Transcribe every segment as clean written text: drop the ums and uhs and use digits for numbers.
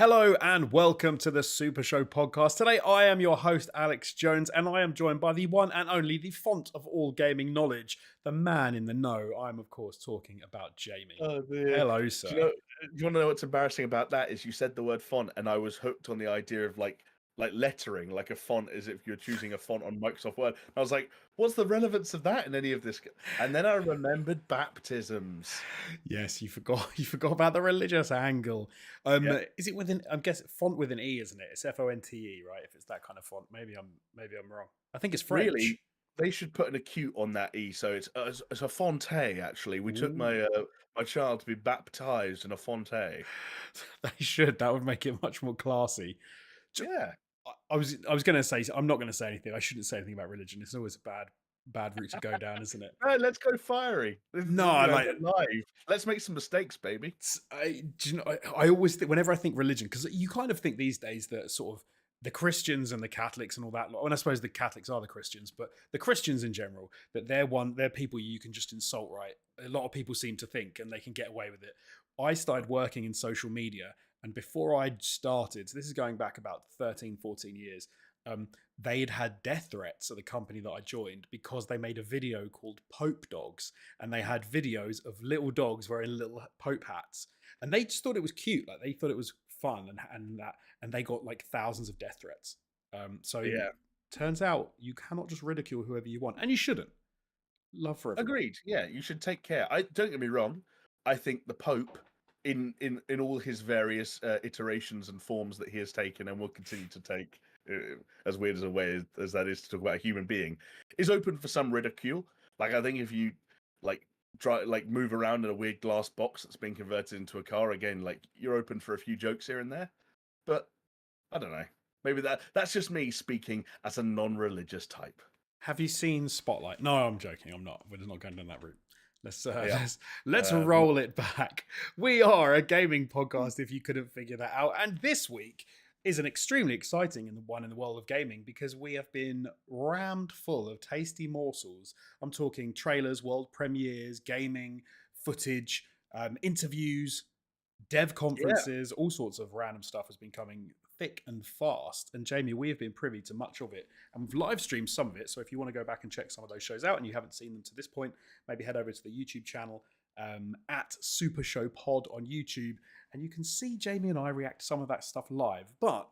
Hello and welcome to the Super Show podcast. Today I am your host, Alex Jones, and I am joined by the one and only, the font of all gaming knowledge, the man in the know. I'm, of course, talking about Jamie. Oh dear. Hello, Do sir. you want to know what's embarrassing about that? Is you said the word font, and I was hooked on the idea of like lettering, like a font, as if you're choosing a font on Microsoft Word. I was like, what's the relevance of that in any of this? And then I remembered baptisms. Yes, you forgot. You forgot about the religious angle. Yeah, Is it within? I'm guessing font with an e, isn't it? It's FONTE, right? If it's that kind of font, maybe I'm wrong. I think it's French. really, they should put an acute on that e, so it's a fonte. Actually, we took Ooh. my child to be baptized in a fonte. They should. That would make it much more classy. Yeah, I was going to say, I'm not going to say anything. I shouldn't say anything about religion. It's always a bad route to go down, isn't it? no, let's go fiery. No, I like. We're live. Let's make some mistakes, baby. Do you know, I always think, whenever I think religion, because you kind of think these days that sort of the Christians and the Catholics and all that, and I suppose the Catholics are the Christians, but the Christians in general, that they're people you can just insult, right? A lot of people seem to think, and they can get away with it. I started working in social media, and before I started, so this is going back about 13, 14 years, um, they'd had death threats at the company that I joined because they made a video called Pope Dogs, and they had videos of little dogs wearing little Pope hats, and they just thought it was cute, like they thought it was fun, and they got like thousands of death threats. So Yeah. turns out you cannot just ridicule whoever you want, and you shouldn't. Love for everyone. Agreed. Yeah, you should take care. I don't get me wrong. I think the Pope, in all his various iterations and forms that he has taken and will continue to take, as weird as a way as that is to talk about a human being, is open for some ridicule. Like I think if you like try like move around in a weird glass box that's been converted into a car again, like you're open for a few jokes here and there. But I don't know. Maybe that's just me speaking as a non-religious type. Have you seen Spotlight? No, I'm joking. I'm not. We're just not going down that route. Let's uh, Yeah. let's Um, roll it back. We are a gaming podcast. If you couldn't figure that out, and this week is an extremely exciting one in the world of gaming because we have been rammed full of tasty morsels. I'm talking trailers, world premieres, gaming footage, interviews, dev yeah. conferences, all sorts of random stuff has been coming thick and fast. And Jamie, we have been privy to much of it, and we've live streamed some of it. So if you want to go back and check some of those shows out and you haven't seen them to this point, maybe head over to the YouTube channel at Super Show Pod on YouTube, and you can see Jamie and I react to some of that stuff live. But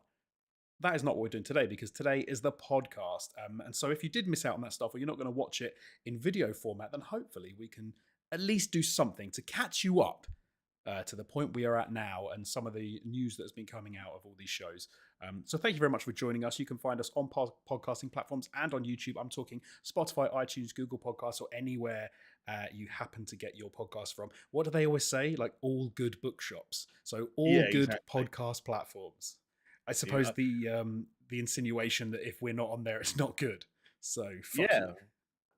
that is not what we're doing today because today is the podcast. And so if you did miss out on that stuff or you're not going to watch it in video format, then hopefully we can at least do something to catch you up to the point we are at now and some of the news that has been coming out of all these shows. So thank you very much for joining us. You can find us on podcasting platforms and on YouTube. I'm talking Spotify, iTunes, Google Podcasts, or anywhere you happen to get your podcast from. What do they always say? Like all good bookshops. So all Yeah, good exactly. podcast platforms. I suppose Yeah. the insinuation that if we're not on there, it's not good. So fuck you. Yeah.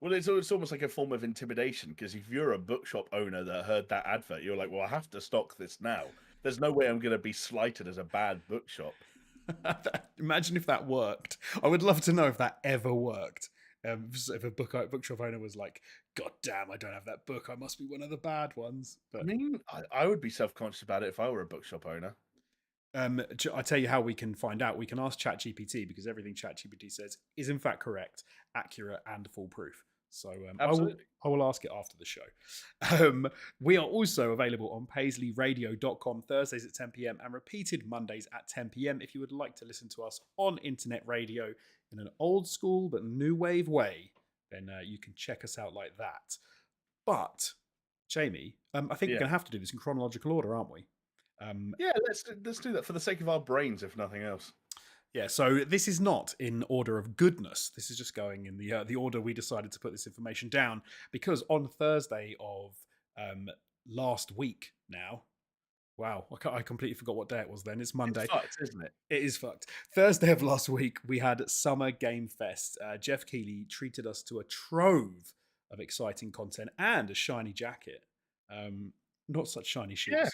Well, it's almost like a form of intimidation because if you're a bookshop owner that heard that advert, you're like, well, I have to stock this now. There's no way I'm going to be slighted as a bad bookshop. Imagine if that worked. I would love to know if that ever worked. If a bookshop owner was like, "God damn, I don't have that book. I must be one of the bad ones." I But mean, I would be self-conscious about it if I were a bookshop owner. I tell you how we can find out. We can ask ChatGPT because everything ChatGPT says is in fact correct, accurate, and foolproof. So Absolutely. I will ask it after the show. We are also available on paisleyradio.com Thursdays at 10 p.m. and repeated Mondays at 10 p.m. if you would like to listen to us on internet radio in an old school but new wave way, then you can check us out like that. But, Jamie, I think we're Yeah. going to have to do this in chronological order, aren't we? Yeah, let's do that for the sake of our brains, if nothing else. Yeah, so this is not in order of goodness. This is just going in the order we decided to put this information down because on Thursday of last week now, wow, I completely forgot what day it was then. It's Monday. It's fucked, isn't it? It is fucked. Thursday of last week, we had Summer Game Fest. Jeff Keighley treated us to a trove of exciting content and a shiny jacket. Not such shiny Yeah. shoes.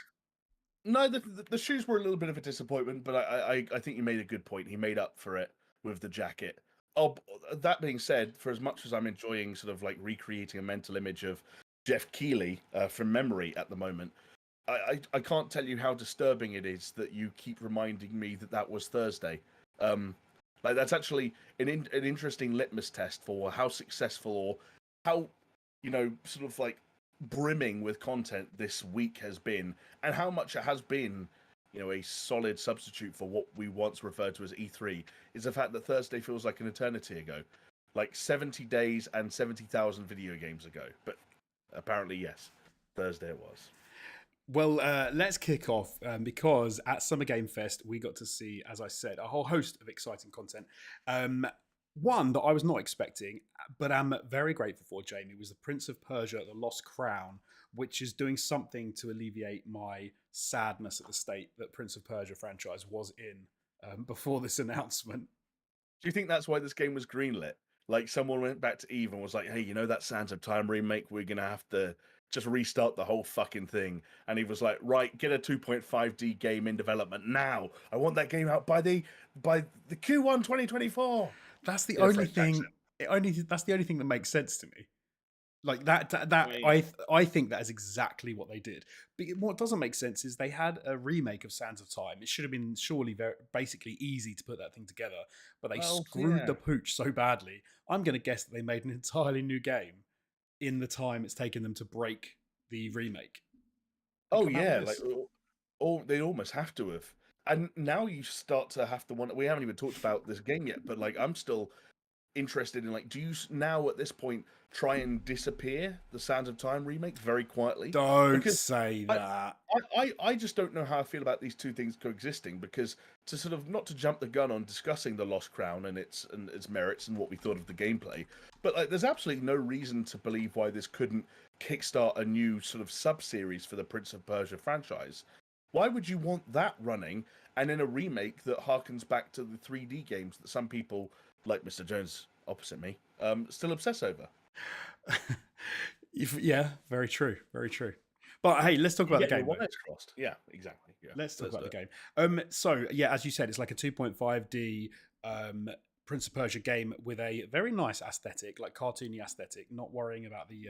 No, the shoes were a little bit of a disappointment, but I think you made a good point. He made up for it with the jacket. Oh, that being said, for as much as I'm enjoying sort of like recreating a mental image of Jeff Keighley from memory at the moment, I can't tell you how disturbing it is that you keep reminding me that that was Thursday. Um, like that's actually an interesting litmus test for how successful or how sort of like brimming with content this week has been, and how much it has been, a solid substitute for what we once referred to as E3. Is the fact that Thursday feels like an eternity ago, like 70 days and 70,000 video games ago. But apparently, yes, Thursday it was. Well, let's kick off because at Summer Game Fest, we got to see, as I said, a whole host of exciting content. One that I was not expecting, but am very grateful for, Jamie, was The Prince of Persia, The Lost Crown, which is doing something to alleviate my sadness at the state that Prince of Persia franchise was in before this announcement. Do you think that's why this game was greenlit? Like someone went back to Eve and was like, "Hey, that Sands of Time remake? We're gonna have to just restart the whole fucking thing." And he was like, "Right, get a 2.5D game in development now. I want that game out by the Q1 2024." That's the In a only French thing. accent. That's the only thing that makes sense to me. Like that. I mean, I think that is exactly what they did. But what doesn't make sense is they had a remake of Sands of Time. It should have been surely basically easy to put that thing together, but they well, screwed yeah. the pooch so badly. I'm going to guess that they made an entirely new game in the time it's taken them to break the remake. Think Oh about yeah, like this. they almost have to have. And now you start to have to wonder. We haven't even talked about this game yet, but like I'm still interested in like, do you now at this point try and disappear the Sands of Time remake very quietly? Don't Because say I, that. I just don't know how I feel about these two things coexisting. Because to sort of not to jump the gun on discussing the Lost Crown and its merits and what we thought of the gameplay, but like there's absolutely no reason to believe why this couldn't kickstart a new sort of sub series for the Prince of Persia franchise. Why would you want that running and in a remake that harkens back to the 3D games that some people like Mr. Jones opposite me still obsess over? Yeah, very true. Very true. But hey, let's talk You about the get your game though. wires crossed. Yeah, exactly. Yeah, Let's talk let's about do the it. game. So yeah, as you said, it's like a 2.5D Prince of Persia game with a very nice aesthetic, like cartoony aesthetic, not worrying about the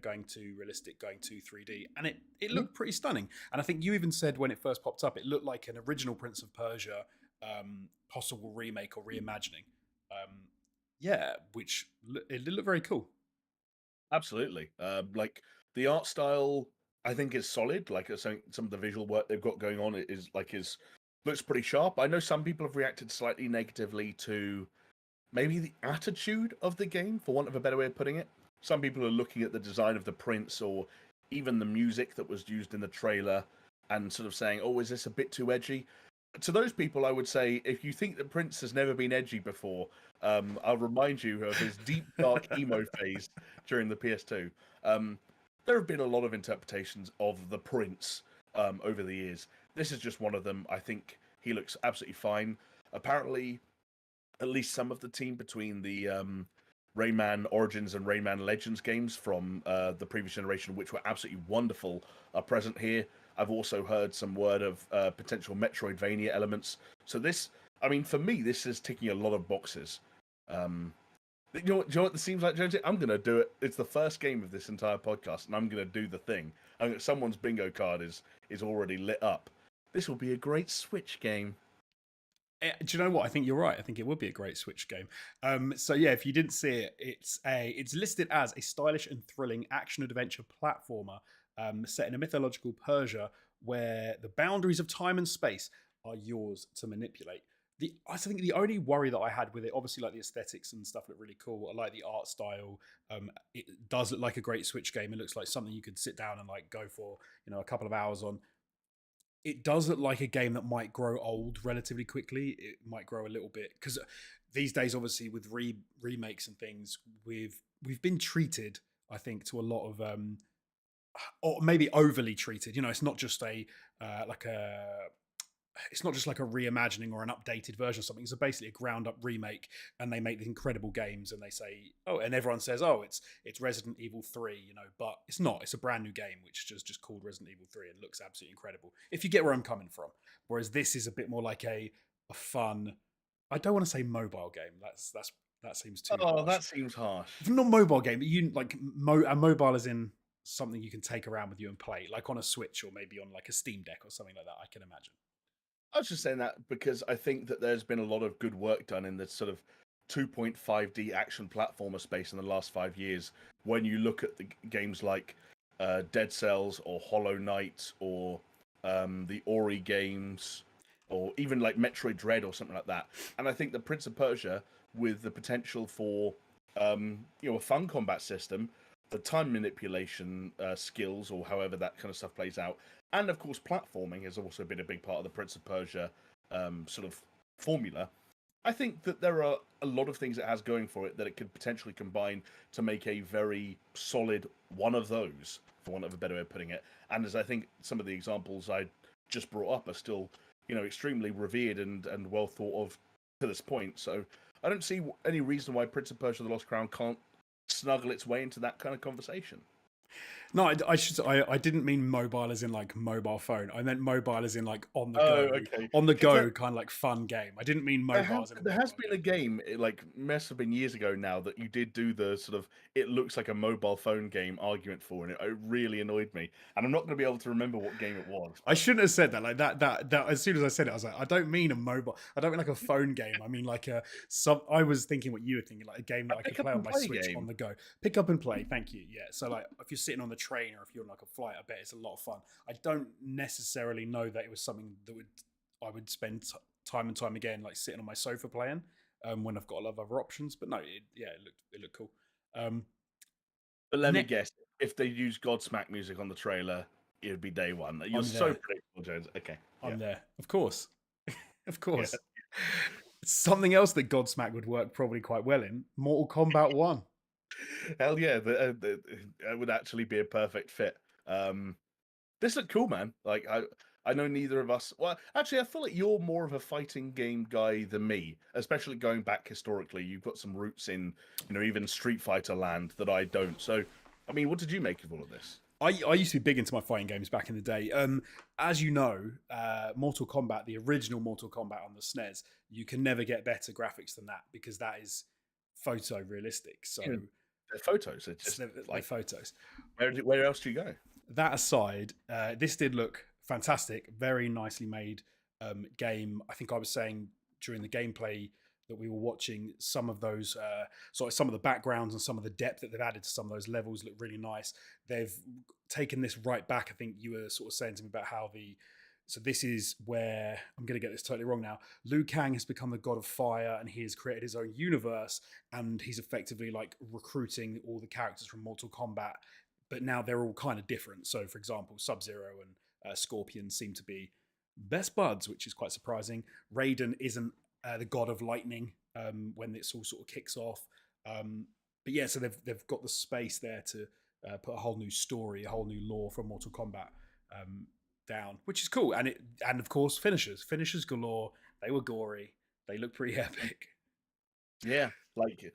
going too realistic, going too 3D. And it Mhm. looked pretty stunning. And I think you even said when it first popped up, it looked like an original Prince of Persia possible remake or reimagining. Yeah, which it looked very cool. Absolutely. Like the art style, I think is solid. Like some of the visual work they've got going on is looks pretty sharp. I know some people have reacted slightly negatively to maybe the attitude of the game, for want of a better way of putting it. Some people are looking at the design of the prince or even the music that was used in the trailer and sort of saying, "Oh, is this a bit too edgy?" To those people, I would say, if you think that Prince has never been edgy before, I'll remind you of his deep, dark emo phase during the PS2. Um, there have been a lot of interpretations of the Prince over the years. This is just one of them. I think he looks absolutely fine. Apparently, at least some of the team between the Rayman Origins and Rayman Legends games from the previous generation, which were absolutely wonderful, are present here. I've also heard some word of potential Metroidvania elements. So this, I mean, for me, this is ticking a lot of boxes. Do you know what this seems like, Jonesy? I'm going to do it. It's the first game of this entire podcast, and I'm going to do the thing. Someone's bingo card is already lit up. This will be a great Switch game. Do you know what? I think you're right. I think it would be a great Switch game. So yeah, if you didn't see it, it's listed as a stylish and thrilling action adventure platformer set in a mythological Persia where the boundaries of time and space are yours to manipulate. I think the only worry that I had with it, obviously, like the aesthetics and stuff look really cool. I like the art style. It does look like a great Switch game. It looks like something you could sit down and like go for, a couple of hours on. It does look like a game that might grow old relatively quickly. It might grow a little bit because these days, obviously, with remakes and things, we've been treated, I think, to a lot of or maybe overly treated. It's not just like a it's not just like a reimagining or an updated version of something. It's basically a ground up remake, and they make these incredible games, and they say, oh, and everyone says, oh, it's Resident Evil 3, but it's not. It's a brand new game which is just called Resident Evil 3 and looks absolutely incredible. If you get where I'm coming from, whereas this is a bit more like a fun. I don't want to say mobile game. That seems too Oh, harsh. that seems harsh. Not mobile game, but you like a mobile as in something you can take around with you and play, like on a Switch or maybe on like a Steam Deck or something like that. I can imagine. I was just saying that because I think that there's been a lot of good work done in this sort of 2.5D action platformer space in the last 5 years. When you look at the games like Dead Cells or Hollow Knight or the Ori games or even like Metroid Dread or something like that, and I think the Prince of Persia, with the potential for a fun combat system, the time manipulation skills or however that kind of stuff plays out, and of course platforming has also been a big part of the Prince of Persia sort of formula. I think that there are a lot of things it has going for it that it could potentially combine to make a very solid one of those, for want of a better way of putting it. And as I think some of the examples I just brought up are still, extremely revered and well thought of to this point. So I don't see any reason why Prince of Persia: The Lost Crown can't snuggle its way into that kind of conversation. No, I didn't mean mobile as in like mobile phone. I meant mobile as in like Oh, okay. on the 'Cause go kind of like fun game. I didn't mean mobile as in a there mobile has been a game, it, like must have been years ago now, that you did do the sort of it looks like a mobile phone game argument for, and it really annoyed me. And I'm not going to be able to remember what game it was. I shouldn't have said that. Like that. As soon as I said it, I was like, I don't mean a mobile. I don't mean like a phone game. I mean like a some. I was thinking what you were thinking, like a game that I could pick up play on and my play Switch game. on the go. Pick up and play. Thank you. Yeah. So like, if you're sitting on the train or if you're on like a flight, I bet it's a lot of fun. I don't necessarily know that it was something that I would spend time and time again, like sitting on my sofa playing. When I've got a lot of other options, but no, it looked cool. But let me guess, if they used Godsmack music on the trailer, it would be day one. You're so predictable, Jones. Okay, I'm there, of course, of course. Yeah. Something else that Godsmack would work probably quite well in Mortal Kombat 1. Hell yeah, it would actually be a perfect fit. This looked cool, man. Like I know neither of us. Well, actually, I feel like you're more of a fighting game guy than me, especially going back historically. You've got some roots in, even Street Fighter land that I don't. So, I mean, what did you make of all of this? I used to be big into my fighting games back in the day. As you know, Mortal Kombat, the original Mortal Kombat on the SNES, you can never get better graphics than that because that is photorealistic. So they're photos. It's just like photos. Where else do you go? That aside, this did look fantastic. Very nicely made game. I think I was saying during the gameplay that we were watching, some of those some of the backgrounds and some of the depth that they've added to some of those levels look really nice. They've taken this right back. I think you were sort of saying to me about how so this is where I'm going to get this totally wrong now. Liu Kang has become the god of fire and he has created his own universe, and he's effectively like recruiting all the characters from Mortal Kombat, but now they're all kind of different. So for example, Sub-Zero and Scorpion seem to be best buds, which is quite surprising. Raiden isn't the god of lightning when this all sort of kicks off. But yeah, so they've got the space there to put a whole new story, a whole new lore from Mortal Kombat down, which is cool. And of course finishers galore. They were gory. They look pretty epic. Yeah, like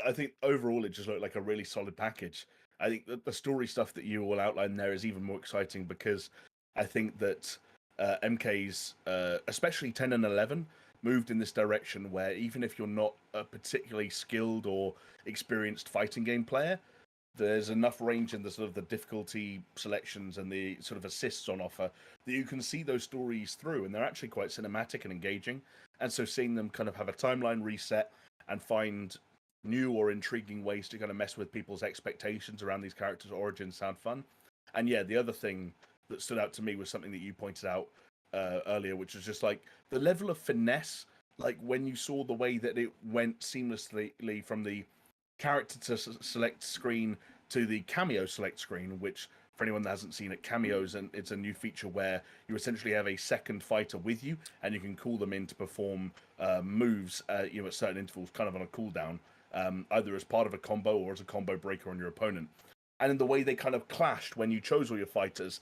I think overall it just looked like a really solid package. I think that the story stuff that you all outlined there is even more exciting because I think that MK's, especially 10 and 11, moved in this direction where even if you're not a particularly skilled or experienced fighting game player, there's enough range in the sort of the difficulty selections and the sort of assists on offer that you can see those stories through, and they're actually quite cinematic and engaging. And so seeing them kind of have a timeline reset and find new or intriguing ways to kind of mess with people's expectations around these characters' origins sound fun. And yeah, the other thing that stood out to me was something that you pointed out earlier, which was just like the level of finesse. Like when you saw the way that it went seamlessly from the character to select screen to the cameo select screen, which for anyone that hasn't seen it, cameos, and it's a new feature where you essentially have a second fighter with you and you can call them in to perform moves at certain intervals, kind of on a cooldown, either as part of a combo or as a combo breaker on your opponent. And in the way they kind of clashed when you chose all your fighters,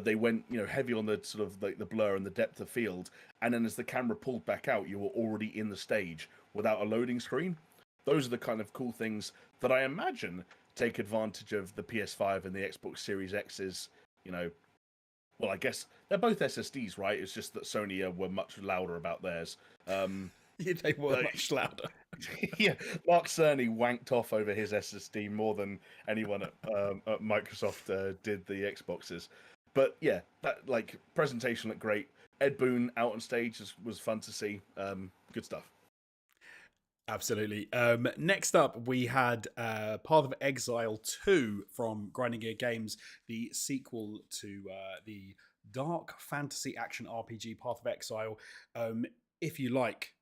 they went heavy on the sort of the blur and the depth of field, and then as the camera pulled back out, you were already in the stage without a loading screen. Those are the kind of cool things that I imagine take advantage of the PS5 and the Xbox Series X's, well, I guess they're both SSDs, right? It's just that Sony were much louder about theirs. They were much louder. Yeah, Mark Cerny wanked off over his SSD more than anyone at Microsoft did the Xboxes. But yeah, that like presentation looked great. Ed Boon out on stage was fun to see. Good stuff. Absolutely. Next up, we had Path of Exile 2 from Grinding Gear Games, the sequel to the dark fantasy action RPG Path of Exile. If you like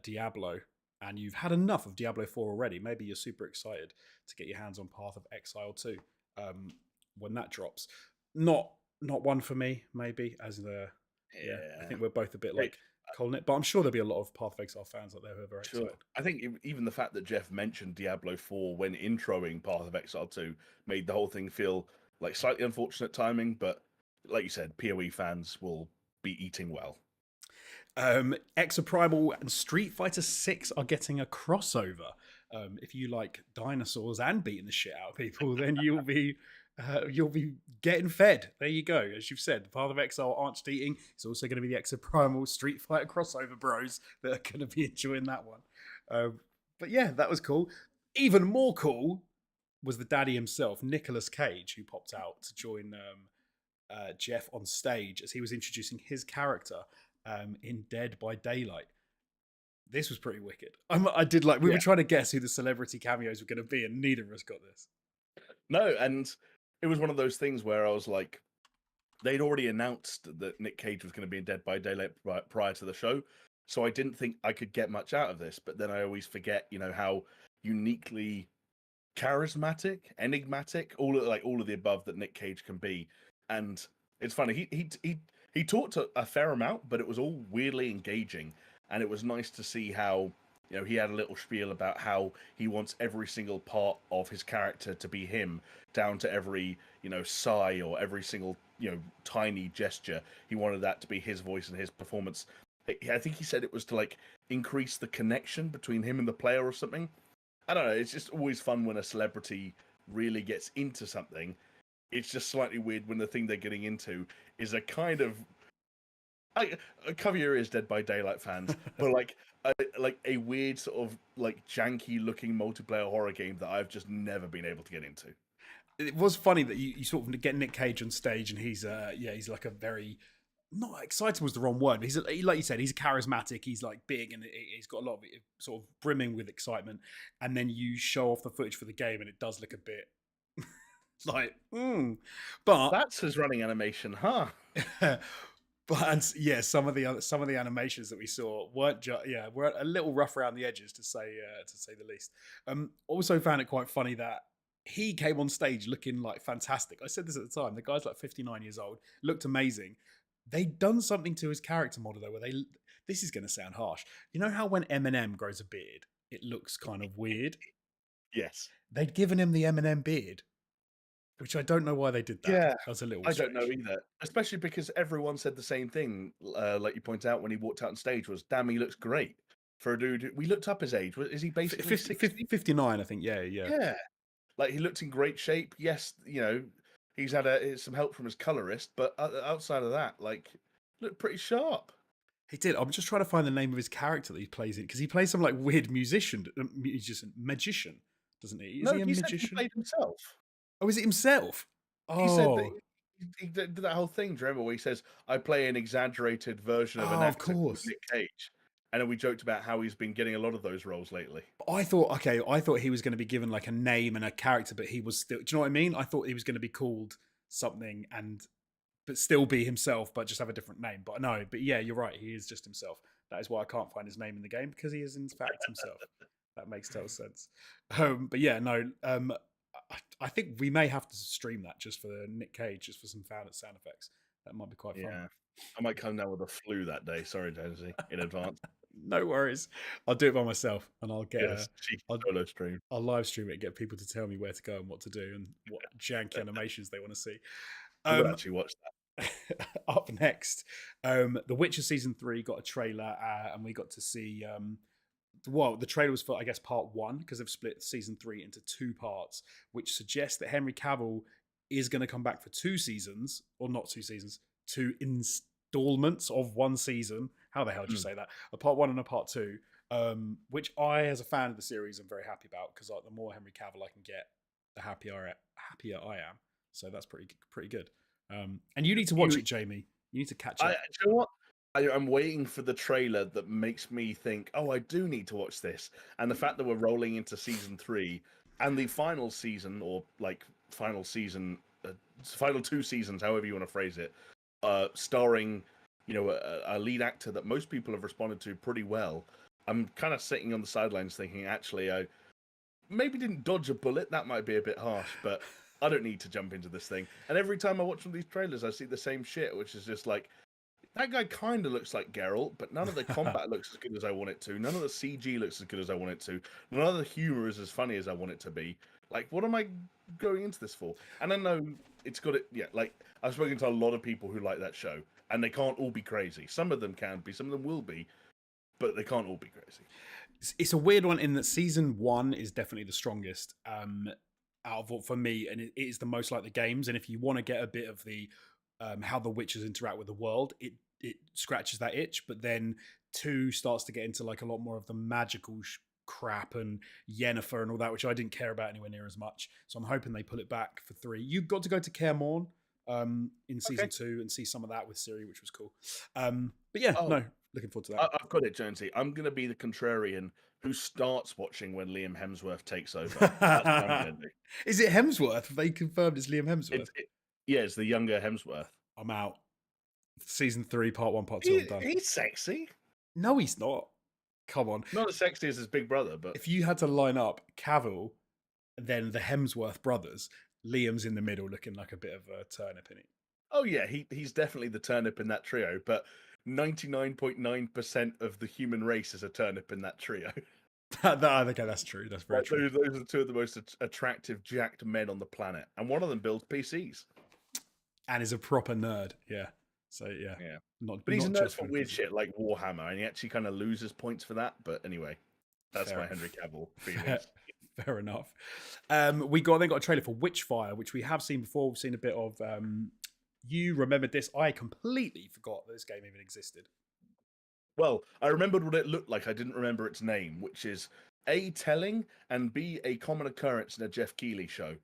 Diablo and you've had enough of Diablo 4 already, maybe you're super excited to get your hands on Path of Exile 2 when that drops. Not one for me, maybe, as the I Yeah. think we're both a bit Hey, like calling it, but I'm sure there'll be a lot of Path of Exile fans out there who are very sure. excited. I think even the fact that Jeff mentioned Diablo 4 when introing Path of Exile 2 made the whole thing feel like slightly unfortunate timing, but like you said, PoE fans will be eating well. Exoprimal and Street Fighter 6 are getting a crossover. If you like dinosaurs and beating the shit out of people, then you'll be getting fed. There you go. As you've said, the Path of Exile aren't just eating. It's also going to be the Exoprimal Street Fighter crossover bros that are going to be enjoying that one. But yeah, that was cool. Even more cool was the daddy himself, Nicolas Cage, who popped out to join Jeff on stage as he was introducing his character in Dead by Daylight. This was pretty wicked. I did like, we Yeah. were trying to guess who the celebrity cameos were going to be, and neither of us got this. No, and it was one of those things where I was like, they'd already announced that Nick Cage was going to be in Dead by Daylight prior to the show, so I didn't think I could get much out of this. But then I always forget, how uniquely charismatic, enigmatic, all of the above that Nick Cage can be. And it's funny, he talked a fair amount, but it was all weirdly engaging, and it was nice to see how he had a little spiel about how he wants every single part of his character to be him, down to every sigh or every single tiny gesture. He wanted that to be his voice and his performance. I think he said it was to like increase the connection between him and the player or something. I don't know. It's just always fun when a celebrity really gets into something. It's just slightly weird when the thing they're getting into is a kind of cover your ears, Dead by Daylight fans, but like a weird sort of like janky looking multiplayer horror game that I've just never been able to get into. It was funny that you sort of get Nick Cage on stage, and he's he's like a very, not exciting was the wrong word, but he's like you said, he's charismatic, he's like big, and he's got a lot of sort of brimming with excitement. And then you show off the footage for the game, and it does look a bit like, but That's his running animation, huh? but yeah, some of the animations that we saw weren't were a little rough around the edges, to say the least. Also found it quite funny that he came on stage looking like fantastic. I said this at the time. The guy's like 59 years old, looked amazing. They'd done something to his character model though, where this is going to sound harsh. You know how when Eminem grows a beard, it looks kind of weird. Yes. They'd given him the Eminem beard, which I don't know why they did that. Yeah, That was a little I strange. don't know either. Especially because everyone said the same thing, like you point out when he walked out on stage, was, damn, he looks great. For a dude, we looked up his age. Is he basically 60? 59, I think. Yeah. Yeah. Like, he looked in great shape. Yes, he's had some help from his colorist, but outside of that, like, looked pretty sharp. He did. I'm just trying to find the name of his character that he plays in, because he plays some like weird magician, doesn't he? Is No, he a he said he magician? played himself. Oh, is it himself? He said that Oh, he did that whole thing. Do you remember where he says, "I play an exaggerated version of an of actor called course. Nick Cage," and then we joked about how he's been getting a lot of those roles lately. I thought he was going to be given like a name and a character, but he was still. Do you know what I mean? I thought he was going to be called something but still be himself, but just have a different name. But no, but yeah, you're right. He is just himself. That is why I can't find his name in the game, because he is in fact himself. That makes total sense. But yeah, no. I think we may have to stream that just for Nick Cage, just for some sound effects. That might be quite fun. Yeah, I might come down with a flu that day. Sorry, Jonesy, in advance. No worries. I'll do it by myself, and I'll get Yes, cheeky solo stream. I'll live stream it and get people to tell me where to go and what to do and what janky animations they want to see. I would actually watch that. Up next, The Witcher Season 3 got a trailer, and we got to see the trailer was for, I guess, part 1, because they've split Season 3 into 2 parts, which suggests that Henry Cavill is going to come back for 2 seasons, or not 2 seasons, 2 installments of 1 season. How the hell did you say that? A part 1 and a part 2. which I, as a fan of the series, am very happy about because like, the more Henry Cavill I can get, the happier I am. So that's pretty good. And you need to watch You, it, Jamie. You need to catch I, up. you know what? I'm waiting for the trailer that makes me think, oh, I do need to watch this. And the fact that we're rolling into season 3 and the final season, or like final 2 seasons, however you want to phrase it, starring, a lead actor that most people have responded to pretty well. I'm kind of sitting on the sidelines thinking, actually, I maybe didn't dodge a bullet. That might be a bit harsh, but I don't need to jump into this thing. And every time I watch one of these trailers, I see the same shit, which is just like, that guy kind of looks like Geralt, but none of the combat looks as good as I want it to. None of the CG looks as good as I want it to. None of the humor is as funny as I want it to be. Like, what am I going into this for? And I know it's got it. Yeah, like I've spoken to a lot of people who like that show, and they can't all be crazy. Some of them can be, some of them will be, but they can't all be crazy. It's a weird one in that season 1 is definitely the strongest out of all for me, and it is the most like the games. And if you want to get a bit of the how the witches interact with the world, it scratches that itch. But then 2 starts to get into like a lot more of the magical crap and Yennefer and all that, which I didn't care about anywhere near as much. So I'm hoping they pull it back for 3. You got to go to Kaer Morn in season 2 and see some of that with Ciri, which was cool. But yeah, Oh, no, looking forward to that. I've got it, Jonesy. I'm going to be the contrarian who starts watching when Liam Hemsworth takes over. That's what I'm going to do. Is it Hemsworth? Have they confirmed it's Liam Hemsworth? Yeah, it's the younger Hemsworth. I'm out. Season 3, part 1, part 2. I'm done. He's sexy. No, he's not. Come on. Not as sexy as his big brother, but If you had to line up Cavill, then the Hemsworth brothers, Liam's in the middle looking like a bit of a turnip in it. oh yeah, he's definitely the turnip in that trio. But 99.9% of the human race is a turnip in that trio. Okay, that's true. That's very Like, true. those are 2 of the most attractive, jacked men on the planet, and one of them builds PCs. And is a proper nerd. Yeah. So yeah. Yeah, Not, but he's a not nerd just for weird shit like Warhammer, and he actually kind of loses points for that. But anyway, that's my Henry Cavill feelings. Fair enough. We then got a trailer for Witchfire, which we have seen before. We've seen a bit of. You remembered this? I completely forgot that this game even existed. Well, I remembered what it looked like. I didn't remember its name, which is A, telling, and B, a common occurrence in a Jeff Keighley show.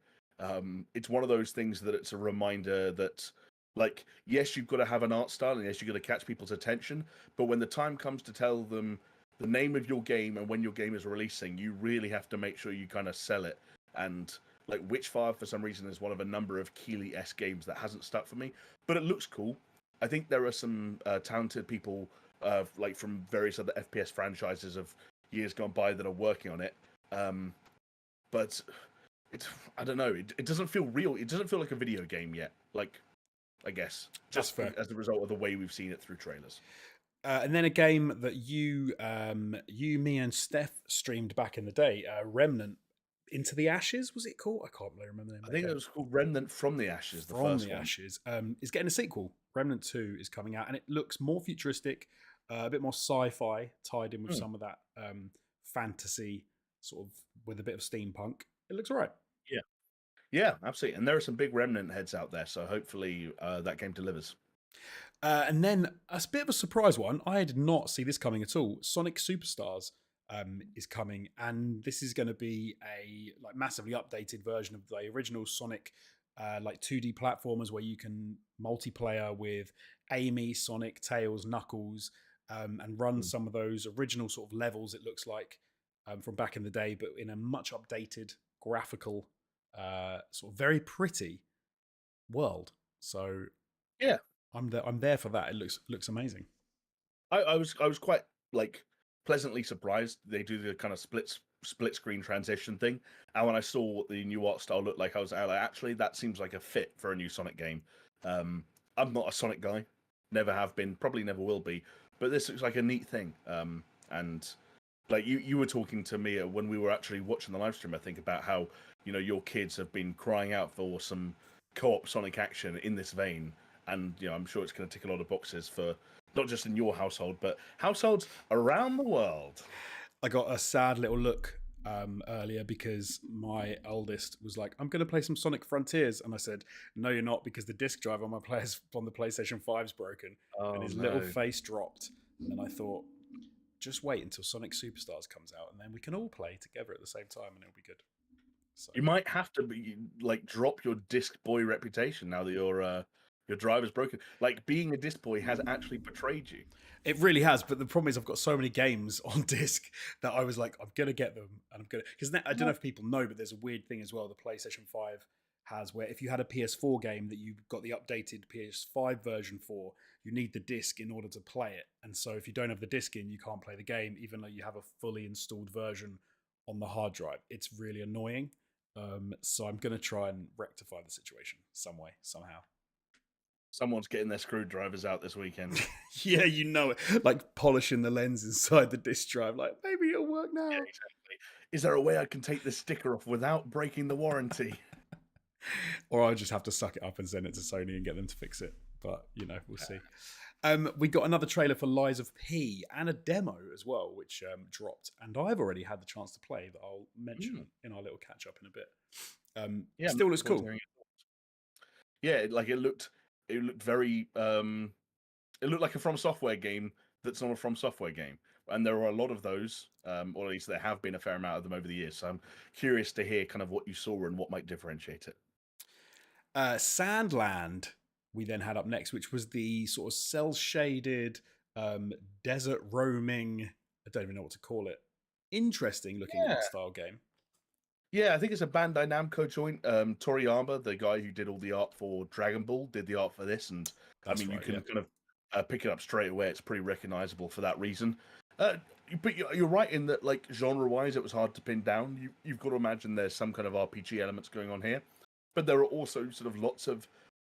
It's one of those things that it's a reminder that, like, yes, you've got to have an art style, and yes, you've got to catch people's attention, but when the time comes to tell them the name of your game and when your game is releasing, you really have to make sure you kind of sell it. And, like, Witchfire, for some reason, is one of a number of Keighley-esque games that hasn't stuck for me, but it looks cool. I think there are some talented people like from various other FPS franchises of years gone by that are working on it. But I don't know. It doesn't feel real. It doesn't feel like a video game yet. Like, I guess just as a result of the way we've seen it through trailers. And then a game that you, me, and Steph streamed back in the day, Remnant Into the Ashes, was it called? I can't really remember the name. I think it was called Remnant from the Ashes. From the Ashes is getting a sequel. Remnant 2 is coming out, and it looks more futuristic, a bit more sci-fi, tied in with some of that fantasy, sort of with a bit of steampunk. It looks all right. Yeah, absolutely. And there are some big Remnant heads out there, so hopefully that game delivers. And then a bit of a surprise one. I did not see this coming at all. Sonic Superstars is coming, and this is going to be a like massively updated version of the original Sonic, like 2D platformers where you can multiplayer with Amy, Sonic, Tails, Knuckles, and run some of those original sort of levels. It looks like from back in the day, but in a much updated graphical, sort of very pretty world. So yeah, I'm there for that. It looks amazing. I was quite like pleasantly surprised they do the kind of split screen transition thing. And when I saw what the new art style looked like, I was like, actually, that seems like a fit for a new Sonic game. I'm not a Sonic guy, never have been, probably never will be. But this looks like a neat thing. And like you were talking to me when we were actually watching the live stream, I think, about how your kids have been crying out for some co-op Sonic action in this vein. And I'm sure it's going to tick a lot of boxes for not just in your household, but households around the world. I got a sad little look earlier because my eldest was like, "I'm going to play some Sonic Frontiers," and I said, "No, you're not, because the disc drive on the PlayStation 5 is broken." And his little face dropped. And then I thought, just wait until Sonic Superstars comes out, and then we can all play together at the same time, and it'll be good. So You might have to drop your disc boy reputation now that your driver's broken. Like being a disc boy has actually betrayed you. it really has. But the problem is, I've got so many games on disc that I was like, I'm gonna get them, and I'm gonna because I don't know if people know, but there's a weird thing as well. The PlayStation 5 has where if you had a PS4 game that you got the updated PS5 version for, you need the disc in order to play it. And so if you don't have the disc in, you can't play the game, even though you have a fully installed version on the hard drive. It's really annoying. So I'm going to try and rectify the situation some way, somehow. Someone's getting their screwdrivers out this weekend. Yeah, you know it. Like polishing the lens inside the disc drive. Like, maybe it'll work now. Yeah, exactly. Is there a way I can take this sticker off without breaking the warranty? Or I'll just have to suck it up and send it to Sony and get them to fix it. But, we'll see. We got another trailer for Lies of P and a demo as well, which dropped. And I've already had the chance to play that I'll mention in our little catch up in a bit. Yeah, still looks cool. Yeah, like it looked very it looked like a From Software game that's not a From Software game. And there are a lot of those, or at least there have been a fair amount of them over the years. So I'm curious to hear kind of what you saw and what might differentiate it. Sandland we then had up next, which was the sort of cel-shaded desert roaming, I don't even know what to call it, interesting looking art style game. Yeah, I think it's a Bandai Namco joint. Toriyama, the guy who did all the art for Dragon Ball, did the art for this, and That's you right, can kind of pick it up straight away. It's pretty recognizable for that reason. But you're right in that, like genre-wise, it was hard to pin down. You've got to imagine there's some kind of RPG elements going on here, but there are also sort of lots of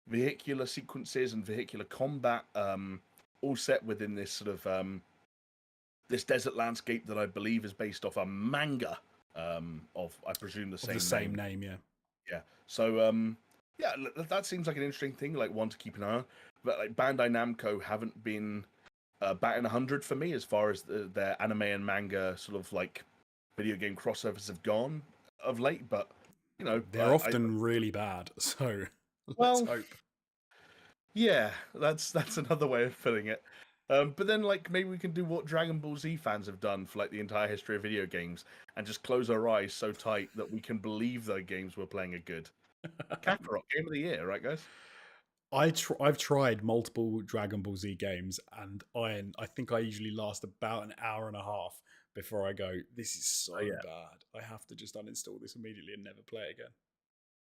vehicular sequences and vehicular combat, all set within this sort of this desert landscape that I believe is based off a manga of, I presume, the same name. Yeah. So yeah, that seems like an interesting thing, like one to keep an eye on. But like Bandai Namco haven't been batting 100 for me as far as their anime and manga sort of like video game crossovers have gone of late. But they're often really bad. So let's hope. Yeah, that's another way of putting it. But then, like, maybe we can do what Dragon Ball Z fans have done for like the entire history of video games, and just close our eyes so tight that we can believe those games we're playing are good. Kakarot, Game of the Year, right, guys? I've tried multiple Dragon Ball Z games, and I think I usually last about an hour and a half before I go, this is so bad. I have to just uninstall this immediately and never play it again.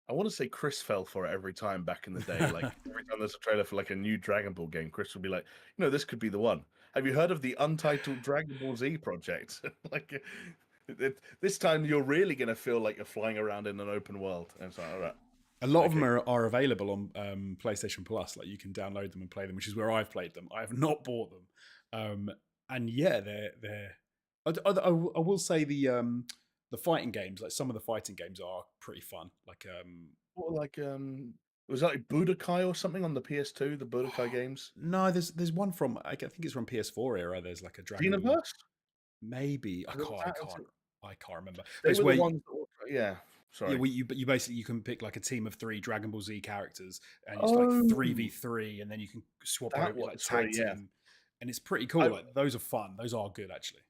I want to say Chris fell for it every time back in the day. Like every time there's a trailer for like a new Dragon Ball game, Chris would be like, this could be the one. Have you heard of the untitled Dragon Ball Z project? Like this time you're really going to feel like you're flying around in an open world. And it's like, all right. A lot of them are available on PlayStation Plus. Like you can download them and play them, which is where I've played them. I have not bought them. And yeah, they're. I will say the fighting games, like some of the fighting games are pretty fun. Like was that like Budokai or something on the PS2? The Budokai games? No, there's one from I think it's from PS4 era. There's like a Dragon Xenoverse? Maybe I can't remember. It's where sorry. Yeah, you basically you can pick like a team of 3 Dragon Ball Z characters, and it's like 3v3, and then you can swap over like tag team, and it's pretty cool. Like those are fun. Those are good actually.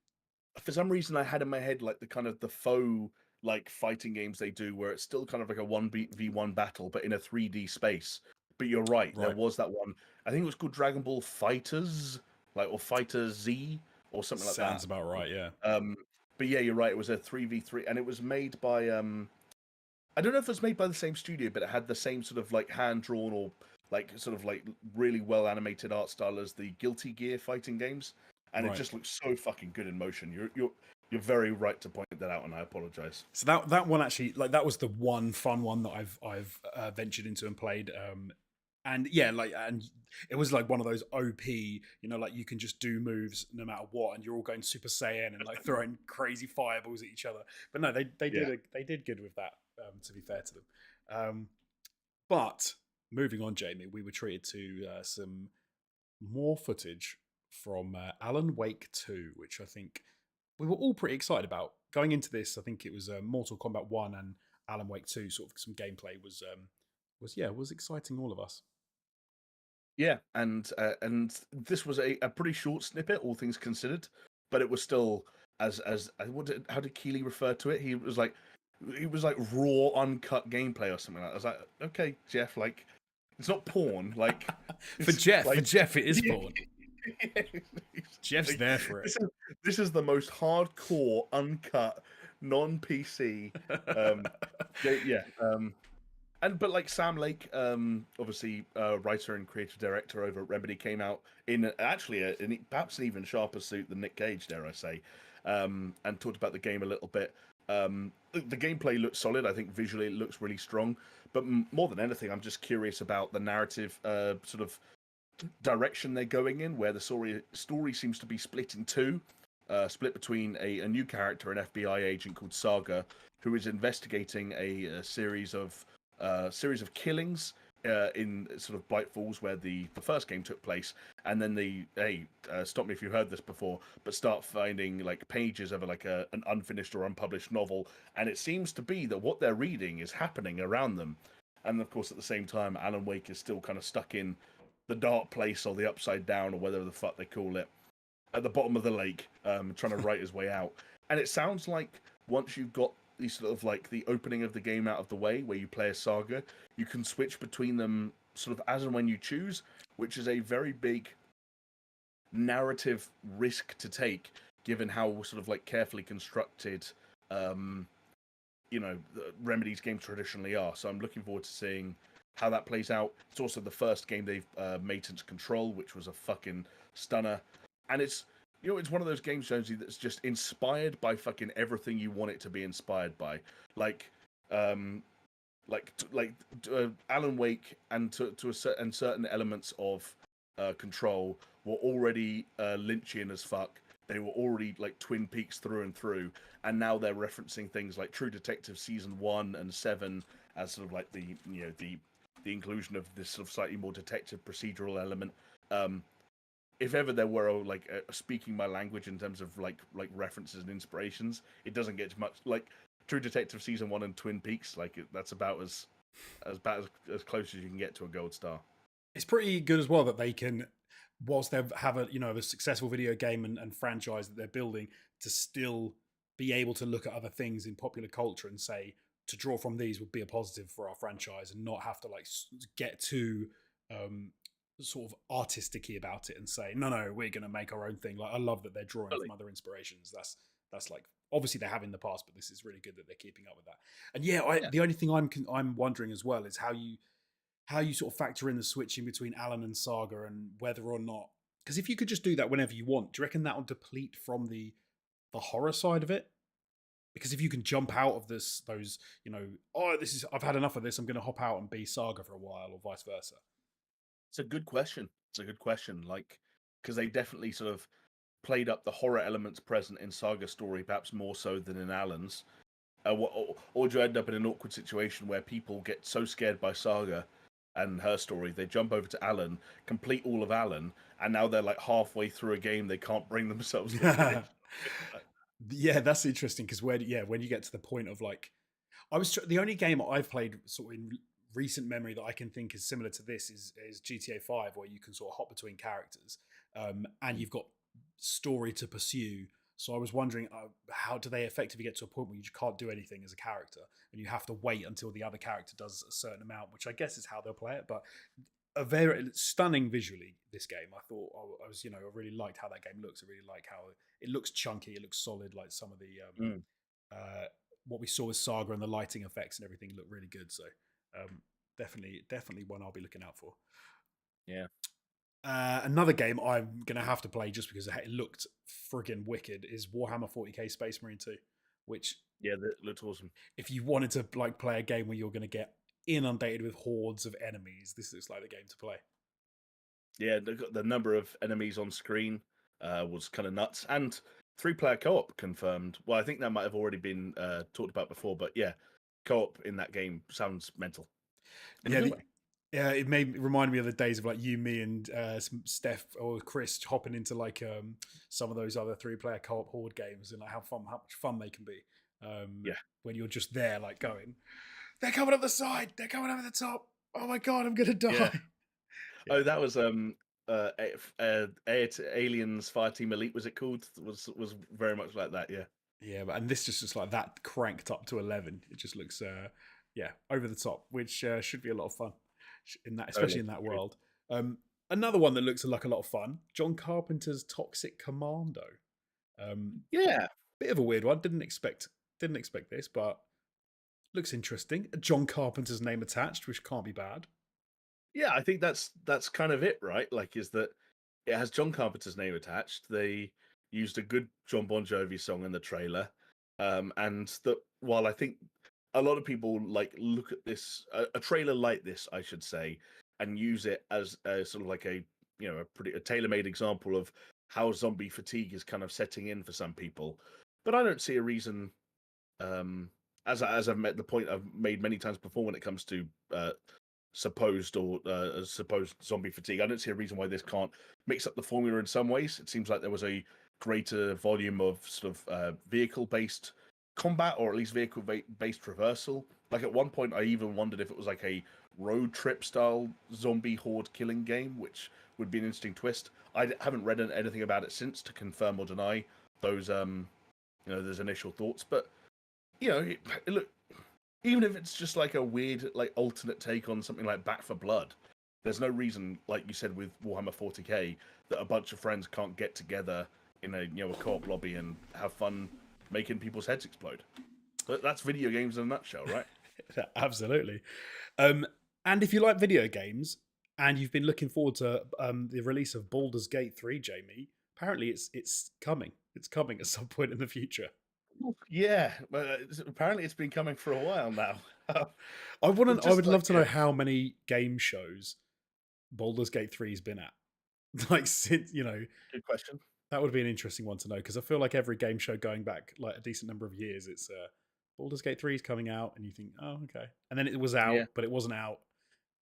For some reason, I had in my head like the kind of the faux like fighting games they do, where it's still kind of like a 1v1 battle, but in a 3D space. But you're right, there was that one. I think it was called Dragon Ball Fighters, or Fighter Z, or something like that. Sounds about right, yeah. But yeah, you're right. It was a 3v3, and it was made by I don't know if it was made by the same studio, but it had the same sort of like hand drawn or like sort of like really well animated art style as the Guilty Gear fighting games. And it just looks so fucking good in motion. You're very right to point that out, and I apologize. So that one actually, like that was the one fun one that I've ventured into and played. And yeah, and it was like one of those OP, like you can just do moves no matter what, and you're all going Super Saiyan and like throwing crazy fireballs at each other. But no, they did good with that. To be fair to them. But moving on, Jamie, we were treated to some more footage from Alan Wake 2, which I think we were all pretty excited about. Going into this, I think it was Mortal Kombat 1 and Alan Wake 2, sort of some gameplay was exciting all of us. Yeah, and this was a pretty short snippet, all things considered. but it was still how did Keeley refer to it? He was like raw, uncut gameplay or something like that. I was like, okay, Jeff, like it's not porn, like For it's Jeff, like it is porn. Jeff's like, there for it. this is the most hardcore, uncut, non-PC. Yeah. But like Sam Lake, obviously writer and creative director over at Remedy, came out in actually perhaps an even sharper suit than Nick Cage, dare I say, and talked about the game a little bit. The gameplay looks solid. I think visually it looks really strong. But more than anything, I'm just curious about the narrative sort of direction they're going in, where the story seems to be split in two, split between a new character, an FBI agent called Saga, who is investigating a series of killings in sort of Blight Falls, where the first game took place, and then stop me if you heard this before, but start finding like pages of like an unfinished or unpublished novel, and it seems to be that what they're reading is happening around them, and of course at the same time, Alan Wake is still kind of stuck in the dark place or the upside down or whatever the fuck they call it, at the bottom of the lake, trying to write his way out. And it sounds like once you've got the sort of like the opening of the game out of the way, where you play a Saga, you can switch between them sort of as and when you choose, which is a very big narrative risk to take, given how sort of like carefully constructed, Remedy's games traditionally are. So I'm looking forward to seeing how that plays out. It's also the first game they've made since Control, which was a fucking stunner, and it's it's one of those games, Jonesy, that's just inspired by fucking everything you want it to be inspired by, like Alan Wake and and certain elements of Control were already Lynchian as fuck. They were already like Twin Peaks through and through, and now they're referencing things like True Detective season 1 and 7 as sort of like the inclusion of this sort of slightly more detective procedural element. If ever there were speaking my language in terms of like references and inspirations, it doesn't get much like True Detective season 1 and Twin Peaks. That's about as close as you can get to a gold star. It's pretty good as well that they can, whilst they have a successful video game and franchise that they're building, to still be able to look at other things in popular culture and say, to draw from these would be a positive for our franchise, and not have to like get too sort of artistic-y about it and say, no, we're going to make our own thing. Like, I love that they're drawing from other inspirations. That's like, obviously they have in the past, but this is really good that they're keeping up with that. And the only thing I'm wondering as well is how you sort of factor in the switching between Alan and Saga, and whether or not, because if you could just do that whenever you want, do you reckon that will deplete from the horror side of it? Because if you can jump out of those, I've had enough of this, I'm going to hop out and be Saga for a while, or vice versa. It's a good question. Like, because they definitely sort of played up the horror elements present in Saga's story, perhaps more so than in Alan's. Or do you end up in an awkward situation where people get so scared by Saga and her story, they jump over to Alan, complete all of Alan, and now they're like halfway through a game, they can't bring themselves to finish. Yeah, that's interesting, because when you get to the point of like, the only game I've played sort of in recent memory that I can think is similar to this is GTA 5, where you can sort of hop between characters, and you've got story to pursue. So I was wondering, how do they effectively get to a point where you just can't do anything as a character, and you have to wait until the other character does a certain amount, which I guess is how they'll play it. But a very stunning visually, this game. I thought I really liked how that game looks. I really like how it looks chunky. It looks solid. Like some of the what we saw with Saga and the lighting effects and everything looked really good. So definitely one I'll be looking out for. Yeah. Another game I'm gonna have to play just because it looked friggin' wicked is Warhammer 40k Space Marine 2, which that looked awesome. If you wanted to like play a game where you're gonna get inundated with hordes of enemies, this looks like the game to play. Yeah, the number of enemies on screen was kind of nuts, and 3-player co-op confirmed. Well, I think that might have already been talked about before, but yeah, co-op in that game sounds mental. Yeah, it remind me of the days of like you, me, and Steph or Chris hopping into like some of those other 3-player co-op horde games, and like how much fun they can be. When you're just there, like going, they're coming up the side, they're coming over the top. Oh my god, I'm gonna die. Yeah. Oh, that was Aliens Fireteam Elite, was it called? Was very much like that. Yeah. Yeah, and this just looks like that cranked up to 11. It just looks, over the top, which should be a lot of fun in that, especially Totally. in that world. Another one that looks like a lot of fun: John Carpenter's Toxic Commando. Yeah. Bit of a weird one. Didn't expect this, but looks interesting. John Carpenter's name attached, which can't be bad. Yeah, I think that's kind of it, right? Like, is that it has John Carpenter's name attached. They used a good John Bon Jovi song in the trailer, and that while I think a lot of people like look at this a trailer like this, I should say, and use it as a sort of like a a tailor-made example of how zombie fatigue is kind of setting in for some people. But I don't see a reason, as I've met the point I've made many times before when it comes to supposed zombie fatigue. I don't see a reason why this can't mix up the formula in some ways. It seems like there was a greater volume of sort of vehicle-based combat, or at least vehicle-based traversal. Like at one point, I even wondered if it was like a road trip style zombie horde killing game, which would be an interesting twist. I haven't read anything about it since to confirm or deny those those initial thoughts, but look, even if it's just like a weird, like alternate take on something like Back for Blood, there's no reason, like you said with Warhammer 40k, that a bunch of friends can't get together in a a co-op lobby and have fun making people's heads explode. But that's video games in a nutshell, right? Absolutely. And if you like video games and you've been looking forward to the release of Baldur's Gate 3, Jamie, apparently it's coming. It's coming at some point in the future. Yeah, but apparently it's been coming for a while now. I would love to know how many game shows Baldur's Gate 3's been at. Like, since, Good question. That would be an interesting one to know, because I feel like every game show going back like a decent number of years, it's Baldur's Gate 3 is coming out, and you think, oh, okay. And then it was out, but it wasn't out.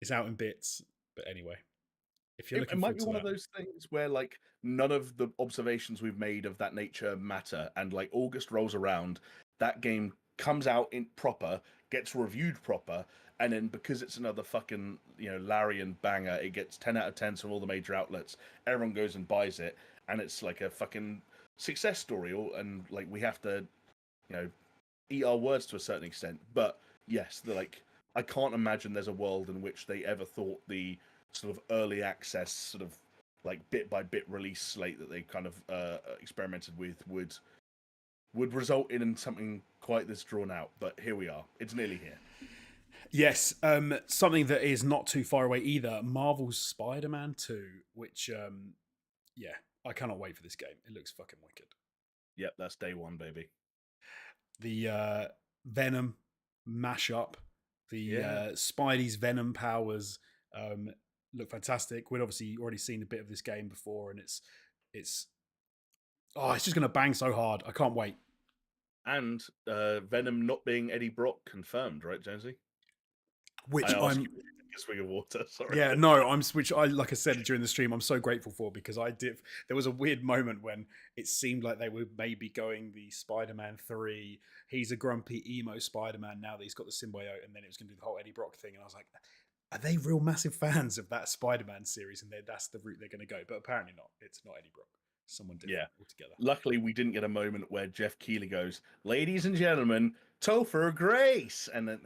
It's out in bits. But anyway, if you're looking it might forward be to one that, of those things where like none of the observations we've made of that nature matter, and like August rolls around, that game comes out in proper, gets reviewed proper, and then because it's another fucking Larian banger, it gets 10 out of 10 from all the major outlets. Everyone goes and buys it, and it's like a fucking success story. And like we have to, eat our words to a certain extent. But yes, I can't imagine there's a world in which they ever thought the sort of early access, sort of like bit by bit release slate that they kind of experimented with would result in something quite this drawn out. But here we are. It's nearly here. Yes, something that is not too far away either. Marvel's Spider-Man 2, which, I cannot wait for this game. It looks fucking wicked. Yep, that's day one, baby. The Venom mashup, the Spidey's Venom powers look fantastic. We'd obviously already seen a bit of this game before, and it's just going to bang so hard. I can't wait. And Venom not being Eddie Brock confirmed, right, Jonesy? Which I'm a swig of water. Sorry. Yeah, no, which I like I said during the stream, I'm so grateful for, because there was a weird moment when it seemed like they were maybe going the Spider-Man 3. He's a grumpy emo Spider-Man now that he's got the symbiote, and then it was going to do the whole Eddie Brock thing, and I was like, are they real massive fans of that Spider-Man series, and that's the route they're going to go? But apparently not. It's not Eddie Brock. Someone different altogether. Luckily, we didn't get a moment where Jeff Keighley goes, "Ladies and gentlemen, Topher Grace," and then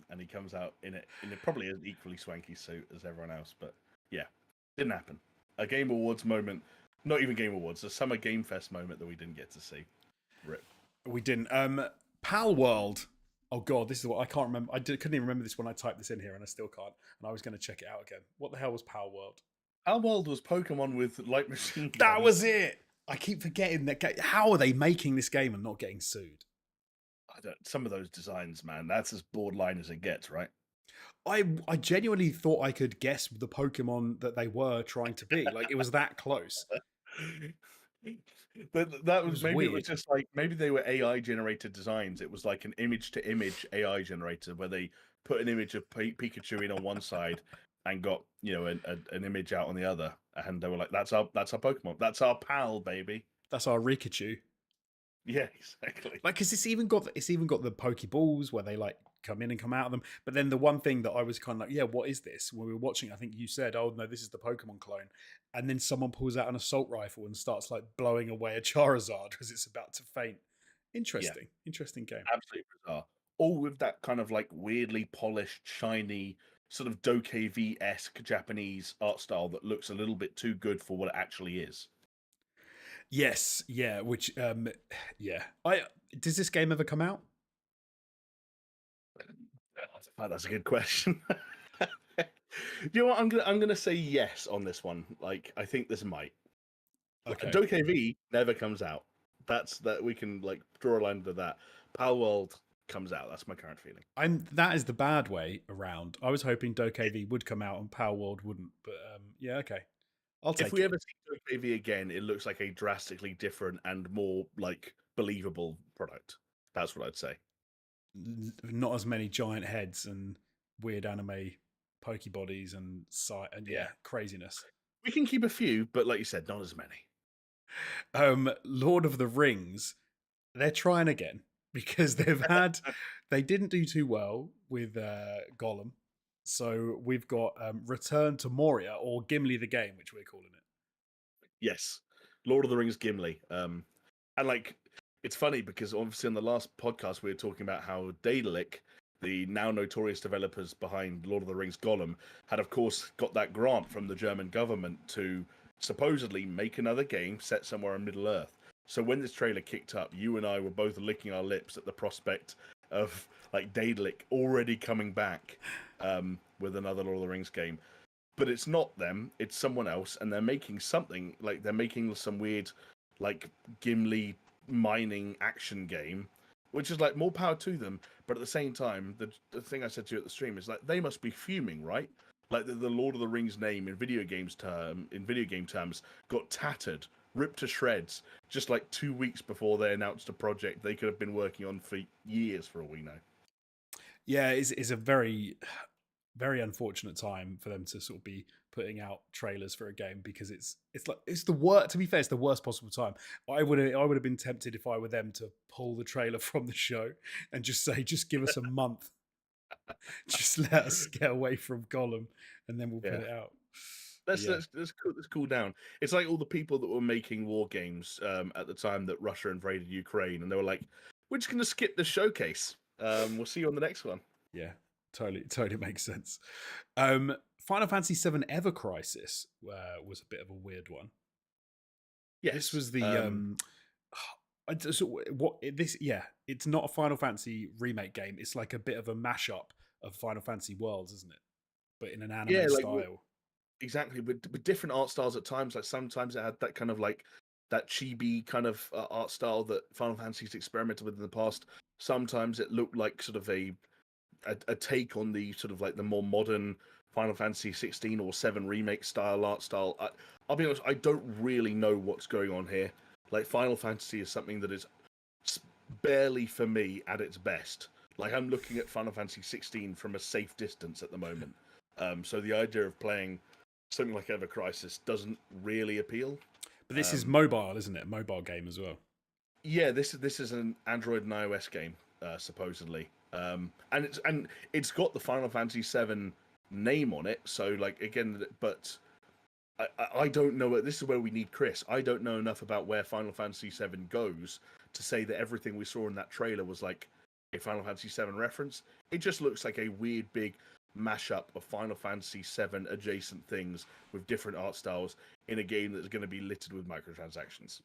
and he comes out in it probably an equally swanky suit as everyone else. But yeah, didn't happen. A Game Awards moment, not even Game Awards, a Summer Game Fest moment that we didn't get to see. Rip. We didn't. Pal World. Oh god, this is what I can't remember. Couldn't even remember this when I typed this in here, and I still can't. And I was going to check it out again. What the hell was Pal World? Pal World was Pokemon with light machine guns. That was it. I keep forgetting that. How are they making this game and not getting sued? Some of those designs, man, that's as borderline as it gets, right? I genuinely thought I could guess the Pokemon that they were trying to be. Like, it was that close. But that was maybe weird. it was just like maybe they were AI generated designs. It was like an image to image AI generator where they put an image of Pikachu in on one side and got an image out on the other, and they were like, "That's our Pokemon. That's our pal, baby. That's our Rikachu." Yeah, exactly. Like, because it's even got the Pokeballs where they like come in and come out of them. But then the one thing that I was kind of like, yeah, what is this? When we were watching, I think you said, oh no, this is the Pokemon clone. And then someone pulls out an assault rifle and starts like blowing away a Charizard because it's about to faint. Yeah, Interesting game. absolutely bizarre. All with that kind of like weirdly polished, shiny, sort of Dokev-esque Japanese art style that looks a little bit too good for what it actually is. Yes, yeah. Which, yeah. I does this game ever come out? That's a good question. You know what? I'm gonna say yes on this one. Like, I think this might. Okay. Dokev never comes out. That's that we can like draw a line to that. Power World comes out. That's my current feeling. That is the bad way around. I was hoping Dokev would come out and Power World wouldn't, but yeah, okay. I'll take If we it. ever see Dokev again, it looks like a drastically different and more like believable product. That's what I'd say. Not as many giant heads and weird anime pokebodies and Yeah. craziness. We can keep a few, but like you said, not as many. Lord of the Rings, they're trying again because they didn't do too well with Gollum. So we've got Return to Moria, or Gimli the Game, which we're calling it. Yes, Lord of the Rings Gimli. And like it's funny because obviously on the last podcast we were talking about how Daedalic, the now notorious developers behind Lord of the Rings Gollum, had of course got that grant from the German government to supposedly make another game set somewhere in Middle Earth. So when this trailer kicked up, you and I were both licking our lips at the prospect of like Daedalic already coming back with another Lord of the Rings game. But it's not them, it's someone else, and they're making something like they're making some weird like Gimli mining action game, which is like more power to them. But at the same time, the thing I said to you at the stream is like they must be fuming, right? Like the Lord of the Rings name in video game terms got tattered, ripped to shreds, just like 2 weeks before they announced a project they could have been working on for years, for all we know. Yeah, it's a very, very unfortunate time for them to sort of be putting out trailers for a game because it's the worst. To be fair, it's the worst possible time. I would have been tempted if I were them to pull the trailer from the show and just say, just give us a month, just let us get away from Gollum, and then we'll put Yeah. it out. Let's cool down. It's like all the people that were making war games at the time that Russia invaded Ukraine, and they were like, "We're just going to skip the showcase. We'll see you on the next one." Yeah, totally makes sense. Final Fantasy VII Ever Crisis was a bit of a weird one. Yes, this was the it's not a Final Fantasy remake game. It's like a bit of a mashup of Final Fantasy worlds, isn't it? But in an anime style. Exactly, with different art styles at times. Like sometimes it had that kind of like that chibi kind of art style that Final Fantasy's experimented with in the past. Sometimes it looked like sort of a take on the sort of like the more modern Final Fantasy 16 or 7 remake style art style. I'll be honest, I don't really know what's going on here. Like Final Fantasy is something that is barely for me at its best. Like I'm looking at Final Fantasy 16 from a safe distance at the moment. So the idea of playing something like Ever Crisis doesn't really appeal. But this is mobile, isn't it? A mobile game as well. Yeah, this is an Android and iOS game, supposedly, and it's got the Final Fantasy VII name on it. So like again, but I don't know. This is where we need Chris. I don't know enough about where Final Fantasy VII goes to say that everything we saw in that trailer was like a Final Fantasy VII reference. It just looks like a weird big mashup of Final Fantasy VII adjacent things with different art styles in a game that's going to be littered with microtransactions.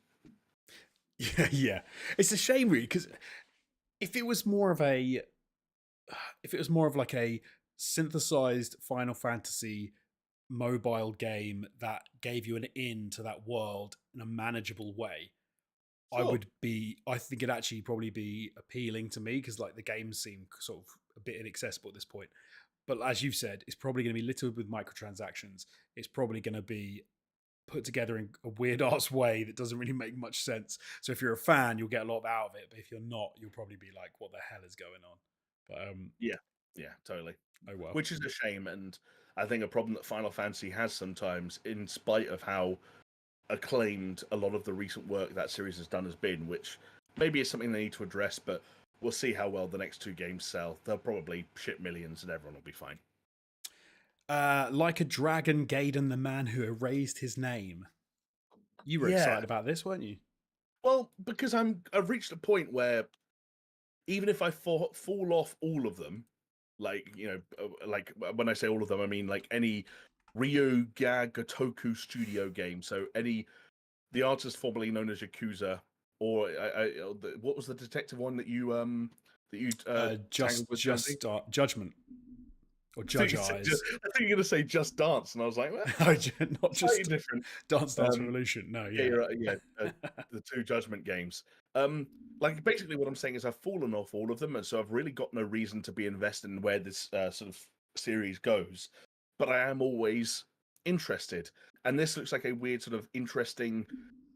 Yeah. It's a shame, really, because if it was more of like a synthesized Final Fantasy mobile game that gave you an in to that world in a manageable way, Sure. I think it'd actually probably be appealing to me because like the games seem sort of a bit inaccessible at this point. But as you've said, it's probably going to be littered with microtransactions. It's probably going to be put together in a weird ass way that doesn't really make much sense. So if you're a fan, you'll get a lot out of it. But if you're not, you'll probably be like, what the hell is going on? But yeah, totally. oh well. Which is a shame, and I think a problem that Final Fantasy has sometimes, in spite of how acclaimed a lot of the recent work that series has done has been, which maybe is something they need to address. But we'll see how well the next two games sell. They'll probably ship millions, and everyone will be fine. Like a Dragon, Gaiden, the man who erased his name. You were Yeah, excited about this, weren't you? well, because I've reached a point where even if I fall off all of them, like like when I say all of them, I mean like any Ryoga Gotoku studio game. So the artist formerly known as Yakuza, or what was the detective one that you tangled with, Jonesy? Judgment or I think Judge you said Eyes. I think you're gonna say Just Dance, and I was like, well, No, not slightly just different. Dance Dance Um, Revolution. No, yeah, yeah. you're right. Yeah, the two Judgment games. Like basically what I'm saying is I've fallen off all of them, and so I've really got no reason to be invested in where this sort of series goes. But I am always interested, and this looks like a weird sort of interesting.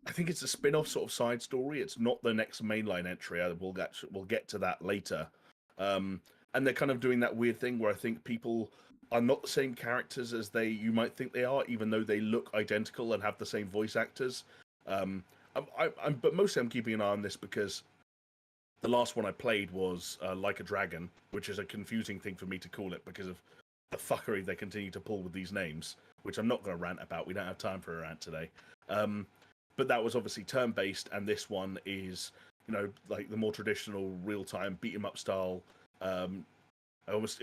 I think it's a spin-off sort of side story. It's not the next mainline entry. We'll get to that later. And they're kind of doing that weird thing where I think people are not the same characters as you might think they are, even though they look identical and have the same voice actors. But mostly I'm keeping an eye on this because the last one I played was Like a Dragon, which is a confusing thing for me to call it because of the fuckery they continue to pull with these names, which I'm not going to rant about. We don't have time for a rant today. But that was obviously turn-based, and this one is, like the more traditional real-time beat-em-up style. I almost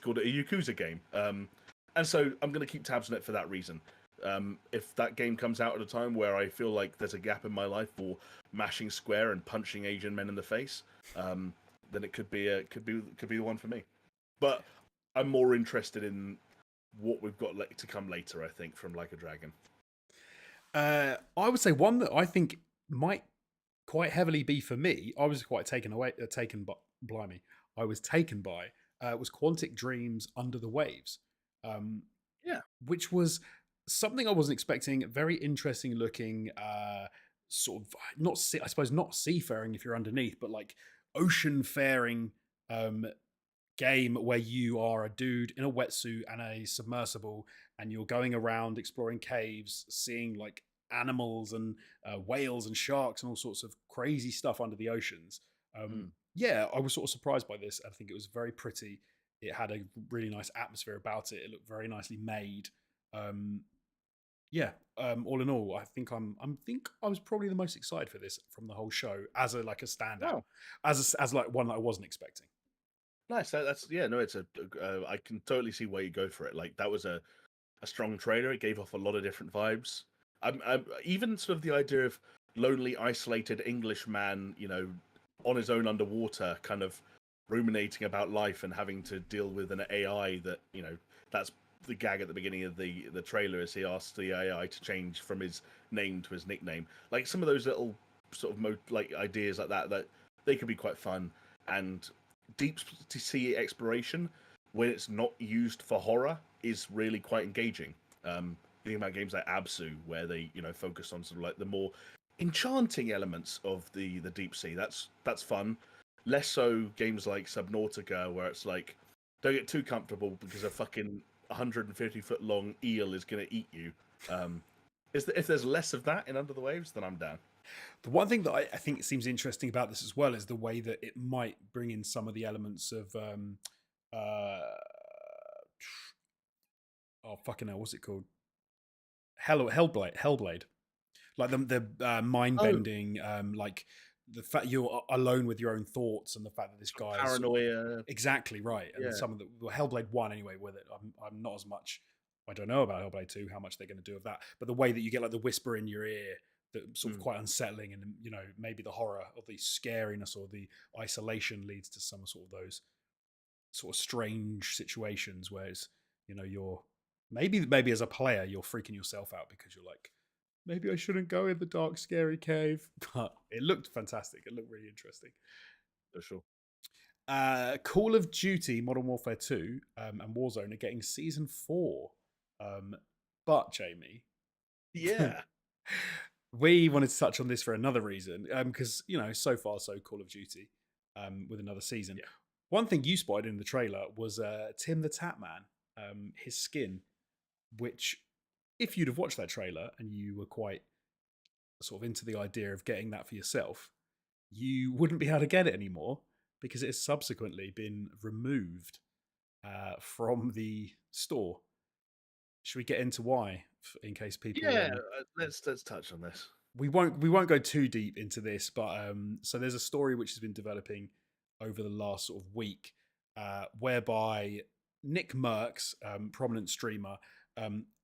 called it a Yakuza game. And so I'm going to keep tabs on it for that reason. If that game comes out at a time where I feel like there's a gap in my life for mashing square and punching Asian men in the face, then it could be the one for me. But I'm more interested in what we've got to come later. I think from Like a Dragon. I would say one that I think might quite heavily be for me. I was quite taken by. Blimey, I was taken by. Was Quantic Dreams Under the Waves. Yeah. Which was something I wasn't expecting. Very interesting looking, sort of I suppose not seafaring if you're underneath, but like ocean faring game where you are a dude in a wetsuit and a submersible, and you're going around exploring caves, seeing like animals and whales and sharks and all sorts of crazy stuff under the oceans. Yeah, I was sort of surprised by this. I think it was very pretty. It had a really nice atmosphere about it. It looked very nicely made. All in all, I think I was probably the most excited for this from the whole show as a standout, Wow. as like one that I wasn't expecting. Nice. That's yeah. No, I can totally see why you go for it. Like that was a strong trailer. It gave off a lot of different vibes. Even sort of the idea of lonely, isolated Englishman, on his own underwater, kind of ruminating about life and having to deal with an AI that, that's the gag at the beginning of the trailer as he asks the AI to change from his name to his nickname. Like some of those little sort of like ideas like that they could be quite fun, and deep sea exploration when it's not used for horror is really quite engaging. Thinking about games like Absu, where they focus on sort of like the more enchanting elements of the deep sea. That's fun. Less so games like Subnautica, where it's like don't get too comfortable because a fucking 150-foot long eel is going to eat you. If there's less of that in Under the Waves, then I'm down. The one thing that I think seems interesting about this as well is the way that it might bring in some of the elements of fucking hell, what's it called? Hellblade. Like the mind bending, like the fact you're alone with your own thoughts, and the fact that this guy paranoia. Exactly right. And some of the Hellblade 1 anyway with it. I'm not as much. I don't know about Hellblade 2 how much they're going to do of that, but the way that you get like the whisper in your ear that sort of quite unsettling, and maybe the horror or the scariness or the isolation leads to some sort of those sort of strange situations where it's you're maybe as a player you're freaking yourself out because you're like, maybe I shouldn't go in the dark scary cave. But it looked fantastic. It looked really interesting. For sure. Call of Duty Modern Warfare 2 and Warzone are getting season 4. But Jamie, yeah, we wanted to touch on this for another reason, because so far so Call of Duty with another season. Yeah. One thing you spotted in the trailer was Tim the Tap Man, his skin, which if you'd have watched that trailer and you were quite sort of into the idea of getting that for yourself, you wouldn't be able to get it anymore because it has subsequently been removed from the store. Should we get into why, in case people? Yeah, let's touch on this. We won't go too deep into this, but so there's a story which has been developing over the last sort of week, whereby Nick Merckx, prominent streamer,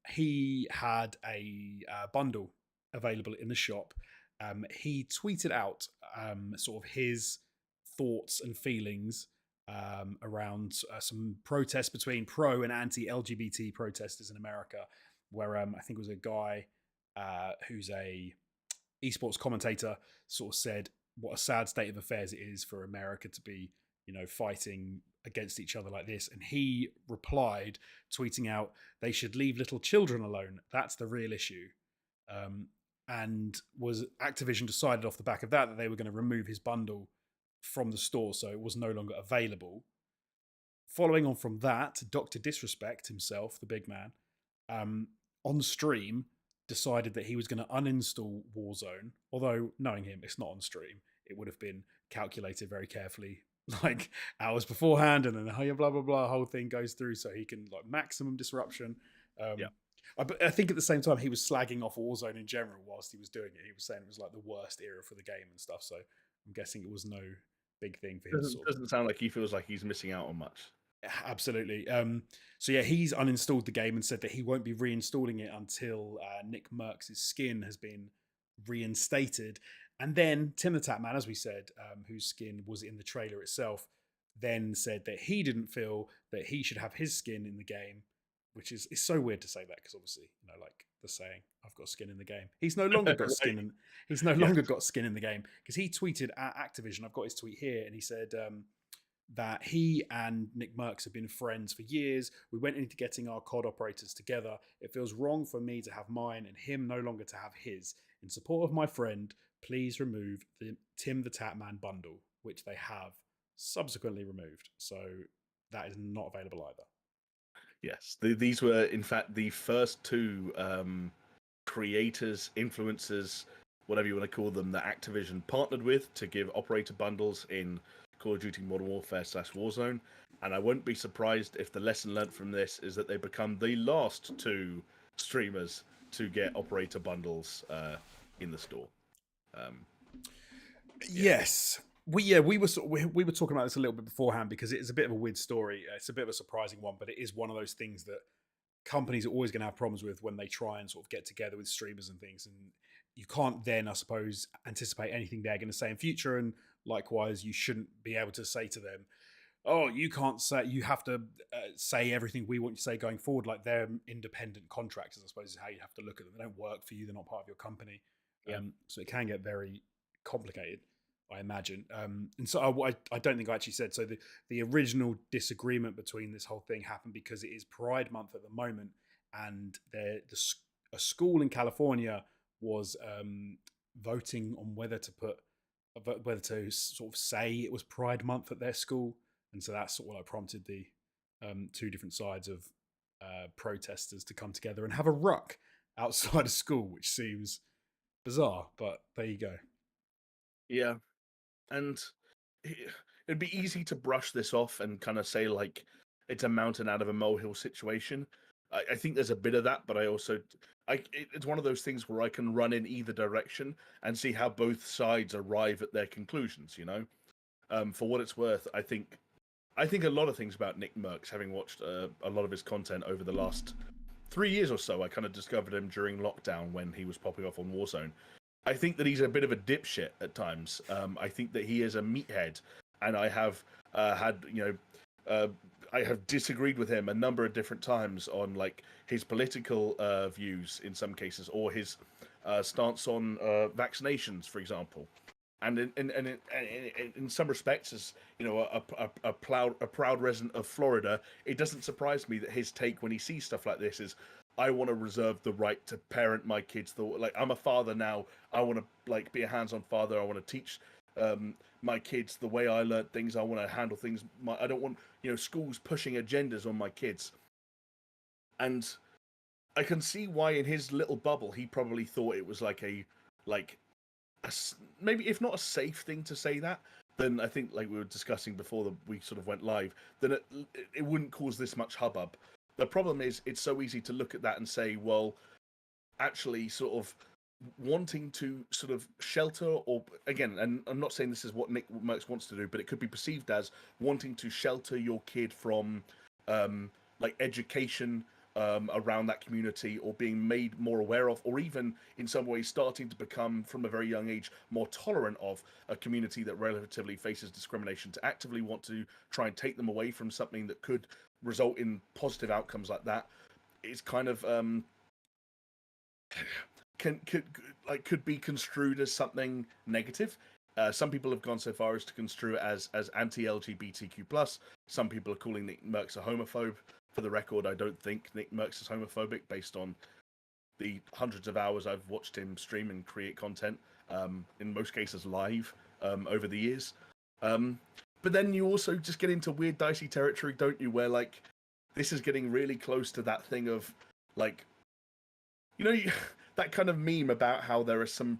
he had a bundle available in the shop. He tweeted out sort of his thoughts and feelings around some protests between pro and anti-LGBT protesters in America, where I think it was a guy who's a esports commentator sort of said what a sad state of affairs it is for America to be, fighting against each other like this. And he replied, tweeting out, "They should leave little children alone. That's the real issue." And was Activision decided off the back of that they were going to remove his bundle from the store, so it was no longer available. Following on from that, Dr. Disrespect himself, the big man, on stream decided that he was going to uninstall Warzone. Although, knowing him, it's not on stream. It would have been calculated very carefully, like hours beforehand, and then blah blah blah. Whole thing goes through so he can like maximum disruption. Yeah. I think at the same time he was slagging off Warzone in general whilst he was doing it. He was saying it was like the worst era for the game and stuff. So I'm guessing it was no big thing for him. Doesn't sound like he feels like he's missing out on much. Absolutely. So yeah, he's uninstalled the game and said that he won't be reinstalling it until Nick Merckx' skin has been reinstated. And then Tim the Tatman, as we said, whose skin was in the trailer itself, then said that he didn't feel that he should have his skin in the game, which is it's so weird to say that because obviously, like the saying, "I've got skin in the game." He's no longer got skin, and he's no longer got skin in the game because he tweeted at Activision. I've got his tweet here, and he said that he and Nick Merckx have been friends for years. We went into getting our COD operators together. It feels wrong for me to have mine and him no longer to have his. In support of my friend, please remove the Tim the Tatman bundle, which they have subsequently removed. So that is not available either. Yes, these were in fact the first two creators, influencers, whatever you want to call them, that Activision partnered with to give operator bundles in Call of Duty Modern Warfare / Warzone. And I won't be surprised if the lesson learned from this is that they become the last two streamers to get operator bundles in the store. Yes. We were talking about this a little bit beforehand because it is a bit of a weird story. It's a bit of a surprising one, but it is one of those things that companies are always going to have problems with when they try and sort of get together with streamers and things. And you can't then, I suppose, anticipate anything they're going to say in future. And likewise, you shouldn't be able to say to them, "Oh, you can't say. You have to say everything we want you to say going forward." Like they're independent contractors, I suppose, is how you have to look at them. They don't work for you. They're not part of your company. Yeah. So it can get very complicated, I imagine. And so I don't think I actually said, so the original disagreement between this whole thing happened because it is Pride Month at the moment, and a school in California was voting on whether to sort of say it was Pride Month at their school. And so that's sort of like prompted the two different sides of protesters to come together and have a ruck outside of school, which seems bizarre, but there you go. Yeah. And it'd be easy to brush this off and kind of say like it's a mountain out of a molehill situation. I think there's a bit of that, but it's one of those things where I can run in either direction and see how both sides arrive at their conclusions. For what it's worth, I think a lot of things about Nick Merckx, having watched a lot of his content over the last 3 years or so. I kind of discovered him during lockdown when he was popping off on Warzone. I think that he's a bit of a dipshit at times. I think that he is a meathead, and I have I have disagreed with him a number of different times on like his political views in some cases, or his stance on vaccinations, for example. And in some respects, as a proud resident of Florida, it doesn't surprise me that his take when he sees stuff like this is, I want to reserve the right to parent my kids. I'm a father now. I want to be a hands-on father. I want to teach my kids the way I learned things. I want to handle things. I don't want schools pushing agendas on my kids. And I can see why in his little bubble he probably thought it was maybe if not a safe thing to say that, then I think, like we were discussing before we sort of went live, then it wouldn't cause this much hubbub. The problem is it's so easy to look at that and say, well, actually, sort of wanting to sort of shelter, or again, and I'm not saying this is what Nick Merckx wants to do, but it could be perceived as wanting to shelter your kid from like education around that community, or being made more aware of, or even in some ways starting to become from a very young age more tolerant of a community that relatively faces discrimination, to actively want to try and take them away from something that could result in positive outcomes like that. It's kind of could be construed as something negative. Some people have gone so far as to construe it as anti-LGBTQ plus. Some people are calling Nick Merckx a homophobe. For the record, I don't think Nick Merckx is homophobic, based on the hundreds of hours I've watched him stream and create content, in most cases live, over the years. But then you also just get into weird dicey territory, don't you, where like this is getting really close to that thing of like, you know, that kind of meme about how there are some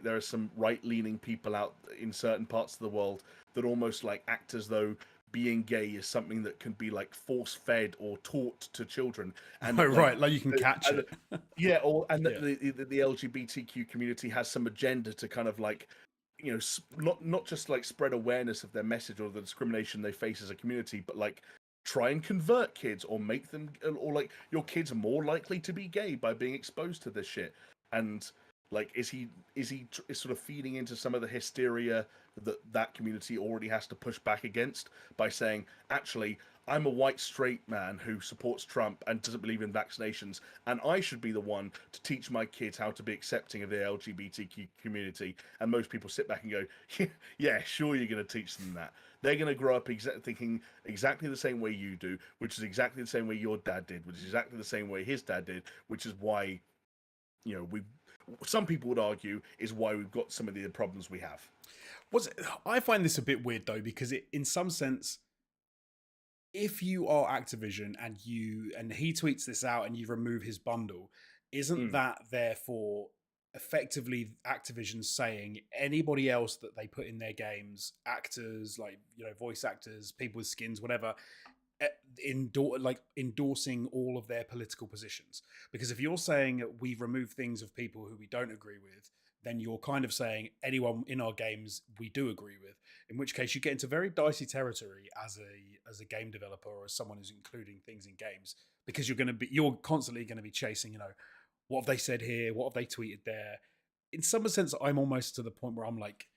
there are some right-leaning people out in certain parts of the world that almost like act as though being gay is something that can be like force-fed or taught to children, and Oh, right, like you can catch it. yeah, or and Yeah. the LGBTQ community has some agenda to kind of like, you know, not just like spread awareness of their message or the discrimination they face as a community, but like try and convert kids, or make them, or like your kids are more likely to be gay by being exposed to this shit. And like, is he sort of feeding into some of the hysteria that community already has to push back against by saying, actually, I'm a white straight man who supports Trump and doesn't believe in vaccinations, and I should be the one to teach my kids how to be accepting of the LGBTQ community. And most people sit back and go, yeah, sure, you're going to teach them that. They're going to grow up thinking exactly the same way you do, which is exactly the same way your dad did, which is exactly the same way his dad did, which is why, you know, some people would argue is why we've got some of the problems we have. I find this a bit weird though, because in some sense, if you are Activision and he tweets this out and you remove his bundle, isn't that therefore effectively Activision saying anybody else that they put in their games, actors, like, you know, voice actors, people with skins, whatever, endorsing all of their political positions? Because if you're saying we remove things of people who we don't agree with, then you're kind of saying anyone in our games we do agree with. In which case, you get into very dicey territory as a game developer, or as someone who's including things in games, because you're constantly going to be chasing, you know, what have they said here, what have they tweeted there. In some sense, I'm almost to the point where I'm like,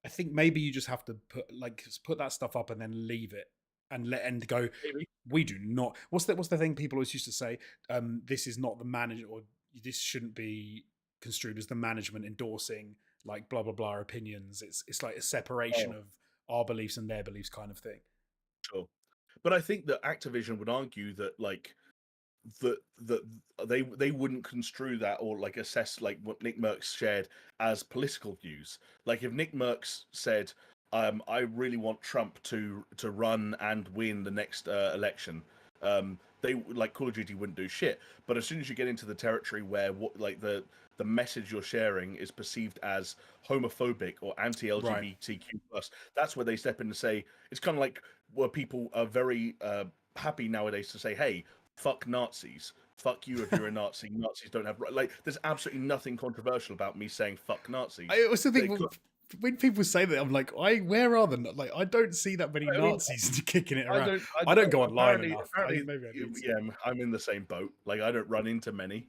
I think maybe you just have to put that stuff up and then leave it and go. Maybe. We do not. What's the thing people always used to say? This is not the manager, or this shouldn't be construed as the management endorsing like blah blah blah opinions. It's like a separation of our beliefs and their beliefs kind of thing. Sure. But I think that Activision would argue that like that they wouldn't construe that or like assess like what Nick Merckx shared as political views. Like if Nick Merckx said, I really want Trump to run and win the next election, they like Call of Duty wouldn't do shit. But as soon as you get into the territory where what like the message you're sharing is perceived as homophobic or anti-LGBTQ plus, that's where they step in and say, it's kind of like where people are very happy nowadays to say, hey, fuck Nazis. Fuck you if you're a Nazi. Nazis don't have like. There's absolutely nothing controversial about me saying fuck Nazis. I also think when people say that, I'm like, where are the like? I don't see that many Nazis kicking it around. I don't go online enough. Maybe I need to. Yeah, I'm in the same boat. Like I don't run into many.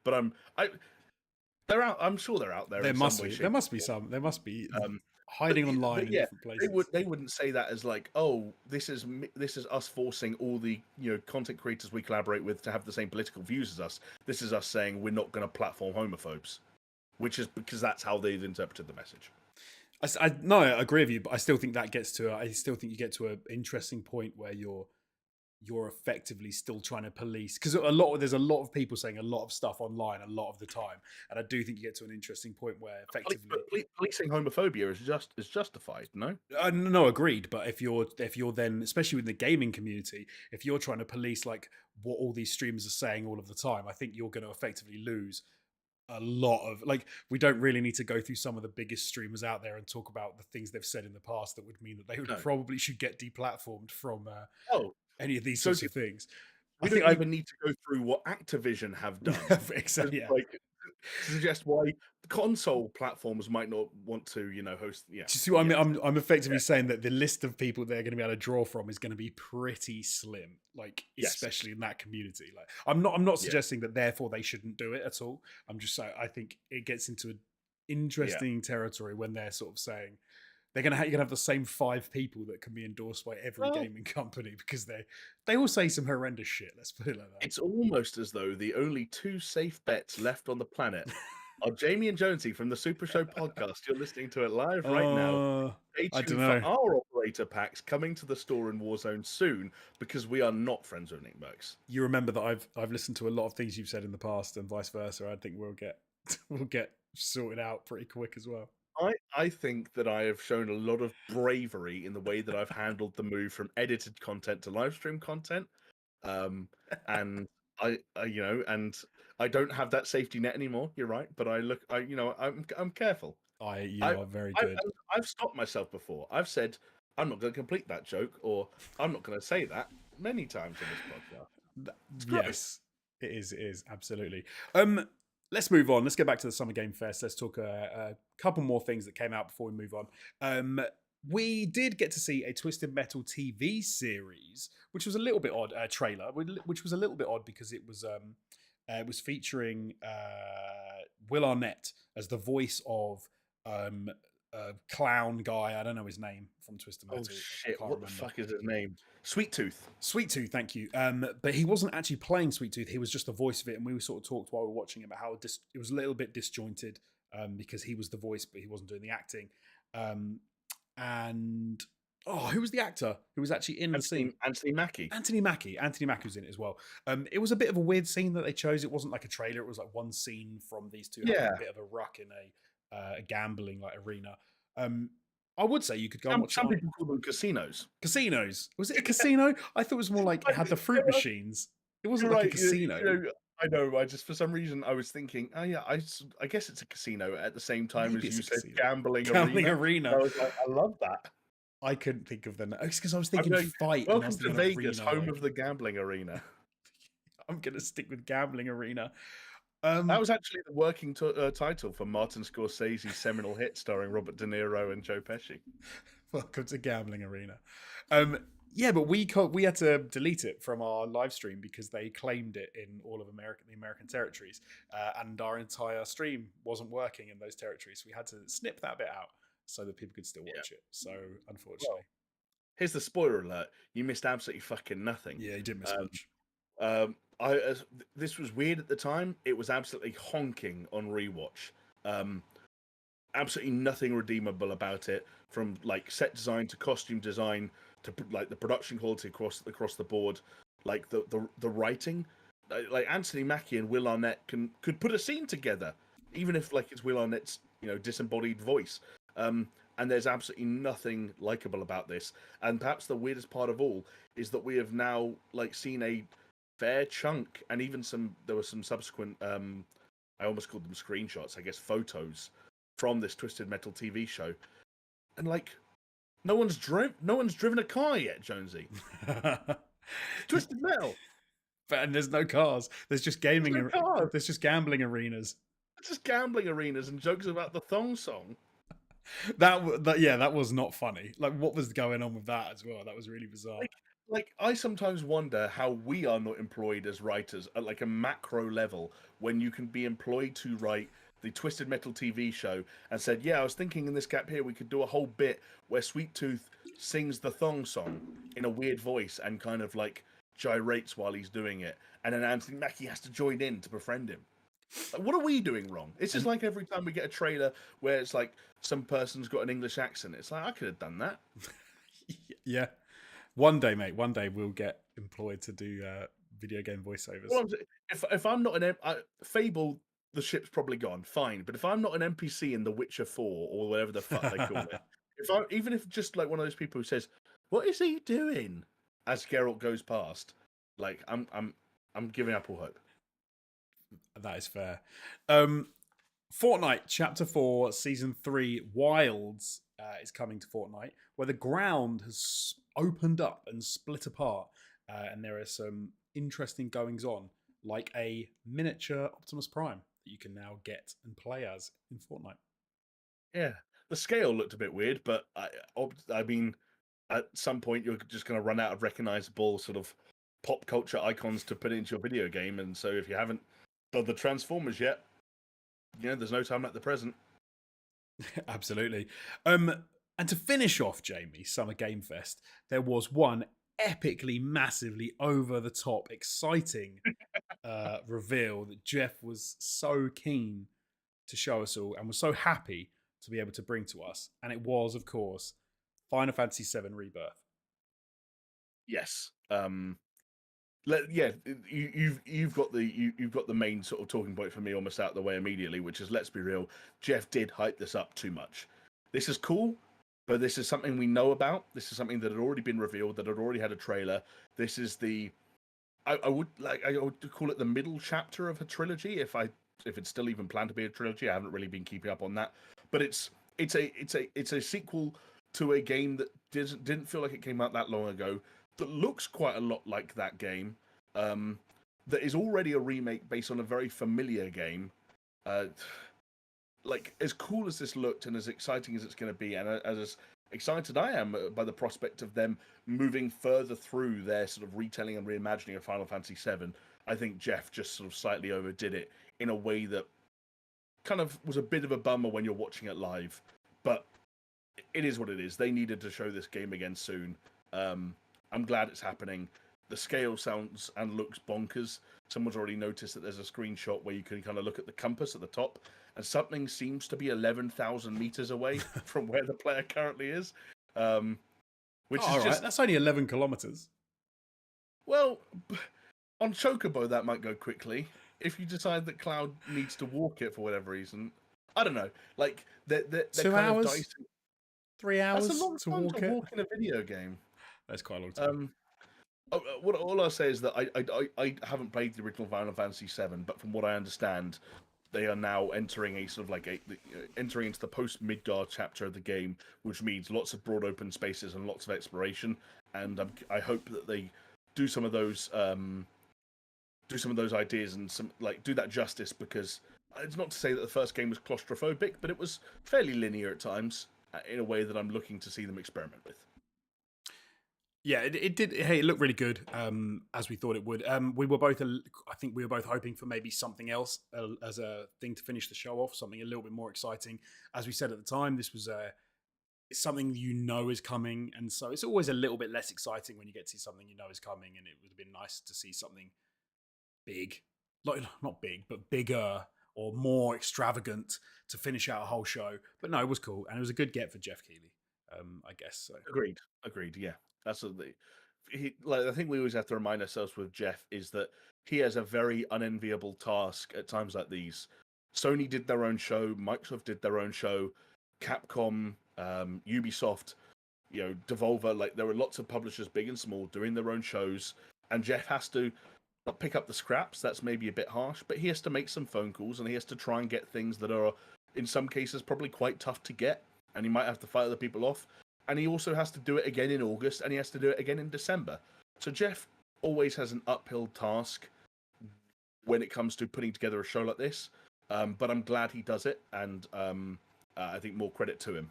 But they're out. I'm sure they're out there. There must be. There must be some. There must be hiding online in different places. They wouldn't say that as like, oh, this is us forcing all the, you know, content creators we collaborate with to have the same political views as us. This is us saying we're not going to platform homophobes, which is because that's how they've interpreted the message. No, I agree with you, but I still think that gets to. I still think you get to an interesting point where you're effectively still trying to police, because there's a lot of people saying a lot of stuff online a lot of the time, and I do think you get to an interesting point where effectively policing homophobia is justified. No, no, agreed. But if you're then, especially with the gaming community, if you're trying to police like what all these streamers are saying all of the time, I think you're going to effectively lose a lot of like we don't really need to go through some of the biggest streamers out there and talk about the things they've said in the past that would mean that they would No. probably should get deplatformed from Oh, any of these so sorts of things. I we think don't I even need to go through what Activision have done to, exactly, yeah. like, to suggest why console platforms might not want to, host. Yeah, Do you see what we I mean? get it. I'm effectively saying that the list of people they're going to be able to draw from is going to be pretty slim, like Yes. especially in that community. Like I'm not Yeah. suggesting that therefore they shouldn't do it at all. I'm just saying I think it gets into an Yeah. interesting territory when they're sort of saying they're going to you're going to have the same 5 people that can be endorsed by every Well, gaming company because they all say some horrendous shit. Let's put it like that. it's almost as though the only two safe bets left on the planet are Jamie and Jonesy from the Super Show podcast. You're listening to it live right now. Stay I don't tuned for know. our operator packs coming to the store in Warzone soon, because we are not friends with Nick Merckx. You remember that I've listened to a lot of things you've said in the past and vice versa. I think we'll get we'll get sorted out pretty quick as well. I think that I have shown a lot of bravery in the way that I've handled the move from edited content to live stream content. And and I don't have that safety net anymore. You're right, but I'm careful. You I, are very I good. I've stopped myself before. I've said I'm not going to complete that joke, or I'm not going to say that many times in this podcast. It's gross. Yes, it is. It is absolutely. Let's move on. Let's get back to the Summer Game Fest. Let's talk a couple more things that came out before we move on. We did get to see a Twisted Metal TV series, which was a little bit odd. Trailer, which was a little bit odd because it was featuring Will Arnett as the voice of a clown guy. I don't know his name from Twisted Metal. Oh shit! What Remember. the fuck is his name? Sweet Tooth. Sweet Tooth, thank you. But he wasn't actually playing Sweet Tooth. He was just the voice of it, and we sort of talked while we were watching it about how it was a little bit disjointed because he was the voice, but he wasn't doing the acting. And who was the actor who was actually in the scene? Anthony Mackie. Anthony Mackie was in it as well. It was a bit of a weird scene that they chose. It wasn't like a trailer. It was like one scene from these two having a bit of a ruck in a gambling like arena. I would say you could go and watch some people call them casinos. Casinos. Was it a casino? I thought it was more like it had the fruit machines. It wasn't like a casino. I know. I just, for some reason, I was thinking, oh yeah, I guess it's a casino at the same time Maybe as you it's a said, casino. gambling arena. I was like, I love that. I couldn't think of the name. It's because I was thinking fight. Welcome to Vegas, home of the gambling arena. I'm going to stick with gambling arena. That was actually the working title for Martin Scorsese's seminal hit starring Robert De Niro and Joe Pesci. Welcome to Gambling Arena. Yeah, but we had to delete it from our live stream because they claimed it in all of the American territories, and our entire stream wasn't working in those territories. We had to snip that bit out so that people could still watch it. So, unfortunately. Well, here's the spoiler alert. You missed absolutely fucking nothing. Yeah, you did miss much. This was weird at the time. It was absolutely honking on rewatch. Absolutely nothing redeemable about it, from like set design to costume design to like the production quality across the board, like the writing. Like Anthony Mackie and Will Arnett could put a scene together, even if like it's Will Arnett's disembodied voice. And there's absolutely nothing likable about this. And perhaps the weirdest part of all is that we have now like seen a fair chunk, and even there were some subsequent I almost called them screenshots, I guess, photos from this Twisted Metal TV show, and like no one's driven a car yet, Jonesy. Twisted Metal, and there's no cars. There's just gaming. There's just gambling arenas. Just gambling arenas and jokes about the thong song. That was not funny. Like, what was going on with that as well? That was really bizarre. Like, I sometimes wonder how we are not employed as writers at like a macro level when you can be employed to write the Twisted Metal TV show and said, yeah, I was thinking in this gap here we could do a whole bit where Sweet Tooth sings the thong song in a weird voice and kind of like gyrates while he's doing it, and then Anthony Mackie has to join in to befriend him. Like, what are we doing wrong? It's just like every time we get a trailer where it's like some person's got an English accent. It's like, I could have done that. Yeah. One day, mate. One day we'll get employed to do video game voiceovers. Well, if I'm not Fable, the ship's probably gone. Fine, but if I'm not an NPC in The Witcher 4 or whatever the fuck they call it, even if just like one of those people who says, "What is he doing?" as Geralt goes past, like I'm giving up all hope. That is fair. Fortnite Chapter 4, Season 3, Wilds is coming to Fortnite, where the ground has opened up and split apart, and there are some interesting goings on, like a miniature Optimus Prime that you can now get and play as in Fortnite. Yeah, the scale looked a bit weird, but I mean, at some point you're just going to run out of recognizable sort of pop culture icons to put into your video game, and so if you haven't done the Transformers yet, there's no time like the present. Absolutely. And to finish off, Jamie, Summer Game Fest, there was one epically, massively over the top, exciting reveal that Jeff was so keen to show us all and was so happy to be able to bring to us. And it was, of course, Final Fantasy VII Rebirth. Yes. You've got the main sort of talking point for me almost out of the way immediately, which is, let's be real, Jeff did hype this up too much. This is cool, but this is something we know about. This is something that had already been revealed, that had already had a trailer. This is I would call it the middle chapter of a trilogy, if it's still even planned to be a trilogy. I haven't really been keeping up on that, but it's a sequel to a game that didn't feel like it came out that long ago, that looks quite a lot like that game, that is already a remake based on a very familiar game. Like, as cool as this looked and as exciting as it's going to be, and as excited I am by the prospect of them moving further through their sort of retelling and reimagining of Final Fantasy VII, I think Jeff just sort of slightly overdid it in a way that kind of was a bit of a bummer when you're watching it live. But it is what it is. They needed to show this game again soon. I'm glad it's happening. The scale sounds and looks bonkers. Someone's already noticed that there's a screenshot where you can kind of look at the compass at the top, and something seems to be 11,000 meters away from where the player currently is. Which is just... That's only 11 kilometers. Well, on Chocobo, that might go quickly. If you decide that Cloud needs to walk it for whatever reason, I don't know. Like, they're 2 kind hours? of dicing. 3 hours That's a long to time walk to it? walk in a video game. That's quite a long time. All I'll say is that I haven't played the original Final Fantasy VII, but from what I understand, they are now entering a sort of like entering into the post Midgar chapter of the game, which means lots of broad open spaces and lots of exploration. And I hope that they do some of those ideas and do that justice, because it's not to say that the first game was claustrophobic, but it was fairly linear at times in a way that I'm looking to see them experiment with. Yeah, it did. Hey, it looked really good, as we thought it would. We were both, I think, we were both hoping for maybe something else as a thing to finish the show off, something a little bit more exciting. As we said at the time, this was something is coming, and so it's always a little bit less exciting when you get to see something is coming. And it would have been nice to see something big, not big, but bigger or more extravagant to finish out a whole show. But no, it was cool, and it was a good get for Jeff Keighley, I guess. So Agreed. Yeah, that's I think we always have to remind ourselves with Jeff is that he has a very unenviable task at times like these. Sony did their own show, Microsoft did their own show, Capcom, Ubisoft, Devolver. Like, there were lots of publishers, big and small, doing their own shows, and Jeff has to not pick up the scraps. That's maybe a bit harsh, but he has to make some phone calls, and he has to try and get things that are, in some cases, probably quite tough to get, and he might have to fight other people off. And he also has to do it again in August, and he has to do it again in December. So Jeff always has an uphill task when it comes to putting together a show like this. But I'm glad he does it, and I think more credit to him.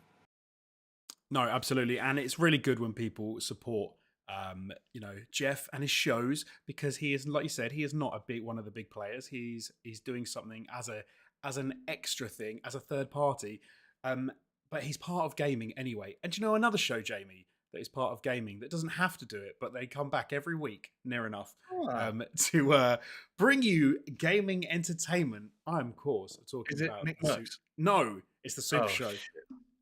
No, absolutely. And it's really good when people support Jeff and his shows, because he is, like you said, he is not one of the big players. He's doing something as an extra thing, as a third party. But he's part of gaming anyway. And another show, Jamie, that is part of gaming that doesn't have to do it, but they come back every week, near enough, to bring you gaming entertainment. I'm, of course, talking about... Nick Merckx? No, it's the Super Show. Shit.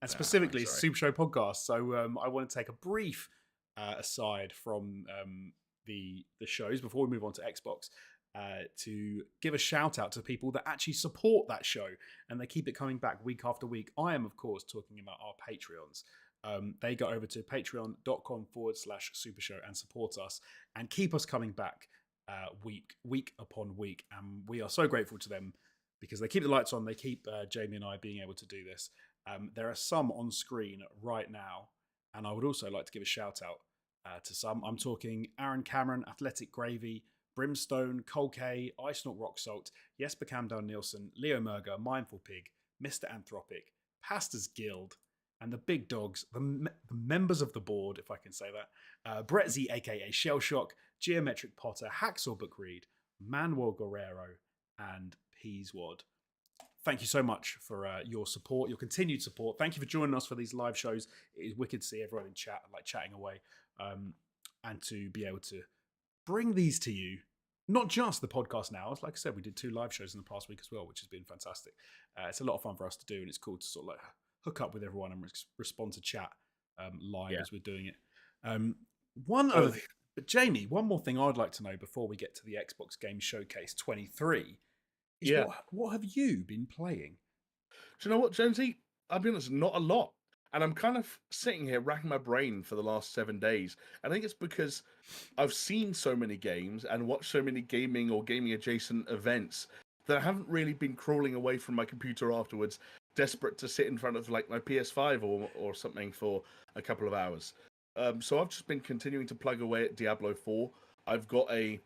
And specifically, it's the Super Show podcast. So I want to take a brief aside from the shows before we move on to Xbox, to give a shout out to people that actually support that show, and they keep it coming back week after week. I am, of course, talking about our Patreons. They go over to patreon.com/supershow and support us and keep us coming back week upon week. And we are so grateful to them. because they keep the lights on. They keep Jamie and I being able to do this. There are some on screen right now, and I would also like to give a shout out to some. I'm talking Aaron Cameron, Athletic Gravy, Brimstone, Cole K, Ice Not Rock Salt, Jesper Camdale Nielsen, Leo Merger, Mindful Pig, Mr. Anthropic, Pastors Guild, and the big dogs, the members of the board, if I can say that, Brett Z, aka Shell Shock, Geometric Potter, Hacksaw Book Read, Manuel Guerrero, and Peaswad. Thank you so much for your support, your continued support. Thank you for joining us for these live shows. It is wicked to see everyone in chat, like chatting away, and to be able to bring these to you. Not just the podcast now. Like I said, we did 2 live shows in the past week as well, which has been fantastic. It's a lot of fun for us to do, and it's cool to sort of like hook up with everyone and respond to chat live as we're doing it. Other thing, but Jamie, one more thing I'd like to know before we get to the Xbox Game Showcase 23 is what have you been playing? Do you know what, Jonesy? I'll be honest, not a lot. And I'm kind of sitting here racking my brain for the last 7 days. I think it's because I've seen so many games and watched so many gaming or gaming adjacent events that I haven't really been crawling away from my computer afterwards, desperate to sit in front of like my PS5 or something for a couple of hours. So I've just been continuing to plug away at Diablo 4. I've got I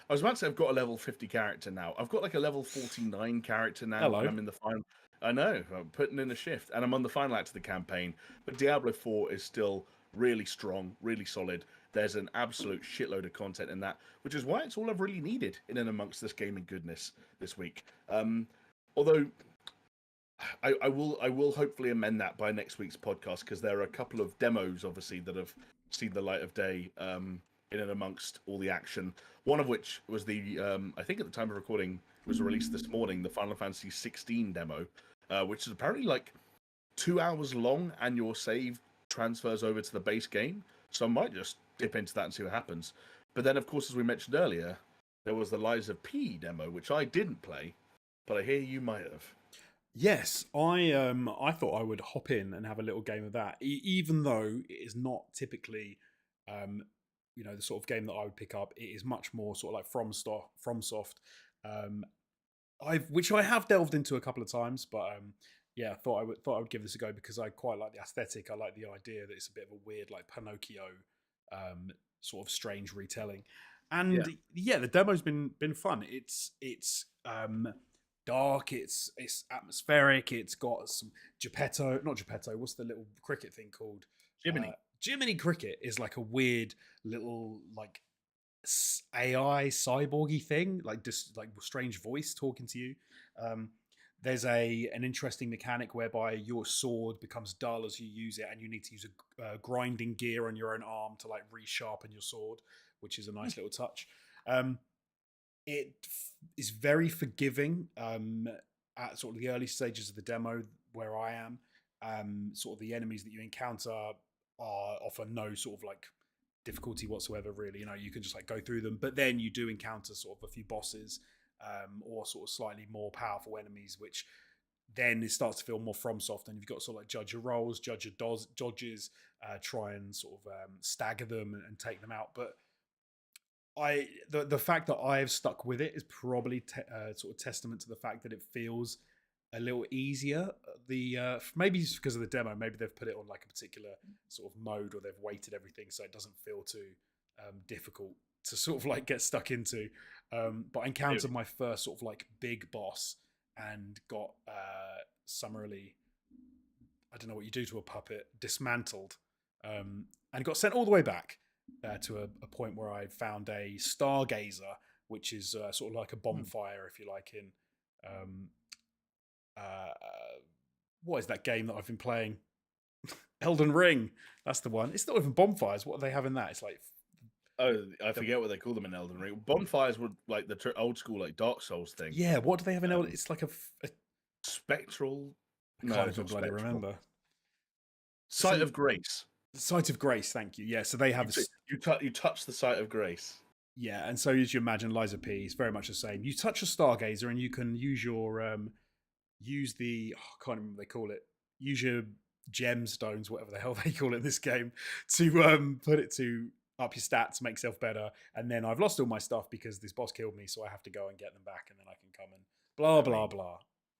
was about to say I've got a level 50 character now. I've got like a level 49 character now. Hello. And I'm in the final. I know, I'm putting in a shift, and I'm on the final act of the campaign. But Diablo 4 is still really strong, really solid. There's an absolute shitload of content in that, which is why it's all I've really needed in and amongst this gaming goodness this week. Although I will hopefully amend that by next week's podcast, because there are a couple of demos, obviously, that have seen the light of day in and amongst all the action. One of which was the, I think at the time of recording, was released this morning, the Final Fantasy 16 demo, which is apparently like 2 hours long, and your save transfers over to the base game. So I might just dip into that and see what happens. But then, of course, as we mentioned earlier, there was the Lies of P demo, which I didn't play, but I hear you might have. Yes, I thought I would hop in and have a little game of that, even though it is not typically, the sort of game that I would pick up. It is much more sort of like FromSoft. Which I have delved into a couple of times, but I thought I would give this a go because I quite like the aesthetic. I like the idea that it's a bit of a weird, like Pinocchio, sort of strange retelling. And the demo's been fun. It's dark. It's atmospheric. It's got some not Geppetto. What's the little cricket thing called? Jiminy. Jiminy Cricket is like a weird little like AI cyborgy thing, like just like strange voice talking to you. There's an interesting mechanic whereby your sword becomes dull as you use it, and you need to use a grinding gear on your own arm to like resharpen your sword, which is a nice little touch. It is very forgiving at sort of the early stages of the demo where I am. Sort of the enemies that you encounter offer no sort of like difficulty whatsoever, really. You can just like go through them, but then you do encounter sort of a few bosses or sort of slightly more powerful enemies, which then it starts to feel more FromSoft, and you've got to sort of like judge your rolls, judge your dodges, try and sort of stagger them and take them out. But the fact that I've stuck with it is probably sort of testament to the fact that it feels a little easier. Maybe it's because of the demo. Maybe they've put it on like a particular sort of mode, or they've weighted everything so it doesn't feel too difficult to sort of like get stuck into. But I encountered my first sort of like big boss and got summarily, I don't know what you do to a puppet, dismantled, and got sent all the way back to a point where I found a stargazer, which is sort of like a bonfire, if you like, in what is that game that I've been playing? Elden Ring. That's the one. It's not even bonfires. What do they have in that? It's like, I forget what they call them in Elden Ring. Bonfires were like the old school like Dark Souls thing. Yeah, what do they have in Elden? It's like a spectral. I can't even bloody remember. Site of Grace. Site of Grace. Thank you. Yeah, so they have you touch the Site of Grace. Yeah, and so as you imagine, Lies of P is very much the same. You touch a stargazer, and you can use your I can't remember what they call it. Use your gemstones, whatever the hell they call it in this game, to put it to up your stats, make yourself better, and then I've lost all my stuff because this boss killed me, so I have to go and get them back, and then I can come and blah I blah mean, blah.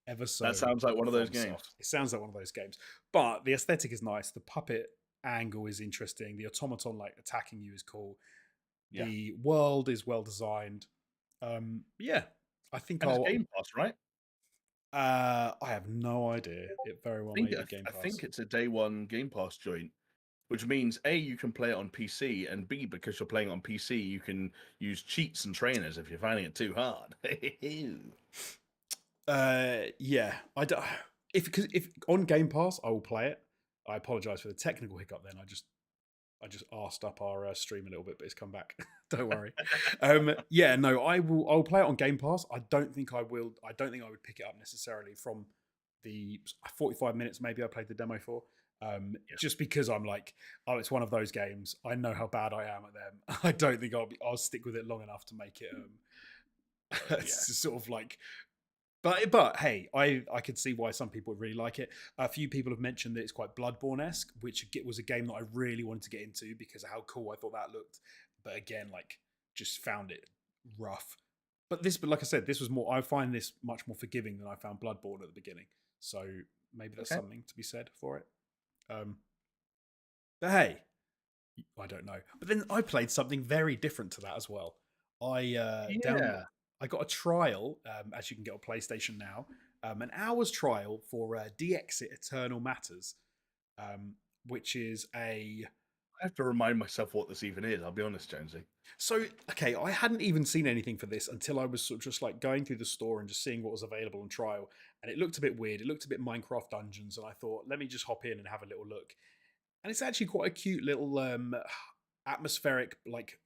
Ever so that sounds like one of those from games. soft. It sounds like one of those games, but the aesthetic is nice. The puppet angle is interesting. The automaton like attacking you is cool. Yeah, The world is well designed. Yeah, I think and it's I'll. Game Pass, right? I have no idea. It very well I think may be Game I Pass. think it's a day one Game Pass joint, which means A, you can play it on PC, and B, because you're playing on PC, you can use cheats and trainers if you're finding it too hard. Yeah, I don't. If on Game Pass, I will play it. I apologize for the technical hiccup. Then I just asked up our stream a little bit, but it's come back. Don't worry. Yeah, no, I'll play it on Game Pass. I don't think I will. I don't think I would pick it up necessarily from the 45 minutes maybe I played the demo for. Yeah. Just because I'm like, oh, it's one of those games. I know how bad I am at them. I don't think I'll stick with it long enough to make it. It's just sort of like, but hey, I could see why some people would really like it. A few people have mentioned that it's quite Bloodborne-esque, which was a game that I really wanted to get into because of how cool I thought that looked. But again, like, just found it rough. But like I said, this was more. I find this much more forgiving than I found Bloodborne at the beginning. So maybe there's Okay. something to be said for it. But hey, I don't know. But then I played something very different to that as well. I Yeah. I got a trial, as you can get on PlayStation now, an hour's trial for De-Exit Eternal Matters, which is a. I have to remind myself what this even is. I'll be honest, Jonesy. So, okay, I hadn't even seen anything for this until I was sort of just like going through the store and just seeing what was available on trial. And it looked a bit weird. It looked a bit Minecraft Dungeons. And I thought, let me just hop in and have a little look. And it's actually quite a cute little atmospheric, like,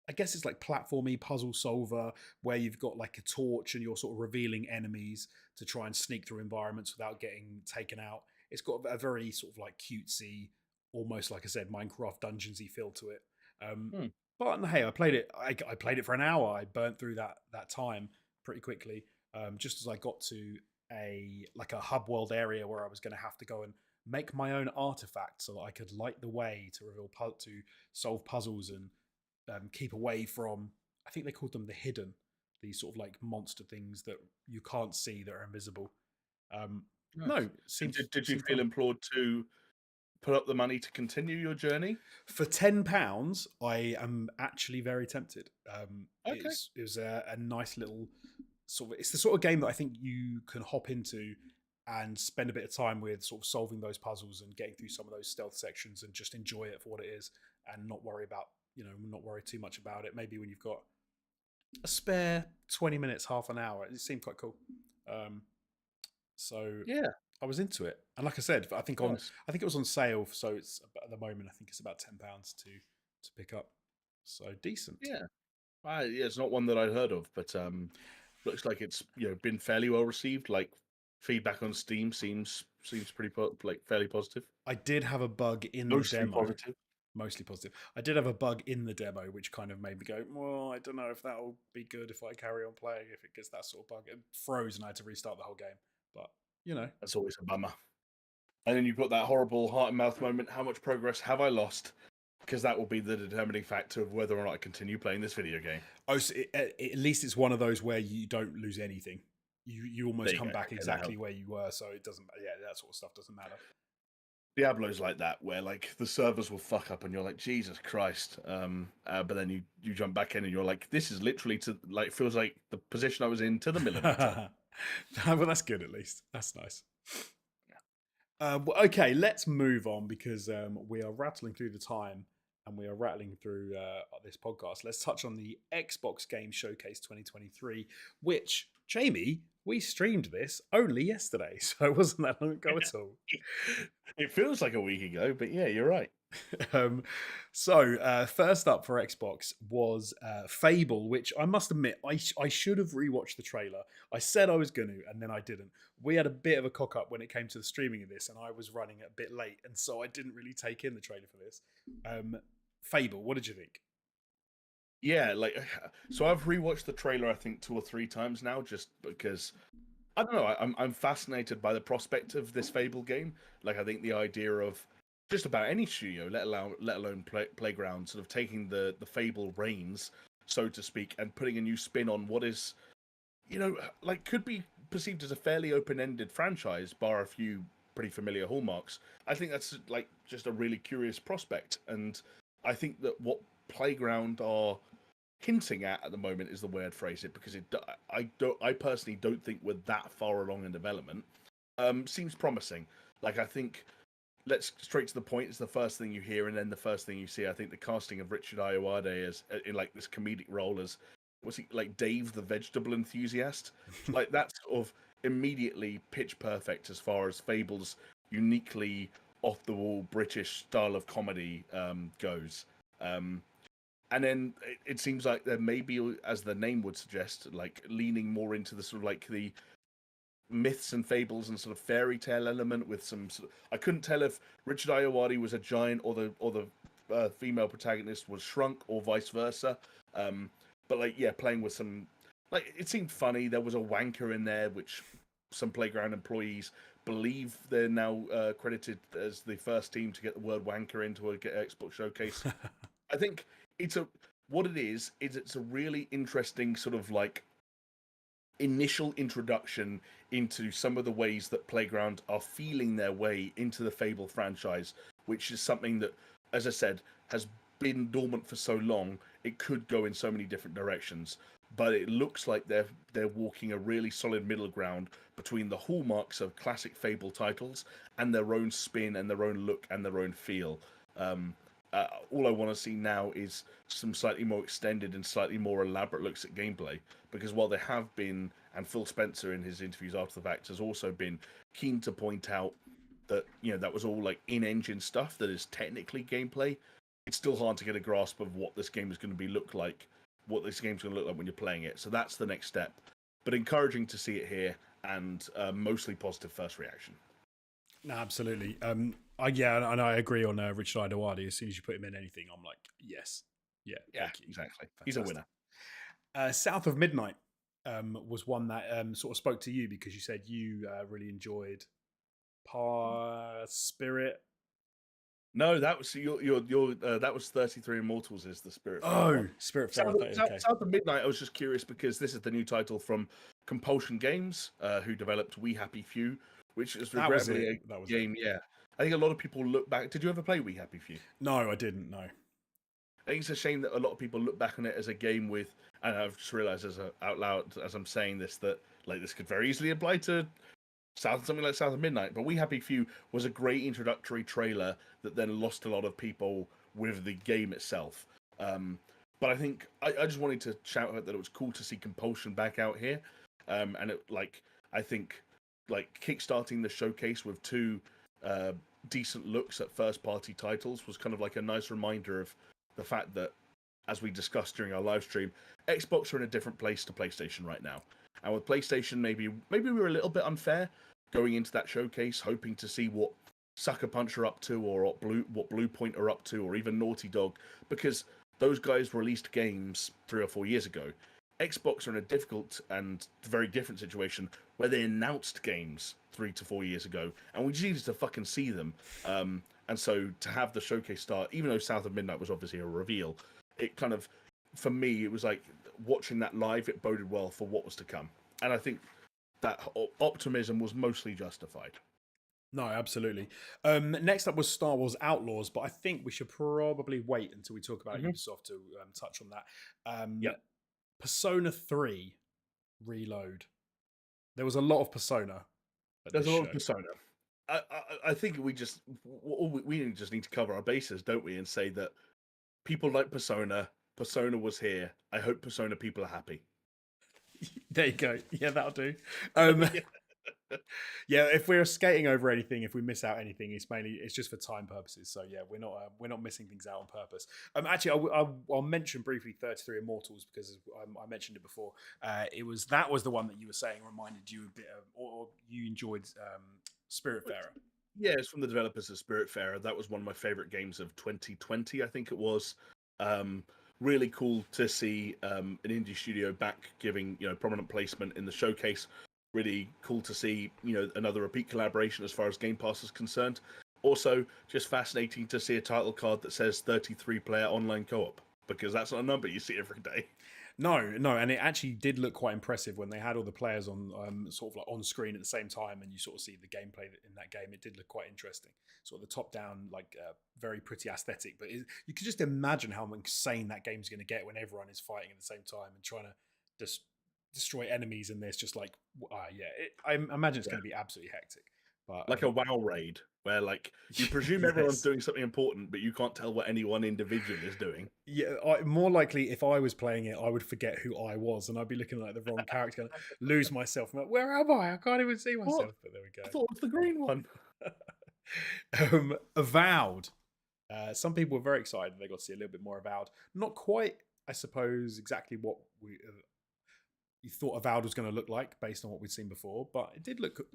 I guess it's like platformy puzzle solver where you've got like a torch and you're sort of revealing enemies to try and sneak through environments without getting taken out. It's got a very sort of like cutesy, almost like I said, Minecraft dungeonsy feel to it. Um, Hmm. but hey, I played it. I played it for an hour. I burnt through that time pretty quickly. Just as I got to a hub world area where I was going to have to go and make my own artifact so that I could light the way to to solve puzzles and keep away from. I think they called them the hidden, these sort of like monster things that you can't see that are invisible. Nice. No, And seems did you seems feel fun. implored to put up the money to continue your journey? For £10, I am actually very tempted. Okay. It was a nice little sort of. It's the sort of game that I think you can hop into and spend a bit of time with, sort of solving those puzzles and getting through some of those stealth sections, and just enjoy it for what it is, and not worry about not worry too much about it. Maybe when you've got a spare 20 minutes, half an hour, it seemed quite cool. Um, so Yeah. I was into it, and like I said, Nice. I think it was on sale, so it's at the moment I think it's about £10 to pick up. So decent. Yeah. Yeah, it's not one that I'd heard of, but looks like it's been fairly well received. Like feedback on Steam seems pretty like fairly positive. I did have a bug in the Mostly demo, positive. mostly positive. I did have a bug in the demo, which kind of made me go, well, I don't know if that'll be good if I carry on playing, if it gets that sort of bug. It froze and I had to restart the whole game. But, That's always a bummer. And then you've got that horrible heart and mouth moment. How much progress have I lost? Because that will be the determining factor of whether or not I continue playing this video game. oh, so at least it's one of those where you don't lose anything. You almost There you come go. back Okay, that exactly helps. where you were, so it doesn't. Yeah, that sort of stuff doesn't matter. Diablo's like that, where like the servers will fuck up, and you're like, Jesus Christ. But then you jump back in, and you're like, this is literally to like feels like the position I was in to the millimeter. Well, that's good at least. That's nice. Okay, let's move on because we are rattling through the time and we are rattling through this podcast. Let's touch on the Xbox Game Showcase 2023, which, Jamie, we streamed this only yesterday, so it wasn't that long ago at all. It feels like a week ago, but yeah, you're right. First up for Xbox was Fable, which I must admit I should have rewatched the trailer. I said I was going to, and then I didn't. We had a bit of a cock up when it came to the streaming of this, and I was running a bit late, and so I didn't really take in the trailer for this. Fable, what did you think? Yeah, like so I've rewatched the trailer I think 2 or 3 times now, just because I don't know. I'm fascinated by the prospect of this Fable game. Like I think the idea of just about any studio, let alone Playground, sort of taking the Fable reins, so to speak, and putting a new spin on what is, like could be perceived as a fairly open-ended franchise, bar a few pretty familiar hallmarks. I think that's like just a really curious prospect, and I think that what Playground are hinting at the moment is the way I'd phrase it, because I personally don't think we're that far along in development. Seems promising. Like, I think, let's straight to the point. It's the first thing you hear, and then the first thing you see. I think the casting of Richard Ayoade as in like this comedic role as, was he like Dave the vegetable enthusiast? Like, that's sort of immediately pitch perfect as far as Fable's uniquely off the wall British style of comedy goes. And then it seems like there may be, as the name would suggest, like leaning more into the sort of like the myths and fables and sort of fairy tale element with some sort of, I couldn't tell if Richard Ayoade was a giant or the female protagonist was shrunk or vice versa. But like, yeah, playing with some, like, it seemed funny. There was a wanker in there, which some Playground employees believe they're now credited as the first team to get the word wanker into a Xbox showcase. I think what it is it's a really interesting sort of like initial introduction into some of the ways that Playground are feeling their way into the Fable franchise, which is something that, as I said, has been dormant for so long. It could go in so many different directions, but it looks like they're walking a really solid middle ground between the hallmarks of classic Fable titles and their own spin and their own look and their own feel. All I want to see now is some slightly more extended and slightly more elaborate looks at gameplay, because while there have been, and Phil Spencer in his interviews after the fact has also been keen to point out that, that was all like in-engine stuff that is technically gameplay, it's still hard to get a grasp of what this game is going to what this game's going to look like when you're playing it. So that's the next step. But encouraging to see it here, and mostly positive first reaction. No, absolutely. Yeah, and I agree on Richard Ayoade. As soon as you put him in anything, I'm like, yes, yeah, exactly. Fantastic. He's a winner. South of Midnight was one that sort of spoke to you, because you said you really enjoyed Spirit. No, that was that was 33 Immortals is the Spirit. Spirit. South of Midnight. I was just curious because this is the new title from Compulsion Games, who developed We Happy Few, which is regrettably a game. Yeah, I think a lot of people look back. Did you ever play We Happy Few? No, I didn't. No. I think it's a shame that a lot of people look back on it as a game with, and I've just realised out loud as I'm saying this that like this could very easily apply to something like South of Midnight. But We Happy Few was a great introductory trailer that then lost a lot of people with the game itself. But I think I just wanted to shout out that it was cool to see Compulsion back out here, and I think kickstarting the showcase with two decent looks at first party titles was kind of like a nice reminder of the fact that, as we discussed during our live stream, Xbox are in a different place to PlayStation right now. And with PlayStation, maybe we were a little bit unfair going into that showcase, hoping to see what Sucker Punch are up to, or what Blue Point are up to, or even Naughty Dog, because those guys released games 3 or 4 years ago. Xbox are in a difficult and very different situation where they announced games 3 to 4 years ago, and we just needed to fucking see them. And so to have the showcase start, even though South of Midnight was obviously a reveal, it kind of, for me, it was like watching that live, it boded well for what was to come. And I think that optimism was mostly justified. No, absolutely. Next up was Star Wars Outlaws, but I think we should probably wait until we talk about Ubisoft to touch on that. Persona 3 Reload. There was a lot of Persona. There's a lot of Persona. I think we just need to cover our bases, don't we, and say that people like Persona. Persona was here. I hope Persona people are happy. There you go. Yeah, that'll do. Yeah, if we're skating over anything, if we miss out anything, it's just for time purposes. So yeah, we're not missing things out on purpose. Actually, I'll mention briefly 33 Immortals, because I mentioned it before. That was the one that you were saying reminded you a bit of, or you enjoyed Spiritfarer. Yeah, it's from the developers of Spiritfarer. That was one of my favorite games of 2020, I think it was. Really cool to see an indie studio back giving prominent placement in the showcase. Really cool to see another repeat collaboration as far as Game Pass is concerned. Also, just fascinating to see a title card that says 33-player online co-op, because that's not a number you see every day. No, no, and it actually did look quite impressive when they had all the players on, sort of like on screen at the same time, and you sort of see the gameplay in that game. It did look quite interesting, sort of the top-down, like very pretty aesthetic. But you could just imagine how insane that game's going to get when everyone is fighting at the same time and trying to just destroy enemies in this. Just like, yeah, I imagine it's Yeah. going to be absolutely hectic. But Like a WoW raid, where like you presume everyone's yes. doing something important, but you can't tell what any one individual is doing. Yeah, more likely if I was playing it, I would forget who I was, and I'd be looking like the wrong character, and lose myself. I'm like, where am I? I can't even see What? myself. But there I we thought it was the green one. go. Avowed. Some people were very excited. They got to see a little bit more Avowed. Not quite, I suppose, exactly what you thought Avowed was going to look like based on what we'd seen before, but it did look cool.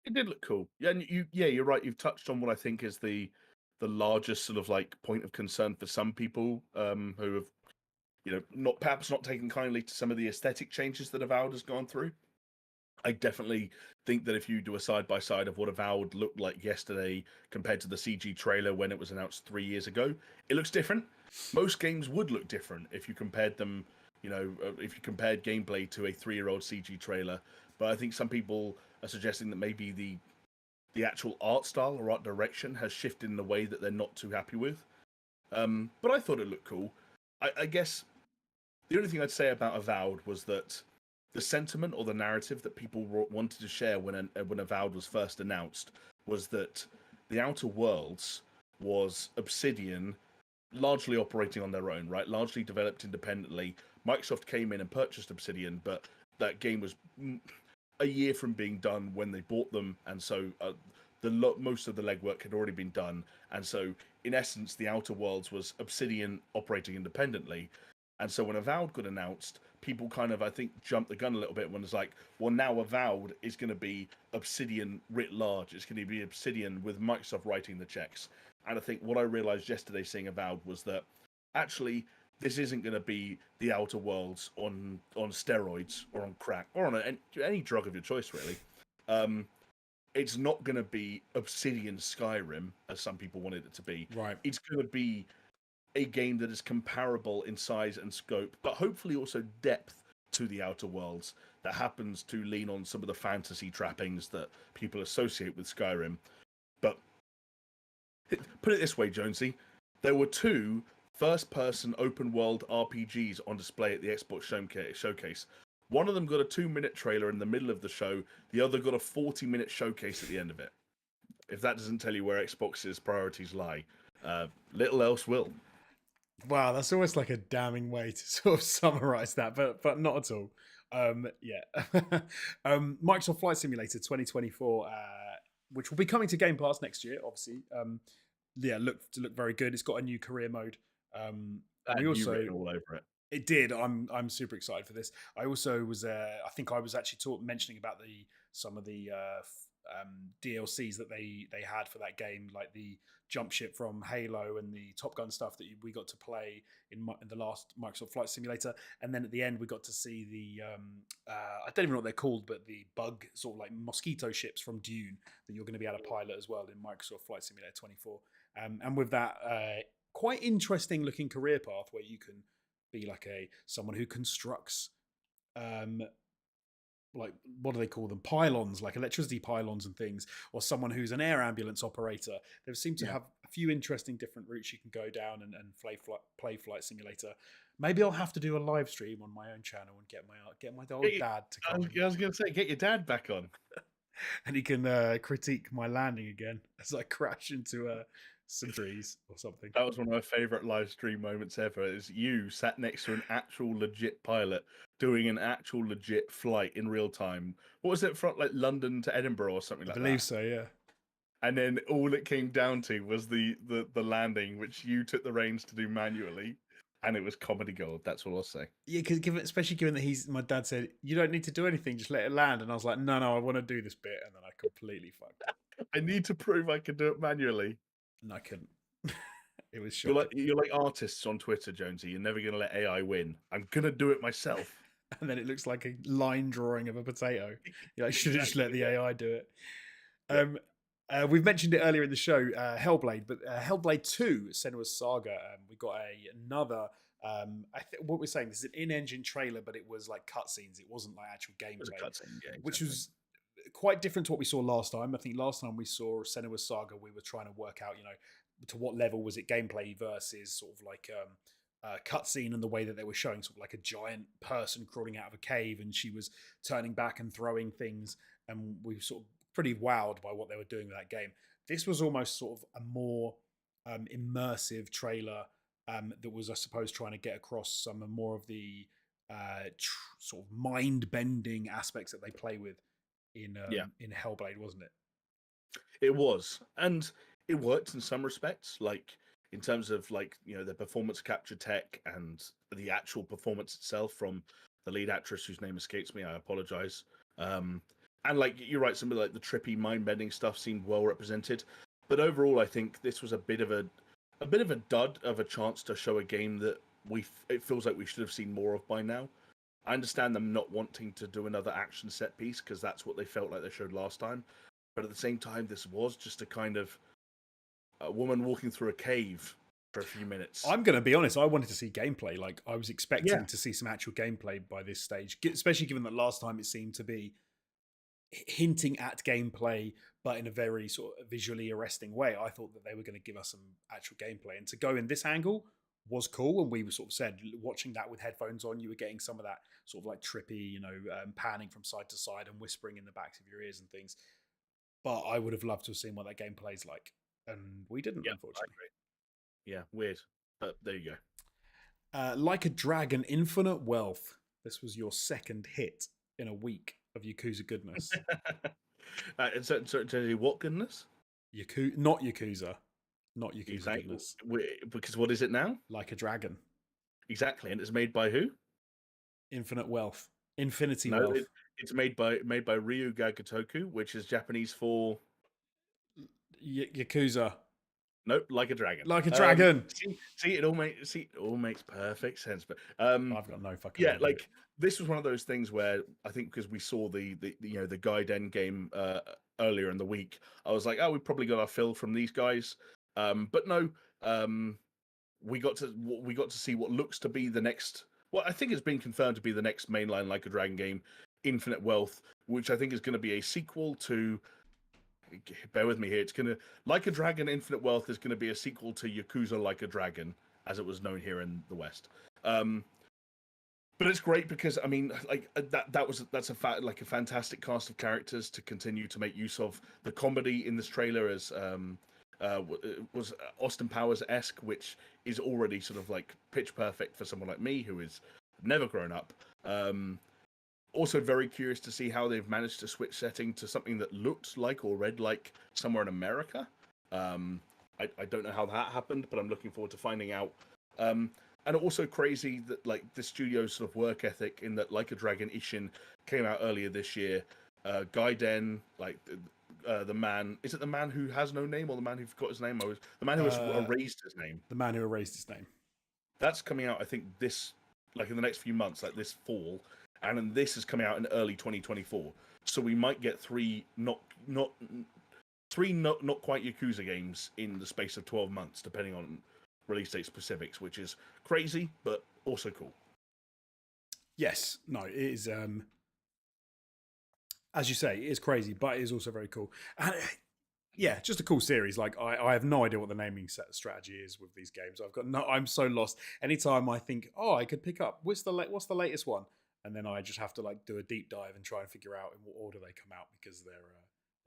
It did look cool. Yeah, and you're right. You've touched on what I think is the largest sort of like point of concern for some people who have, perhaps not taken kindly to some of the aesthetic changes that Avowed has gone through. I definitely think that if you do a side by side of what Avowed looked like yesterday compared to the CG trailer when it was announced 3 years ago, it looks different. Most games would look different if you compared them, if you compared gameplay to a 3-year-old CG trailer. But I think some people are suggesting that maybe the actual art style or art direction has shifted in a way that they're not too happy with. But I thought it looked cool. I guess the only thing I'd say about Avowed was that the sentiment or the narrative that people wanted to share when Avowed was first announced was that the Outer Worlds was Obsidian largely operating on their own, right? Largely developed independently. Microsoft came in and purchased Obsidian, but that game was a year from being done when they bought them, and so most of the legwork had already been done, and so in essence, the Outer Worlds was Obsidian operating independently. And so when Avowed got announced, people kind of, I think, jumped the gun a little bit when it's like, well, now Avowed is going to be Obsidian writ large. It's going to be Obsidian with Microsoft writing the checks. And I think what I realized yesterday seeing Avowed was that actually this isn't going to be the Outer Worlds on steroids or on crack or on any drug of your choice, really. It's not going to be Obsidian Skyrim, as some people wanted it to be. Right. It's going to be a game that is comparable in size and scope, but hopefully also depth to the Outer Worlds that happens to lean on some of the fantasy trappings that people associate with Skyrim. But put it this way, Jonesy, there were 2 first-person open-world RPGs on display at the Xbox showcase. One of them got a 2-minute trailer in the middle of the show. The other got a 40-minute showcase at the end of it. If that doesn't tell you where Xbox's priorities lie, little else will. Wow, that's almost like a damning way to sort of summarize that, but not at all. Yeah. Microsoft Flight Simulator 2024, which will be coming to Game Pass next year, obviously. Yeah, look very good. It's got a new career mode. And we also written all over it. It did. I'm super excited for this. I also was. I think I was actually mentioning about some of the DLCs that they had for that game, like the jump ship from Halo and the Top Gun stuff that we got to play in the last Microsoft Flight Simulator. And then at the end, we got to see the I don't even know what they're called, but the bug sort of like mosquito ships from Dune that you're going to be able to pilot as well in Microsoft Flight Simulator 24. And with that, quite interesting looking career path where you can be like someone who constructs like, what do they call them, pylons, like electricity pylons and things, or someone who's an air ambulance operator. They seem to have a few interesting different routes you can go down and play Flight Simulator. Maybe I'll have to do a live stream on my own channel and get my old dad to come. I was going to say, get your dad back on. And he can critique my landing again as I crash into some trees or something. That was one of my favorite live stream moments ever. Is you sat next to an actual legit pilot doing an actual legit flight in real time. What was it from, like London to Edinburgh or something like that? I believe so, yeah. And then all it came down to was the landing, which you took the reins to do manually, and it was comedy gold. That's what I'll say. Yeah, because especially given that my dad said you don't need to do anything, just let it land, and I was like, no, I want to do this bit, and then I completely fucked up. I need to prove I can do it manually. And I couldn't. It was shocking. You're like artists on Twitter, Jonesy. You're never gonna let AI win. I'm gonna do it myself. And then it looks like a line drawing of a potato. I should have just let the AI do it. We've mentioned it earlier in the show, Hellblade, but Hellblade 2, Senua's Saga, we got another. What we're saying, this is an in-engine trailer, but it was like cutscenes. It wasn't like actual It was a gameplay, cutscene, yeah, which exactly. was quite different to what we saw last time. I think last time we saw Senua's Saga, we were trying to work out, to what level was it gameplay versus sort of like cutscene, and the way that they were showing sort of like a giant person crawling out of a cave, and she was turning back and throwing things, and we were sort of pretty wowed by what they were doing with that game. This was almost sort of a more immersive trailer that was, I suppose, trying to get across some more of the sort of mind bending aspects that they play with Yeah, in Hellblade, wasn't it? it was, and it worked in some respects. Like in terms of like the performance capture tech and the actual performance itself from the lead actress whose name escapes me. I apologize. Um, and like you're right, some of like the trippy mind bending stuff seemed well represented. But overall, I think this was a bit of a dud of a chance to show a game that it feels like we should have seen more of by now. I understand them not wanting to do another action set piece because that's what they felt like they showed last time. But at the same time, this was just a kind of a woman walking through a cave for a few minutes. I'm going to be honest. I wanted to see gameplay. Like, I was Yeah, expecting to see some actual gameplay by this stage, especially given that last time it seemed to be hinting at gameplay, but in a very sort of visually arresting way. I thought that they were going to give us some actual gameplay, and to go in this angle was cool. And we were sort of said, watching that with headphones on, you were getting some of that sort of like trippy, panning from side to side and whispering in the backs of your ears and things. But I would have loved to have seen what that gameplay's like, and we didn't, yeah, I unfortunately. agree. Yeah, weird, but there you go. Like a Dragon, Infinite Wealth. This was your second hit in a week of Yakuza goodness. And so, what goodness? Not Yakuza, not Yakuza Exactly. goodness. Because what is it now? Like a Dragon, Exactly, and it's made by who? Infinite Wealth, Infinity No, Wealth. it's made by Ryu Gagatoku, which is Japanese for Yakuza, nope, like a dragon. like a dragon. It all makes perfect sense. But I've got no fucking yeah, idea. like this was one of those things where I think because we saw the Gaiden game earlier in the week, I was like, oh, we probably got our fill from these guys. But no, we got to see what looks to be the next. Well, I think it's been confirmed to be the next mainline Like a Dragon game, Infinite Wealth, which I think is going to be a sequel to. Bear with me here. It's gonna Like a Dragon Infinite Wealth is going to be a sequel to Yakuza Like a Dragon, as it was known here in the West. Um, but it's great because I mean, like that's a fantastic cast of characters to continue to make use of. The comedy in this trailer as was Austin Powers esque, which is already sort of like pitch perfect for someone like me who is never grown up. Also, very curious to see how they've managed to switch setting to something that looked like or read like somewhere in America. I don't know how that happened, but I'm looking forward to finding out. And also crazy that like the studio's sort of work ethic in that Like a Dragon Ishin came out earlier this year. Gaiden, like the man, is it the man who has no name or the man who forgot his name? The man who has Uh, erased his name. the man who erased his name. That's coming out, I think, like in the next few months, like this fall, and then this is coming out in early 2024. So we might get three not quite Yakuza games in the space of 12 months, depending on release date specifics, which is crazy, but also cool. Yes, no, it is. As you say, it is crazy, but it is also very cool. And yeah, just a cool series. Like I have no idea what the naming set strategy is with these games. I'm so lost. Anytime I think, oh, I could pick up what's the latest one, and then I just have to like do a deep dive and try and figure out in what order they come out because their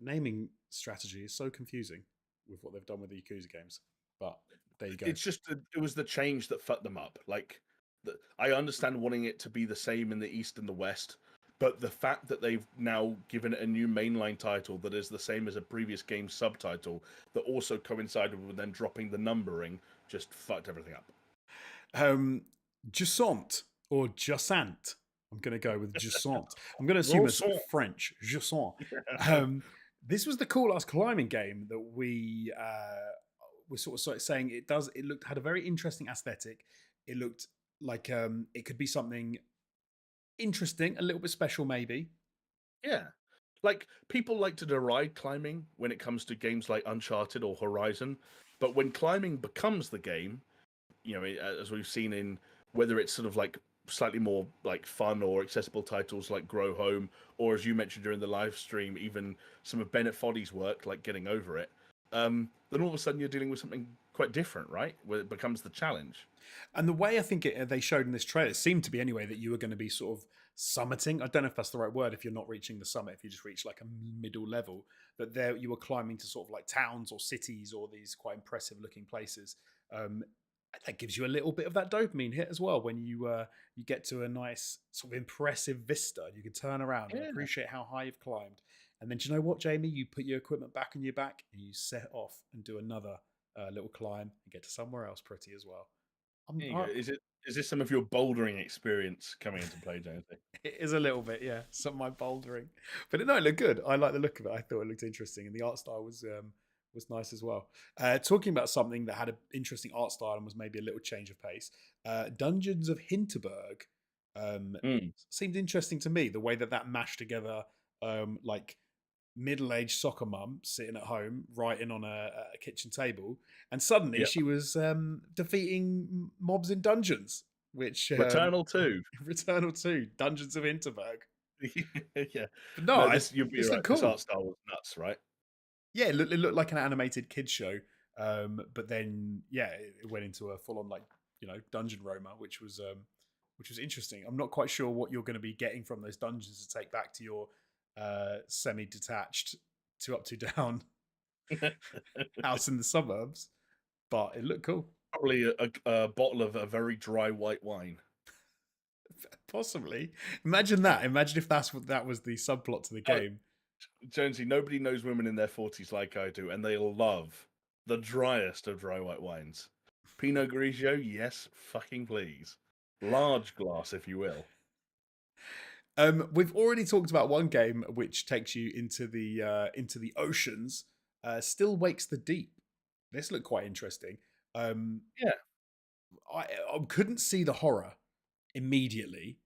naming strategy is so confusing with what they've done with the Yakuza games. But there you go. It's just it was the change that fucked them up. Like, I understand wanting it to be the same in the East and the West, but the fact that they've now given it a new mainline title that is the same as a previous game's subtitle that also coincided with them dropping the numbering just fucked everything up. Jusant or Jussant. I'm going to go with Jusant. I'm going to assume it's Rosant. French. Jusant. This was the cool ass climbing game that we were sort of saying it does. Had a very interesting aesthetic. It looked like it could be something interesting, a little bit special, maybe. Yeah, like people like to deride climbing when it comes to games like Uncharted or Horizon, but when climbing becomes the game, as we've seen in whether it's sort of like slightly more like fun or accessible titles like Grow Home, or as you mentioned during the live stream, even some of Bennett Foddy's work like Getting Over It, then all of a sudden you're dealing with something quite different, right? Where it becomes the challenge. And the way I think they showed in this trailer, it seemed to be anyway that you were going to be sort of summiting. I don't know if that's the right word if you're not reaching the summit, if you just reach like a middle level, but there you were climbing to sort of like towns or cities or these quite impressive looking places. Um, that gives you a little bit of that dopamine hit as well when you get to a nice sort of impressive vista. You can turn around and Yeah. appreciate how high you've climbed. And then do you know what, Jamie? You put your equipment back on your back and you set off and do another little climb and get to somewhere else pretty as well. I'm, There you I, go. Is this some of your bouldering experience coming into play, Jonesy? It is a little bit, yeah. Some of my bouldering, but no, it looked good. I like the look of it. I thought it looked interesting, and the art style was nice as well. Talking about something that had an interesting art style and was maybe a little change of pace. Dungeons of Hinterberg Mm, seemed interesting to me. The way that mashed together, like middle-aged soccer mum sitting at home writing on a kitchen table, and suddenly yeah. she was defeating mobs in dungeons, which Returnal 2. Returnal 2, Dungeons of Interberg. Yeah. But no, No, this you'll be this right. looked This cool. art style was nuts, right? Yeah, it looked like an animated kids show. But then yeah, it went into a full on like dungeon roamer, which was interesting. I'm not quite sure what you're going to be getting from those dungeons to take back to your semi-detached two up two down house in the suburbs, but it looked cool. Probably a bottle of a very dry white wine. Possibly. Imagine that. Imagine if that was the subplot to the Oh, game. Jonesy, nobody knows women in their 40s like I do, and they love the driest of dry white wines. Pinot Grigio, yes, fucking please. Large glass, if you will. We've already talked about one game which takes you into the oceans. Still Wakes the Deep. This looked quite interesting. Um, Yeah. I couldn't see the horror immediately.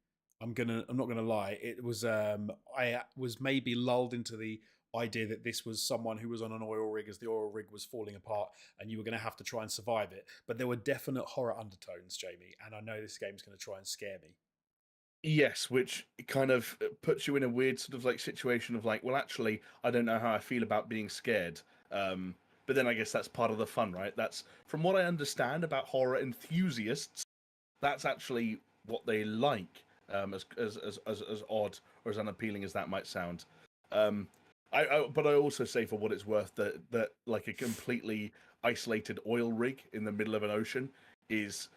I'm not gonna lie. It was I was maybe lulled into the idea that this was someone who was on an oil rig as the oil rig was falling apart and you were going to have to try and survive it. But there were definite horror undertones, Jamie, and I know this game's going to try and scare me. Yes, which kind of puts you in a weird sort of like situation of like, well, actually, I don't know how I feel about being scared. But then I guess that's part of the fun, right? That's from what I understand about horror enthusiasts. That's actually what they like, as odd or as unappealing as that might sound. Um, but I also say for what it's worth that like a completely isolated oil rig in the middle of an ocean is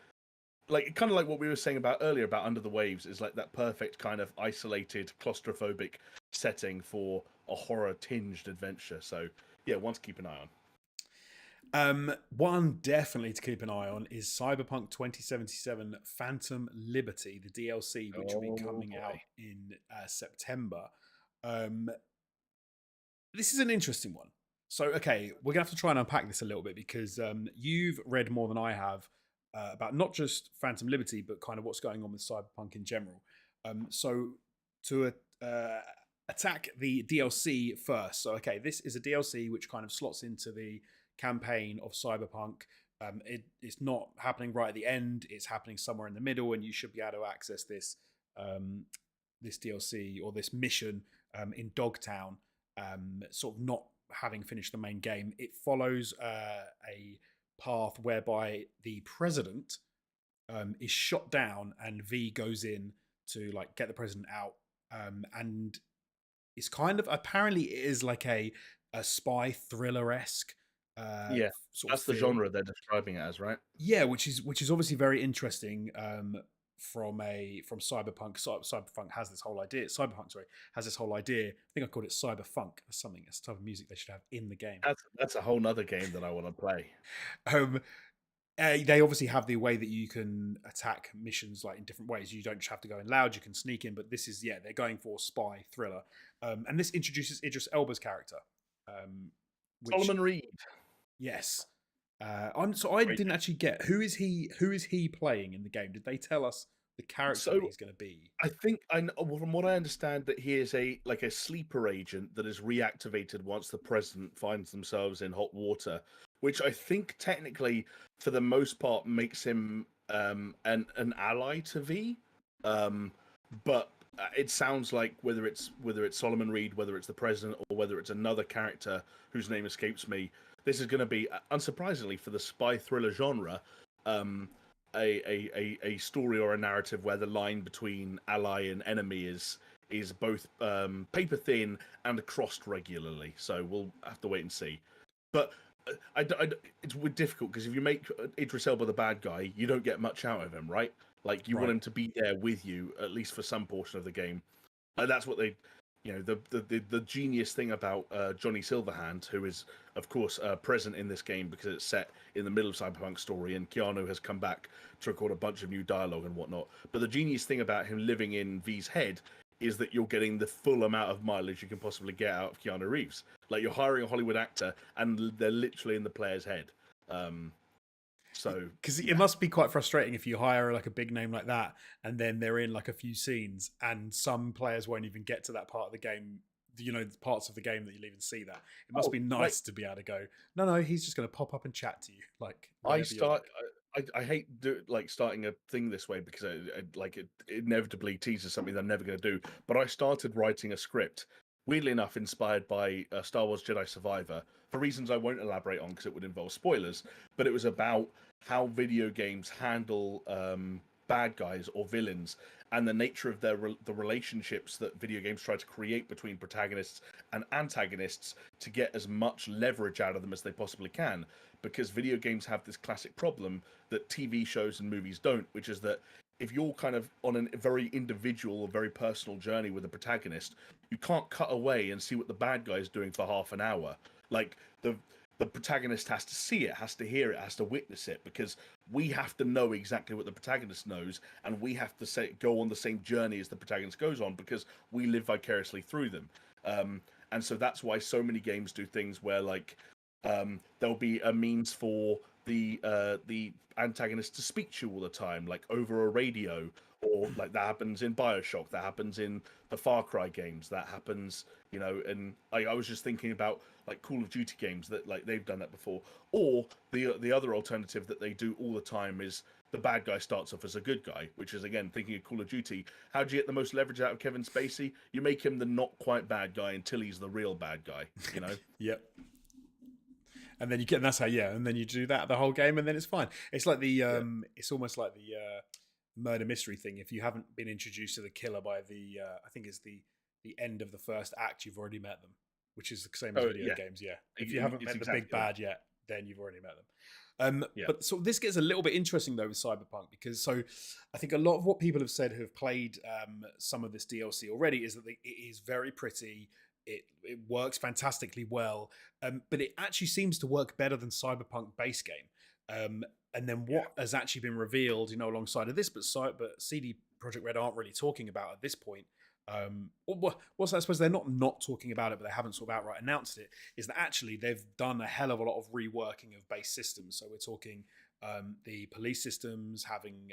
like kind of like what we were saying about earlier about Under the Waves is like that perfect kind of isolated claustrophobic setting for a horror tinged adventure. So yeah, one to keep an eye on. One definitely to keep an eye on is Cyberpunk 2077 Phantom Liberty, the DLC, which will be Oh coming out boy. in September. Um, this is an interesting one. So, okay, we're gonna have to try and unpack this a little bit because you've read more than I have about not just Phantom Liberty, but kind of what's going on with Cyberpunk in general. So, to attack the DLC first. So, okay, this is a DLC which kind of slots into the campaign of Cyberpunk. It's not happening right at the end; it's happening somewhere in the middle, and you should be able to access this DLC or this mission in Dogtown, sort of not having finished the main game. It follows a path whereby the president is shot down and V goes in to like get the president out. And it's kind of apparently it is like a spy thriller esque Yeah, sort of that's the feel. genre they're describing it as, right? Yeah, which is obviously very interesting from Cyberpunk. Cyberpunk has this whole idea. Cyberpunk, sorry, has this whole idea. I think I called it Cyberfunk. That's something. It's a type of music they should have in the game. That's a whole nother game that I want to play. Um, they obviously have the way that you can attack missions like in different ways. You don't just have to go in loud; you can sneak in. But this is they're going for spy thriller, and this introduces Idris Elba's character, which Solomon Reed. yes, I Great didn't actually get who is he playing in the game. Did they tell us the character that So he's going to be. I think from what I understand, that he is a sleeper agent that is reactivated once the president finds themselves in hot water, which I think technically, for the most part, makes him an ally to V. Um, but it sounds like whether it's Solomon Reed, whether it's the president, or whether it's another character whose name escapes me, this is going to be, unsurprisingly, for the spy thriller genre. Um, a story or a narrative where the line between ally and enemy is both paper thin and crossed regularly. So we'll have to wait and see. But it's difficult because if you make Idris Elba the bad guy, you don't get much out of him, right? Like you want Right. him to be there with you at least for some portion of the game. And that's what they, the genius thing about Johnny Silverhand, who is of course present in this game because it's set in the middle of Cyberpunk story, and Keanu has come back to record a bunch of new dialogue and whatnot. But the genius thing about him living in V's head is that you're getting the full amount of mileage you can possibly get out of Keanu Reeves. Like you're hiring a Hollywood actor, and they're literally in the player's head. So because it must be quite frustrating if you hire like a big name like that and then they're in like a few scenes and some players won't even get to that part of the game, parts of the game that you'll even see that. It must be nice to be able to go, no, he's just going to pop up and chat to you. Like I hate starting a thing this way because it inevitably teases something that I'm never going to do. But I started writing a script, weirdly enough, inspired by Star Wars Jedi Survivor, for reasons I won't elaborate on because it would involve spoilers. But it was about how video games handle bad guys or villains, and the nature of the relationships that video games try to create between protagonists and antagonists to get as much leverage out of them as they possibly can. Because video games have this classic problem that TV shows and movies don't, which is that if you're kind of on a very individual or very personal journey with a protagonist, you can't cut away and see what the bad guy is doing for half an hour. Like the protagonist has to see it, has to hear it, has to witness it, because we have to know exactly what the protagonist knows, and we have to go on the same journey as the protagonist goes on, because we live vicariously through them. And so that's why so many games do things where there'll be a means for the antagonist to speak to you all the time, like over a radio, or like that happens in BioShock, that happens in the Far Cry games, that happens, and I was just thinking about like Call of Duty games that like they've done that before. Or the other alternative that they do all the time is the bad guy starts off as a good guy, which is, again, thinking of Call of Duty. How do you get the most leverage out of Kevin Spacey? You make him the not quite bad guy until he's the real bad guy, Yep. And then and then you do that the whole game, and then it's fine. It's like it's almost like the murder mystery thing. If you haven't been introduced to the killer by I think it's the end of the first act, you've already met them, which is the same as video games. Yeah, if you haven't met the big bad yet, then you've already met them. But so this gets a little bit interesting though with Cyberpunk, because I think a lot of what people have said who have played some of this DLC already is that it is very pretty. It works fantastically well, but it actually seems to work better than Cyberpunk base game. And then what has actually been revealed, alongside of this, but CD Projekt Red aren't really talking about at this point. I suppose they're not talking about it, but they haven't sort of outright announced it, is that actually they've done a hell of a lot of reworking of base systems. So we're talking the police systems having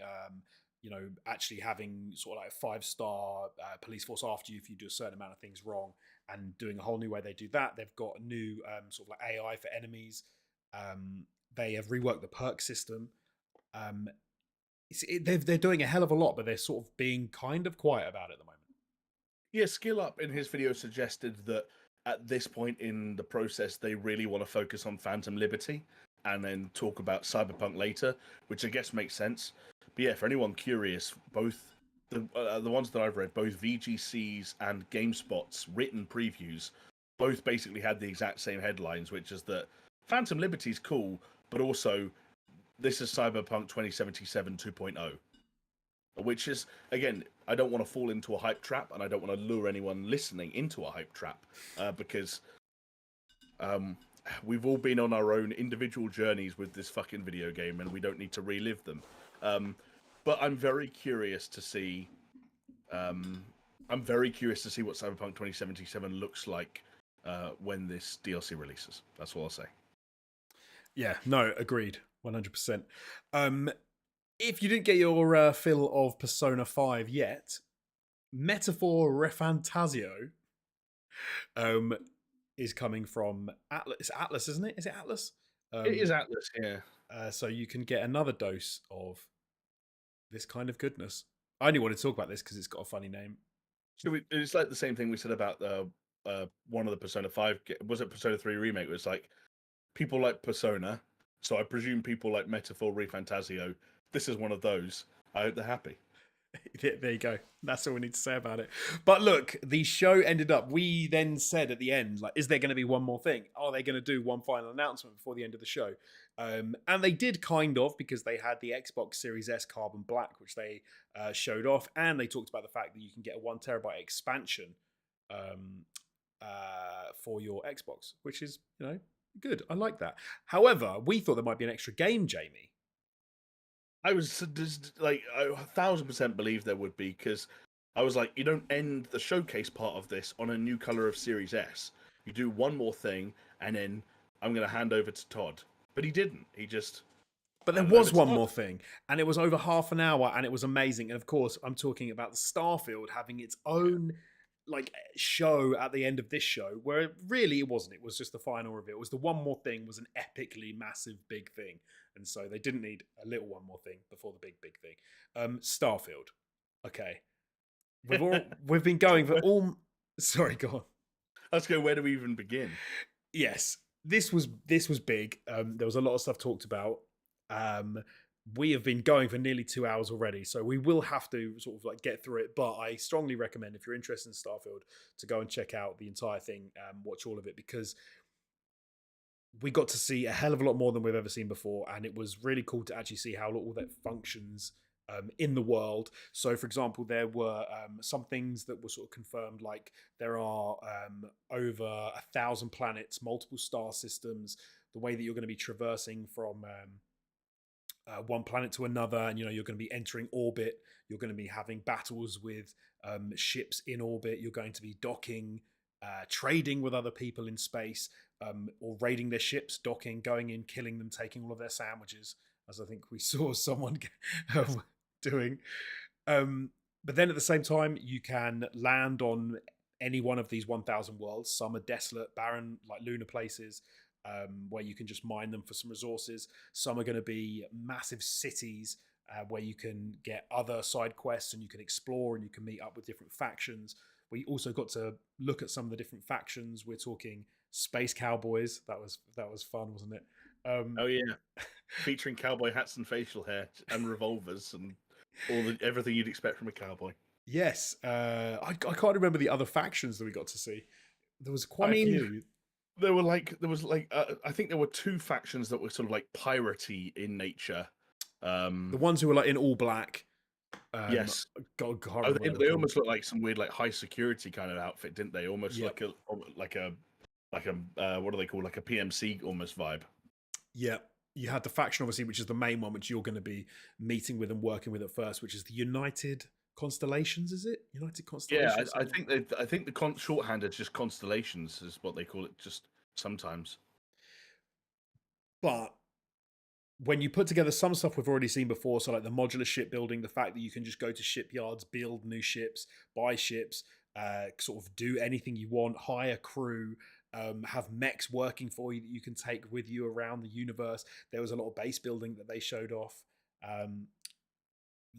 actually having sort of like a 5-star police force after you if you do a certain amount of things wrong, and doing a whole new way they do that. They've got a new sort of like AI for enemies. They have reworked the perk system. They're doing a hell of a lot, but they're sort of being kind of quiet about it at the moment. Yeah, Skill Up in his video suggested that at this point in the process, they really want to focus on Phantom Liberty and then talk about Cyberpunk later, which I guess makes sense. But yeah, for anyone curious, both the ones that I've read, both VGC's and GameSpot's written previews, both basically had the exact same headlines, which is that Phantom Liberty's cool, but also this is Cyberpunk 2077 2.0. Which is, again, I don't want to fall into a hype trap, and I don't want to lure anyone listening into a hype trap, because we've all been on our own individual journeys with this fucking video game, and we don't need to relive them. But I'm very curious to see. I'm very curious to see what Cyberpunk 2077 looks like when this DLC releases. That's all I'll say. Yeah, no, agreed, 100%. If you didn't get your fill of Persona 5 yet, Metaphor Refantasio um, is coming from Atlas. It's Atlas, isn't it? Is it Atlas? It Um, is Atlas, yeah. so you can get another dose of this kind of goodness. I only want to talk about this because it's got a funny name. It's like the same thing we said about one of the Persona 5. Was it Persona 3 remake? It was like people like Persona, so I presume people like Metaphor Refantasio. This is one of those. I hope they're happy. There you go. That's all we need to say about it. But look, the show ended up. We then said at the end, like, is there going to be one more thing? Are they going to do one final announcement before the end of the show? And they did kind of, because they had the Xbox Series S Carbon Black, which they showed off, and they talked about the fact that you can get a 1 terabyte expansion for your Xbox, which is good. I like that. However, we thought there might be an extra game, Jamie. I was just like, I 1,000% believe there would be, because I was like, you don't end the showcase part of this on a new color of Series S. You do one more thing, and then I'm going to hand over to Todd. But he didn't. He just. But there was one more thing, and it was over half an hour, and it was amazing. And of course, I'm talking about the Starfield having its own show at the end of this show, where really it wasn't. It was just the final reveal. It was the one more thing was an epically massive big thing, and so they didn't need a little one more thing before the big thing. Starfield. Okay, we've been going for all. Sorry, go on. Let's go. Where do we even begin? Yes, this was big. There was a lot of stuff talked about. We have been going for nearly 2 hours already, so we will have to sort of get through it. But I strongly recommend, if you're interested in Starfield, to go and check out the entire thing, watch all of it, because we got to see a hell of a lot more than we've ever seen before, and it was really cool to actually see how all that functions in the world. So, for example, there were some things that were sort of confirmed, like there are over 1,000 planets, multiple star systems, the way that you're going to be traversing from one planet to another, and you're going to be entering orbit. You're going to be having battles with ships in orbit. You're going to be docking, trading with other people in space, or raiding their ships, docking, going in, killing them, taking all of their sandwiches, as I think we saw someone doing. But then at the same time, you can land on any one of these 1,000 worlds. Some are desolate, barren, like lunar places, where you can just mine them for some resources. Some are going to be massive cities where you can get other side quests and you can explore and you can meet up with different factions. We also got to look at some of the different factions. We're talking space cowboys. That was fun, wasn't it? Oh yeah, featuring cowboy hats and facial hair and revolvers and everything you'd expect from a cowboy. Yes, I can't remember the other factions that we got to see. There was quite a few. There was I think there were 2 factions that were sort of like piratey in nature. The ones who were in all black. Yes. God, they almost looked like some weird high security kind of outfit, didn't they? Almost like a what do they call, like a PMC almost vibe. Yeah. You had the faction, obviously, which is the main one, which you're going to be meeting with and working with at first, which is the United Constellations. Is it United Constellations? Yeah, I think the shorthand is just Constellations, is what they call it, just sometimes. But when you put together some stuff we've already seen before, so like the modular shipbuilding, the fact that you can just go to shipyards, build new ships, buy ships, sort of do anything you want, hire crew, have mechs working for you that you can take with you around the universe. There was a lot of base building that they showed off.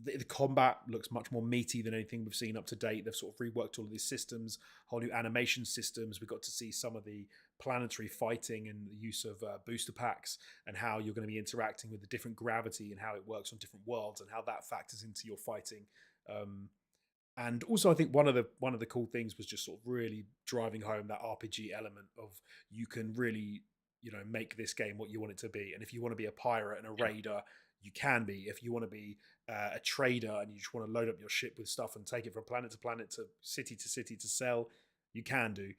The combat looks much more meaty than anything we've seen up to date. They've sort of reworked all of these systems, whole new animation systems. We got to see some of the planetary fighting and the use of booster packs, and how you're going to be interacting with the different gravity and how it works on different worlds and how that factors into your fighting. And also, I think one of the cool things was just sort of really driving home that RPG element of, you can really make this game what you want it to be. And if you want to be a pirate and a raider, you can be. If you want to be a trader and you just want to load up your ship with stuff and take it from planet to planet to city to sell, you can do.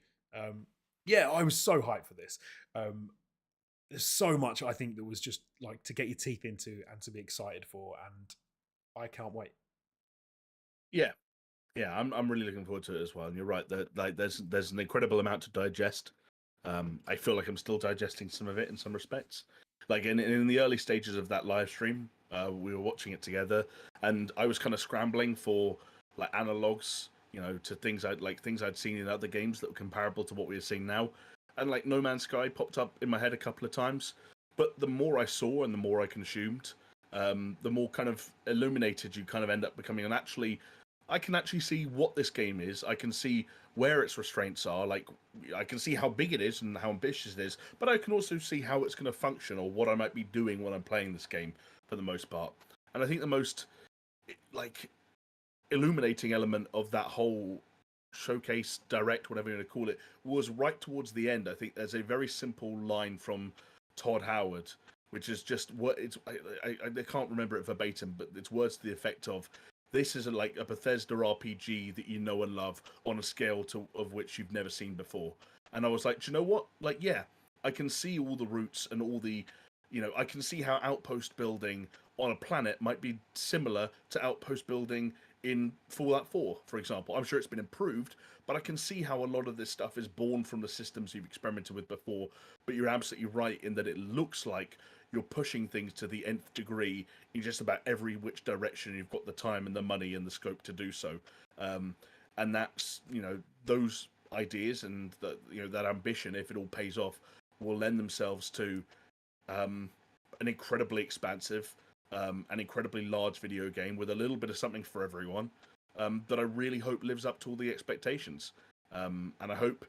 Yeah, I was so hyped for this. There's so much I think that was just like to get your teeth into and to be excited for, and I can't wait. Yeah, I'm really looking forward to it as well. And you're right that there's an incredible amount to digest. I feel like I'm still digesting some of it in some respects. Like in the early stages of that live stream, We were watching it together, and I was kind of scrambling for like analogs, to things I'd seen in other games that were comparable to what we were seeing now. And like No Man's Sky popped up in my head a couple of times, but the more I saw and the more I consumed, the more kind of illuminated you kind of end up becoming. And actually, I can actually see what this game is. I can see where its restraints are. Like, I can see how big it is and how ambitious it is, but I can also see how it's going to function or what I might be doing when I'm playing this game for the most part. And I think the most like illuminating element of that whole showcase, direct, whatever you want to call it, was right towards the end. I think there's a very simple line from Todd Howard, which is just what it's. I can't remember it verbatim, but it's words to the effect of, "This is like a Bethesda RPG that you know and love on a scale of which you've never seen before." And I was like, do you know what? Like, yeah, I can see all the routes and all the, I can see how outpost building on a planet might be similar to outpost building in Fallout 4, for example. I'm sure it's been improved, but I can see how a lot of this stuff is born from the systems you've experimented with before. But you're absolutely right in that it looks like you're pushing things to the nth degree in just about every which direction. You've got the time and the money and the scope to do so. And that's, those ideas and that ambition, if it all pays off, will lend themselves to an incredibly expansive, an incredibly large video game with a little bit of something for everyone, that I really hope lives up to all the expectations. And I hope,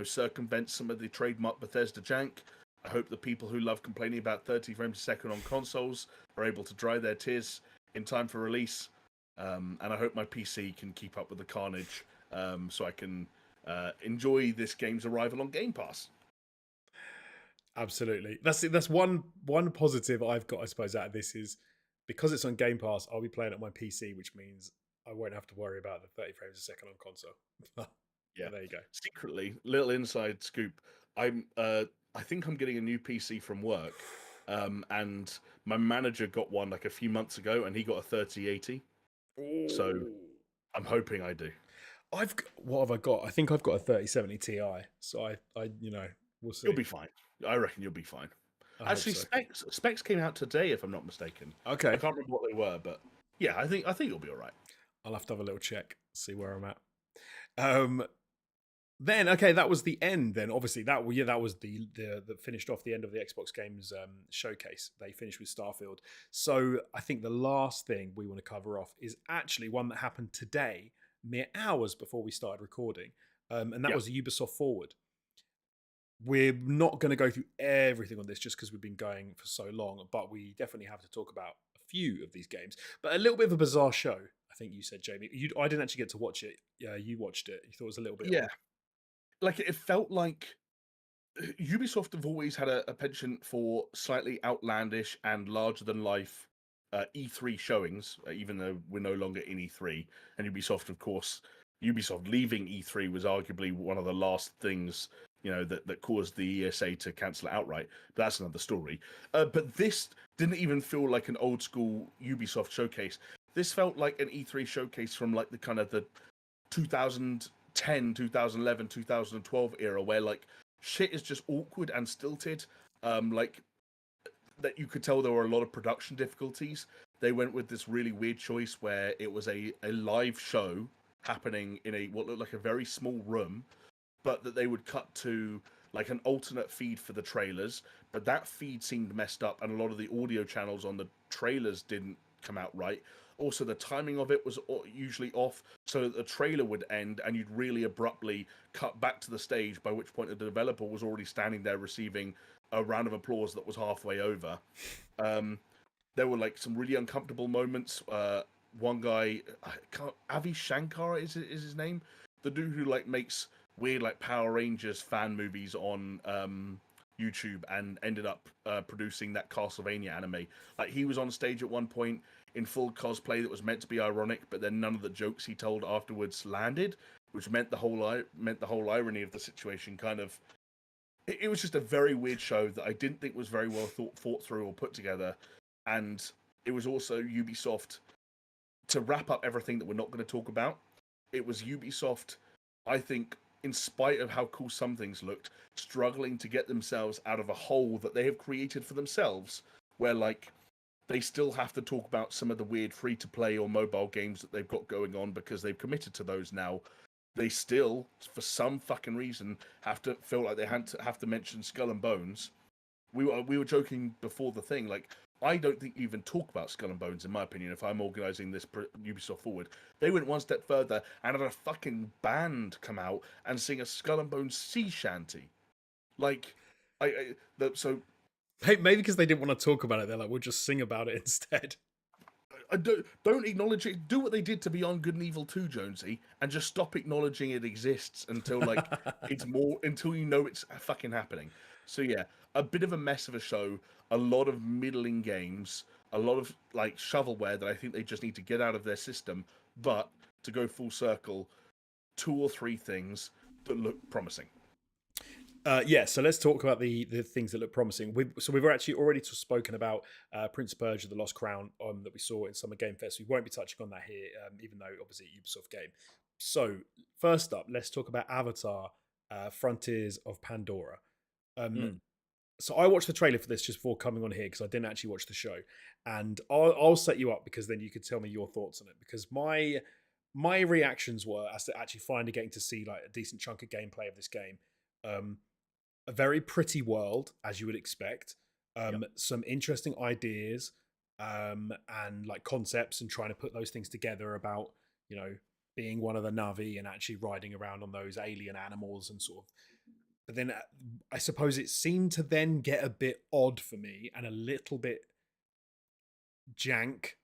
circumvents some of the trademark Bethesda jank. I hope the people who love complaining about 30 frames a second on consoles are able to dry their tears in time for release. And I hope my PC can keep up with the carnage, so I can enjoy this game's arrival on Game Pass. Absolutely. That's one positive I've got, I suppose, out of this is because it's on Game Pass, I'll be playing it on my PC, which means I won't have to worry about the 30 frames a second on console. Yeah, there you go. Secretly, little inside scoop. I think I'm getting a new PC from work, and my manager got one like a few months ago, and he got a 3080. So I'm hoping I do. What have I got? I think I've got a 3070 Ti. So I we'll see. You'll be fine. I reckon you'll be fine. Actually, so. specs came out today, if I'm not mistaken. Okay. I can't remember what they were, but yeah, I think you'll be all right. I'll have to have a little check, see where I'm at. Then okay, that was the end. Then obviously that was the finished off the end of the Xbox Games showcase. They finished with Starfield. So I think the last thing we want to cover off is actually one that happened today, mere hours before we started recording, and that was Ubisoft Forward. We're not going to go through everything on this just because we've been going for so long, but we definitely have to talk about a few of these games. But a little bit of a bizarre show, I think you said, Jamie. I didn't actually get to watch it. Yeah, you watched it. You thought it was a little bit odd. Like it felt like Ubisoft have always had a penchant for slightly outlandish and larger than life E3 showings, even though we're no longer in E3. And Ubisoft, of course, leaving E3 was arguably one of the last things that caused the ESA to cancel it outright. But that's another story. But this didn't even feel like an old school Ubisoft showcase. This felt like an E3 showcase from like the kind of the 2010, 2011, 2012 era, where like shit is just awkward and stilted. Like that you could tell there were a lot of production difficulties. They went with this really weird choice where it was a live show happening in what looked like a very small room, but that they would cut to like an alternate feed for the trailers, but that feed seemed messed up and a lot of the audio channels on the trailers didn't come out right. Also, the timing of it was usually off, so that the trailer would end and you'd really abruptly cut back to the stage, by which point the developer was already standing there receiving a round of applause that was halfway over. There were like some really uncomfortable moments. One guy, Avi Shankar is his name, the dude who like makes weird like Power Rangers fan movies on YouTube and ended up producing that Castlevania anime. Like he was on stage at one point in full cosplay that was meant to be ironic, but then none of the jokes he told afterwards landed, which meant the whole irony of the situation kind of. It was just a very weird show that I didn't think was very well thought through or put together, and it was also Ubisoft. To wrap up everything that we're not going to talk about, it was Ubisoft, I think, in spite of how cool some things looked, struggling to get themselves out of a hole that they have created for themselves, where like they still have to talk about some of the weird free-to-play or mobile games that they've got going on because they've committed to those now. They still, for some fucking reason, have to feel like they have to mention Skull and Bones. We were joking before the thing, like I don't think you even talk about Skull and Bones in my opinion. If I'm organising this Ubisoft Forward, they went one step further and had a fucking band come out and sing a Skull and Bones sea shanty. Like, so Maybe because they didn't want to talk about it, they're like, we'll just sing about it instead. I don't acknowledge it. Do what they did to Beyond Good and Evil 2, Jonesy, and just stop acknowledging it exists until like it's more until you know it's fucking happening. So yeah, a bit of a mess of a show, a lot of middling games, a lot of like shovelware that I think they just need to get out of their system. But to go full circle, 2 or 3 things that look promising. Yeah, so let's talk about the things that look promising. We've actually already spoken about Prince of Persia: The Lost Crown that we saw in Summer Game Fest. We won't be touching on that here, even though obviously Ubisoft game. So first up, let's talk about Avatar: Frontiers of Pandora. Mm. So I watched the trailer for this just before coming on here because I didn't actually watch the show, and I'll set you up because then you can tell me your thoughts on it. Because my reactions were as to actually finally getting to see like a decent chunk of gameplay of this game. A very pretty world, as you would expect. Yep. Some interesting ideas and like concepts, and trying to put those things together about being one of the Navi and actually riding around on those alien animals and sort of. But then I suppose it seemed to then get a bit odd for me and a little bit jank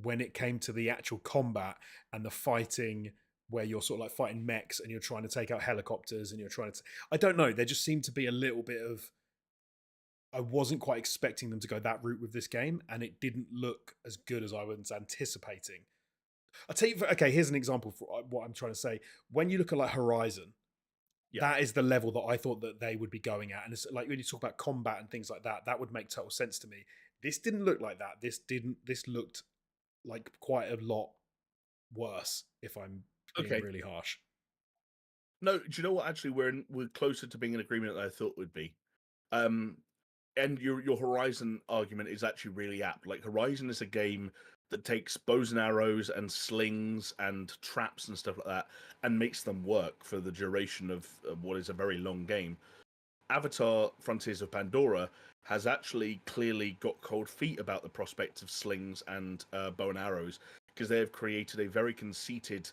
when it came to the actual combat and the fighting where you're sort of like fighting mechs and you're trying to take out helicopters and you're trying to I don't know, there just seemed to be a little bit of I wasn't quite expecting them to go that route with this game, and it didn't look as good as I was anticipating. I'll tell you, okay, here's an example for what I'm trying to say. When you look at like Horizon, Yeah. that is the level that I thought that they would be going at. And it's like when you talk about combat and things like that, that would make total sense to me. This didn't look like that. This looked like quite a lot worse, if I'm being Okay. really harsh. No, do you know what? Actually, we're closer to being in agreement than I thought would be. Um, and your Horizon argument is actually really apt. Like Horizon is a game that takes bows and arrows and slings and traps and stuff like that and makes them work for the duration of what is a very long game. Avatar: Frontiers of Pandora has actually clearly got cold feet about the prospect of slings and bow and arrows because they have created a very conceited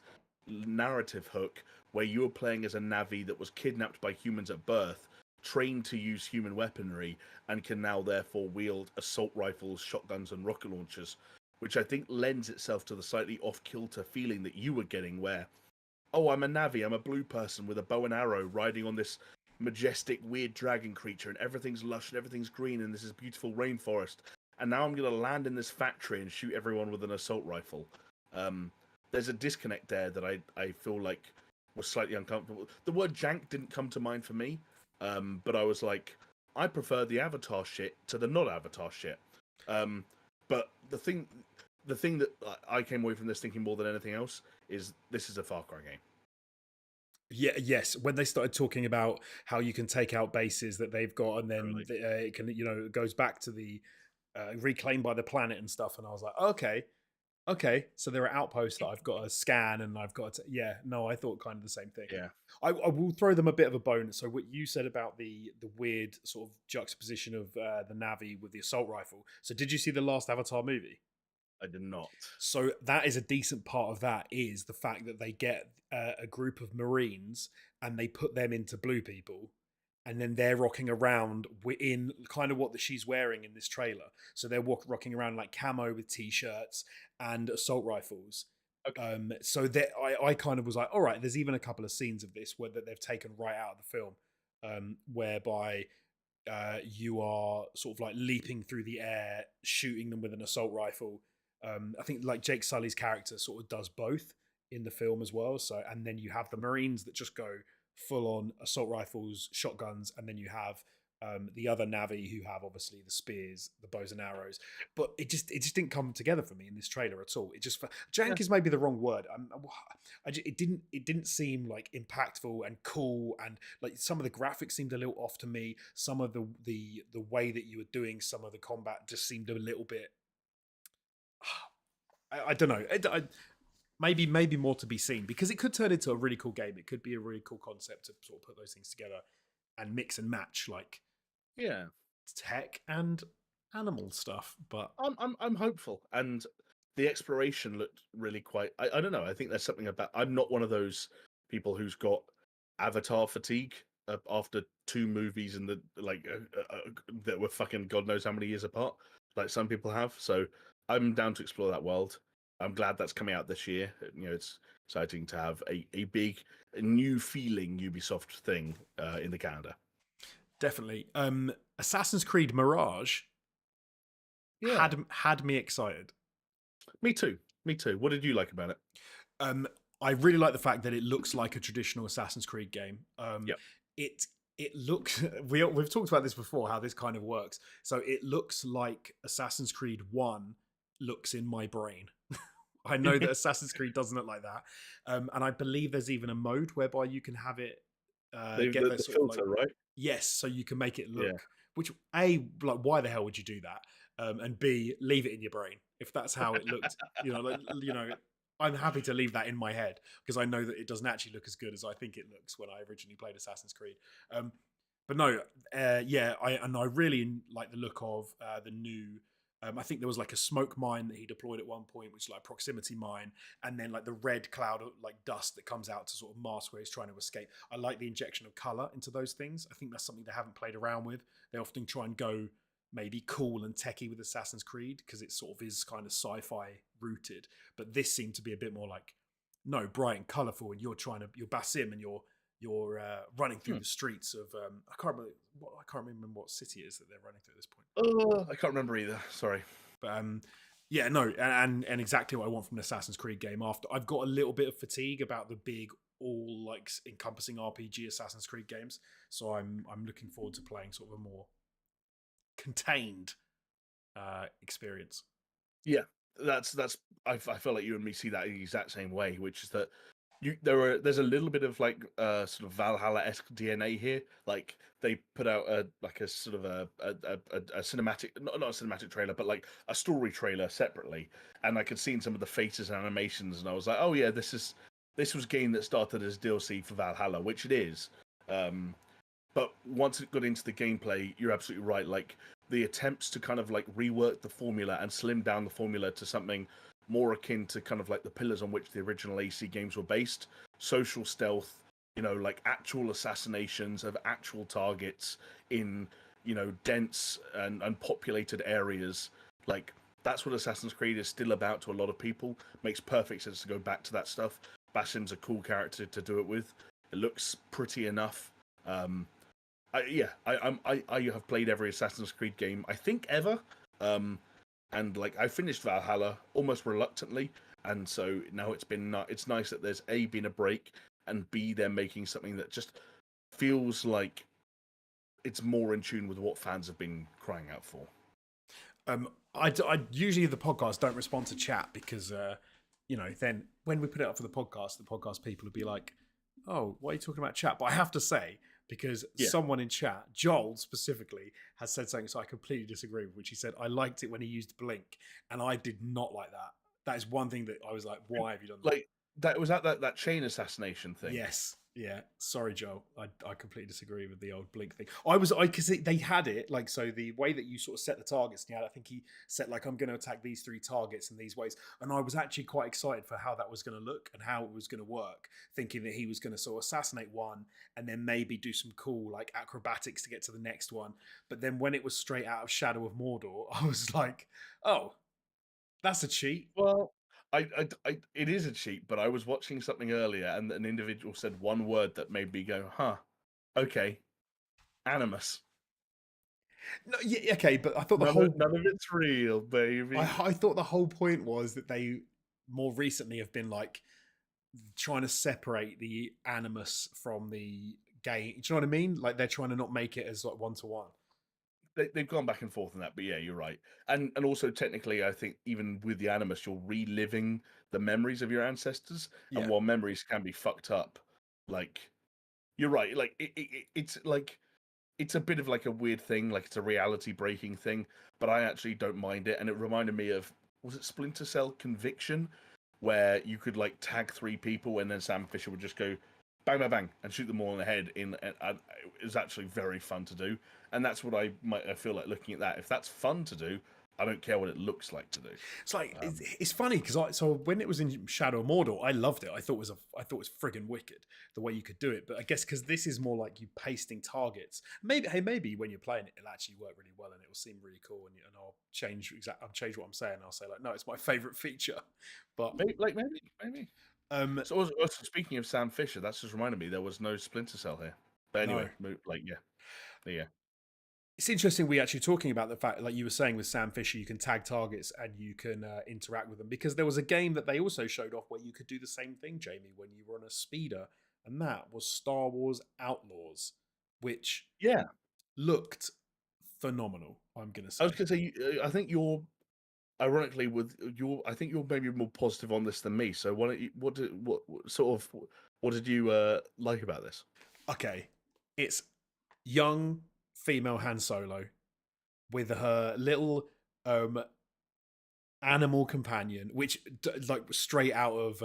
narrative hook where you are playing as a Navi that was kidnapped by humans at birth, trained to use human weaponry, and can now therefore wield assault rifles, shotguns, and rocket launchers, which I think lends itself to the slightly off-kilter feeling that you were getting where, oh, I'm a Navi, I'm a blue person with a bow and arrow riding on this majestic, weird dragon creature, and everything's lush and everything's green, and this is beautiful rainforest. And now I'm going to land in this factory and shoot everyone with an assault rifle. There's a disconnect there that I feel like was slightly uncomfortable. The word jank didn't come to mind for me, but I was like, I prefer the Avatar shit to the not Avatar shit. But the thing that I came away from this thinking more than anything else is this is a Far Cry game. Yeah, yes. When they started talking about how you can take out bases that they've got, and then it can, it goes back to the reclaimed by the planet and stuff, and I was like, okay. So there are outposts that I've got to scan, and I've got to, yeah. No, I thought kind of the same thing. Yeah. I will throw them a bit of a bone. So what you said about the weird sort of juxtaposition of the Navi with the assault rifle. So did you see the last Avatar movie? I did not. So that is a decent part of that is the fact that they get a group of Marines and they put them into blue people, and then they're rocking around in kind of what she's wearing in this trailer. So they're rocking around like camo with t-shirts and assault rifles. Okay. So that I kind of was like, all right, there's even a couple of scenes of this where that they've taken right out of the film, whereby you are sort of like leaping through the air, shooting them with an assault rifle. I think like Jake Sully's character sort of does both in the film as well. So, and then you have the Marines that just go full on assault rifles, shotguns, and then you have the other Navi who have obviously the spears, the bows and arrows. But it just didn't come together for me in this trailer at all. It just jank is maybe the wrong word. It didn't seem like impactful and cool, and like some of the graphics seemed a little off to me. Some of the way that you were doing some of the combat just seemed a little bit I don't know. Maybe more to be seen, because it could turn into a really cool game. It could be a really cool concept to sort of put those things together and mix and match like Yeah, tech and animal stuff. But I'm hopeful, and the exploration looked really quite. I don't know. I think there's something about. I'm not one of those people who's got Avatar fatigue after two movies and that were fucking God knows how many years apart, like some people have. So I'm down to explore that world. I'm glad that's coming out this year. You know, it's exciting to have a big, a new feeling Ubisoft thing in the calendar. definitely, Assassin's Creed Mirage Yeah, had me excited. me too. Me too. What did you like about it? Um, I really like the fact that it looks like a traditional Assassin's Creed game. Yep. It it looks we've talked about this before, how this kind of works. So it looks like Assassin's Creed 1 looks in my brain. I know that Assassin's Creed doesn't look like that, and I believe there's even a mode whereby you can have it get that The sort of like, filter, right? yes, so you can make it Yeah. look. Which, A, like, why the hell would you do that? And B, leave it in your brain if that's how it looked. I'm happy to leave that in my head, because I know that it doesn't actually look as good as I think it looks when I originally played Assassin's Creed. But no, yeah, I really like the look of the new. I think there was like a smoke mine that he deployed at one point, which is like a proximity mine, and then like the red cloud of like dust that comes out to sort of mask where he's trying to escape. I like the injection of color into those things. I think that's something they haven't played around with. They often try and go maybe cool and techie with Assassin's Creed because it sort of is kind of sci-fi rooted, but this seemed to be a bit more like, no, bright and colorful, and you're Basim, and you're running through the streets of I can't remember what city it is that they're running through at this point. Oh, I can't remember either. Sorry. But yeah, no, and exactly what I want from an Assassin's Creed game. After I've got a little bit of fatigue about the big, all like encompassing RPG Assassin's Creed games, so I'm looking forward to playing sort of a more contained experience. Yeah, that's. I feel like you and me see that the exact same way, which is that there's a little bit of like sort of Valhalla-esque DNA here. Like they put out a sort of a cinematic, not a cinematic trailer, but like a story trailer separately, and I could see in some of the faces and animations, and I was like, oh yeah, this was a game that started as DLC for Valhalla, which it is. But once it got into the gameplay, you're absolutely right. Like the attempts to kind of like rework the formula and slim down the formula to something more akin to kind of like the pillars on which the original AC games were based. Social stealth, like actual assassinations of actual targets in, dense and populated areas. Like that's what Assassin's Creed is still about to a lot of people. Makes perfect sense to go back to that stuff. Basim's a cool character to do it with. It looks pretty enough. I have played every Assassin's Creed game I think ever, and like I finished Valhalla almost reluctantly, and so now it's nice that there's been a break, and B, they're making something that just feels like it's more in tune with what fans have been crying out for. I usually the podcast don't respond to chat because then when we put it up for the podcast people would be like, oh, why are you talking about chat? But I have to say, because someone in chat, Joel specifically, has said something so I completely disagree with, which he said, I liked it when he used blink, and I did not like that. That is one thing that I was like, why have you done that? Like that was that chain assassination thing. Yes. Yeah. Sorry, Joel. I completely disagree with the old blink thing. Because they had it like, so the way that you sort of set the targets, and I think he set like, I'm going to attack these 3 targets in these ways. And I was actually quite excited for how that was going to look and how it was going to work, thinking that he was going to sort of assassinate one and then maybe do some cool like acrobatics to get to the next one. But then when it was straight out of Shadow of Mordor, I was like, oh, that's a cheat. Well, it is a cheat, but I was watching something earlier, and an individual said one word that made me go, "Huh, okay, animus." No, yeah, okay, but I thought None of it's real, baby. I thought the whole point was that they more recently have been like trying to separate the animus from the game. Do you know what I mean? Like they're trying to not make it as like one to one. They've gone back and forth on that, but yeah, you're right. And also technically, I think even with the animus, you're reliving the memories of your ancestors, and Yeah. while memories can be fucked up, like you're right. Like it's like it's a bit of like a weird thing, like it's a reality breaking thing, but I actually don't mind it. And it reminded me of was it Splinter Cell Conviction, where you could like tag 3 people and then Sam Fisher would just go bang bang bang and shoot them all in the head. It was actually very fun to do, and that's what I feel like looking at that. If that's fun to do, I don't care what it looks like to do. It's like it's funny because so when it was in Shadow of Mordor, I loved it. I thought it was friggin' wicked the way you could do it. But I guess because this is more like you pasting targets. Maybe when you're playing it, it'll actually work really well and it will seem really cool. And I'll change what I'm saying. I'll say like, no, it's my favorite feature. But maybe. So also speaking of Sam Fisher, that's just reminded me there was no Splinter Cell here. But anyway, yeah. It's interesting we actually talking about the fact, like you were saying with Sam Fisher, you can tag targets and you can interact with them, because there was a game that they also showed off where you could do the same thing, Jamie, when you were on a speeder, and that was Star Wars Outlaws, which looked phenomenal. I'm gonna say. I was gonna say, I think you're ironically I think you're maybe more positive on this than me. So what did you like about this? Okay, it's young female Han Solo with her little animal companion, which like straight out of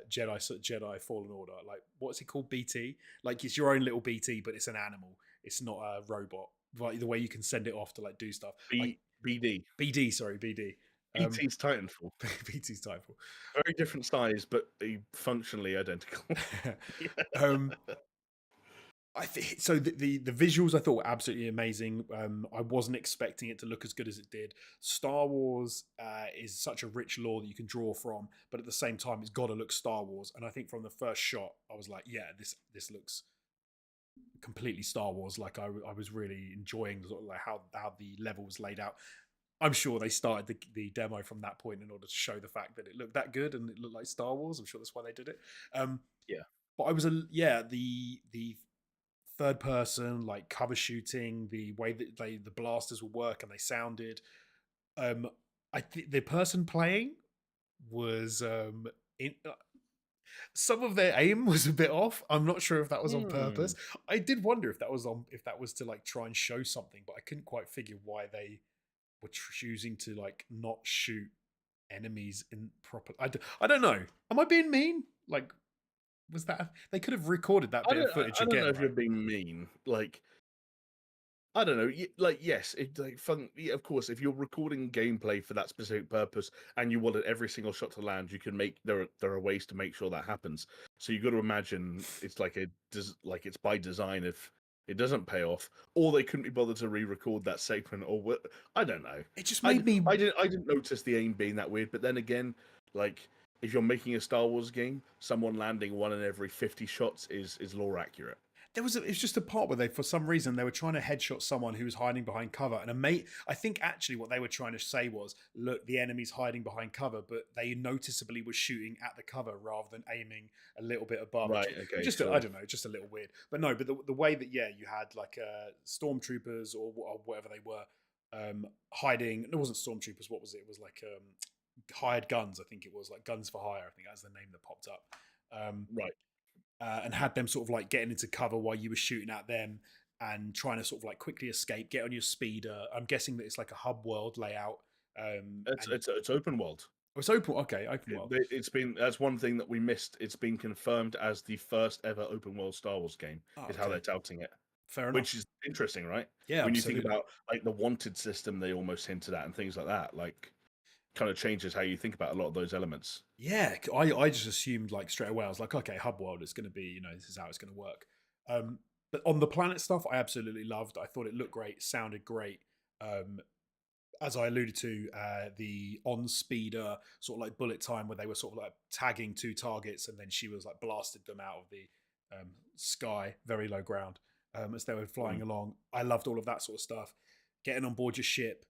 Jedi Fallen Order. Like, what's it called? BT. Like, it's your own little BT, but it's an animal. It's not a robot. Like the way you can send it off to like do stuff. BD. Sorry, BD. BT's Titanfall. BT's Titanfall. Very different size, but functionally identical. I think so. The visuals I thought were absolutely amazing. I wasn't expecting it to look as good as it did. Star Wars is such a rich lore that you can draw from, but at the same time, it's got to look Star Wars. And I think from the first shot, I was like, yeah, this looks completely Star Wars. Like I was really enjoying sort of like how the level was laid out. I'm sure they started the demo from that point in order to show the fact that it looked that good and it looked like Star Wars. I'm sure that's why they did it. But I was the third person like cover shooting, the way that the blasters would work and they sounded. I think the person playing was some of their aim was a bit off. I'm not sure if that was on purpose. I did wonder if that was to like try and show something, but I couldn't quite figure why they were choosing to like not shoot enemies in proper. I don't know. Am I being mean? Like, was that they could have recorded that bit of footage again? I don't know if you're being mean. Like, I don't know. Like, yes, it's like fun. Yeah, of course, if you're recording gameplay for that specific purpose and you wanted every single shot to land, you can make there are ways to make sure that happens. So you got to imagine it's like it's by design. If it doesn't pay off, or they couldn't be bothered to re-record that segment, or what? I don't know. It just made me. I didn't notice the aim being that weird. But then again, like, if you're making a Star Wars game, someone landing 1 in every 50 shots is lore accurate. It was just a part where they, for some reason, they were trying to headshot someone who was hiding behind cover. And I think actually what they were trying to say was, look, the enemy's hiding behind cover, but they noticeably were shooting at the cover rather than aiming a little bit above. Right, okay. Just, I don't know, just a little weird. But no, but the way that, you had like stormtroopers or whatever they were hiding. It wasn't stormtroopers. What was it? It was like hired guns, I think it was. Like guns for hire, I think that's the name that popped up. Right. And had them sort of like getting into cover while you were shooting at them and trying to sort of like quickly escape, get on your speeder. I'm guessing that it's like a hub world layout. It's open world. Oh, it's open. Okay, open world. That's one thing that we missed. It's been confirmed as the first ever open world Star Wars game. Is how they're touting it. Fair enough. Which is interesting, right? Yeah. When absolutely. you think about like the wanted system, they almost hinted at and things like that. Like, kind of changes how you think about a lot of those elements. Yeah, I just assumed like straight away. I was like, okay, hub world, it's going to be, this is how it's going to work. But on the planet stuff, I absolutely loved. I thought it looked great, sounded great. As I alluded to, the on speeder sort of like bullet time where they were sort of like tagging 2 targets and then she was like blasted them out of the sky, very low ground, as they were flying along. I loved all of that sort of stuff. Getting on board your ship,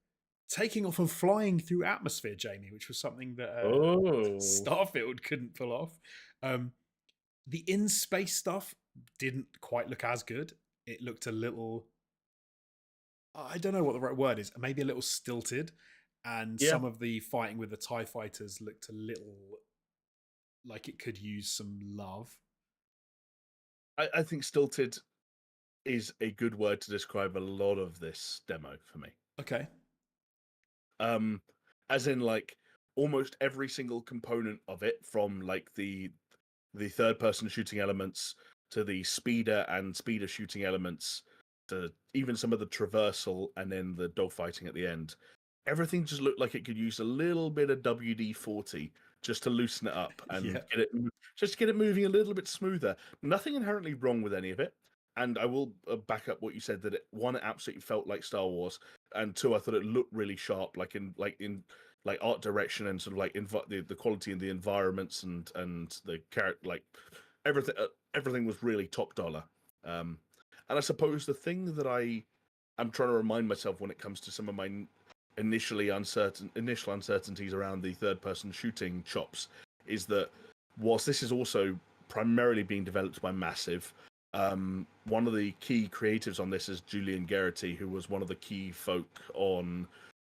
taking off and flying through atmosphere, Jamie, which was something that Starfield couldn't pull off. The in-space stuff didn't quite look as good. It looked a little... I don't know what the right word is. Maybe a little stilted. And some of the fighting with the TIE fighters looked a little like it could use some love. I think stilted is a good word to describe a lot of this demo for me. Okay. As in, like, almost every single component of it, from like the third person shooting elements to the speeder shooting elements to even some of the traversal and then the dogfighting at the end. Everything just looked like it could use a little bit of WD-40 just to loosen it up and Yeah. get it moving a little bit smoother. Nothing inherently wrong with any of it. And I will back up what you said, that it absolutely felt like Star Wars, and two, I thought it looked really sharp, in art direction and sort of like the quality in the environments and the character, like everything was really top dollar. And I suppose the thing that I'm trying to remind myself when it comes to some of my initial uncertainties around the third person shooting chops is that whilst this is also primarily being developed by Massive, one of the key creatives on this is Julian Garrity, who was one of the key folk on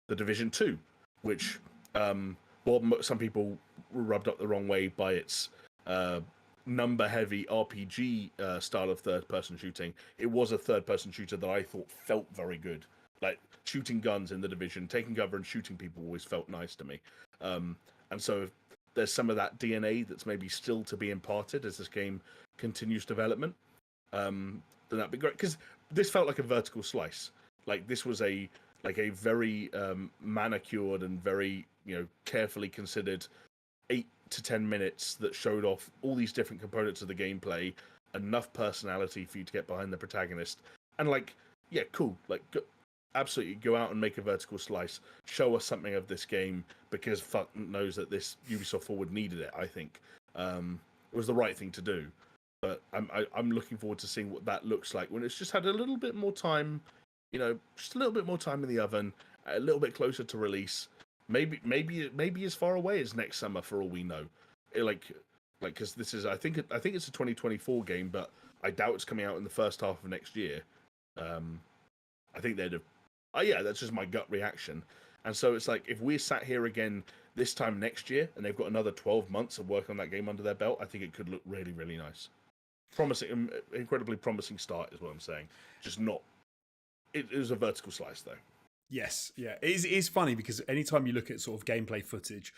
the Division 2, which some people were rubbed up the wrong way by its number heavy RPG style of third person shooting. It was a third person shooter that I thought felt very good. Like shooting guns in the Division, taking cover and shooting people always felt nice to me. And so if there's some of that DNA that's maybe still to be imparted as this game continues development, then that'd be great, because this felt like a vertical slice. Like this was a very manicured and very carefully considered 8 to 10 minutes that showed off all these different components of the gameplay, enough personality for you to get behind the protagonist, and cool, absolutely go out and make a vertical slice, show us something of this game, because fuck knows that this Ubisoft Forward needed it. I think it was the right thing to do. But I'm looking forward to seeing what that looks like when it's just had a little bit more time, just a little bit more time in the oven, a little bit closer to release. Maybe as far away as next summer for all we know. Because this is I think it's a 2024 game, but I doubt it's coming out in the first half of next year. I think they'd have. Oh yeah, that's just my gut reaction. And so it's like, if we're sat here again this time next year and they've got another 12 months of work on that game under their belt, I think it could look really, really nice. Promising, incredibly promising start is what I'm saying. Just not. It was a vertical slice though. Yes, yeah. It is funny because anytime you look at sort of gameplay footage,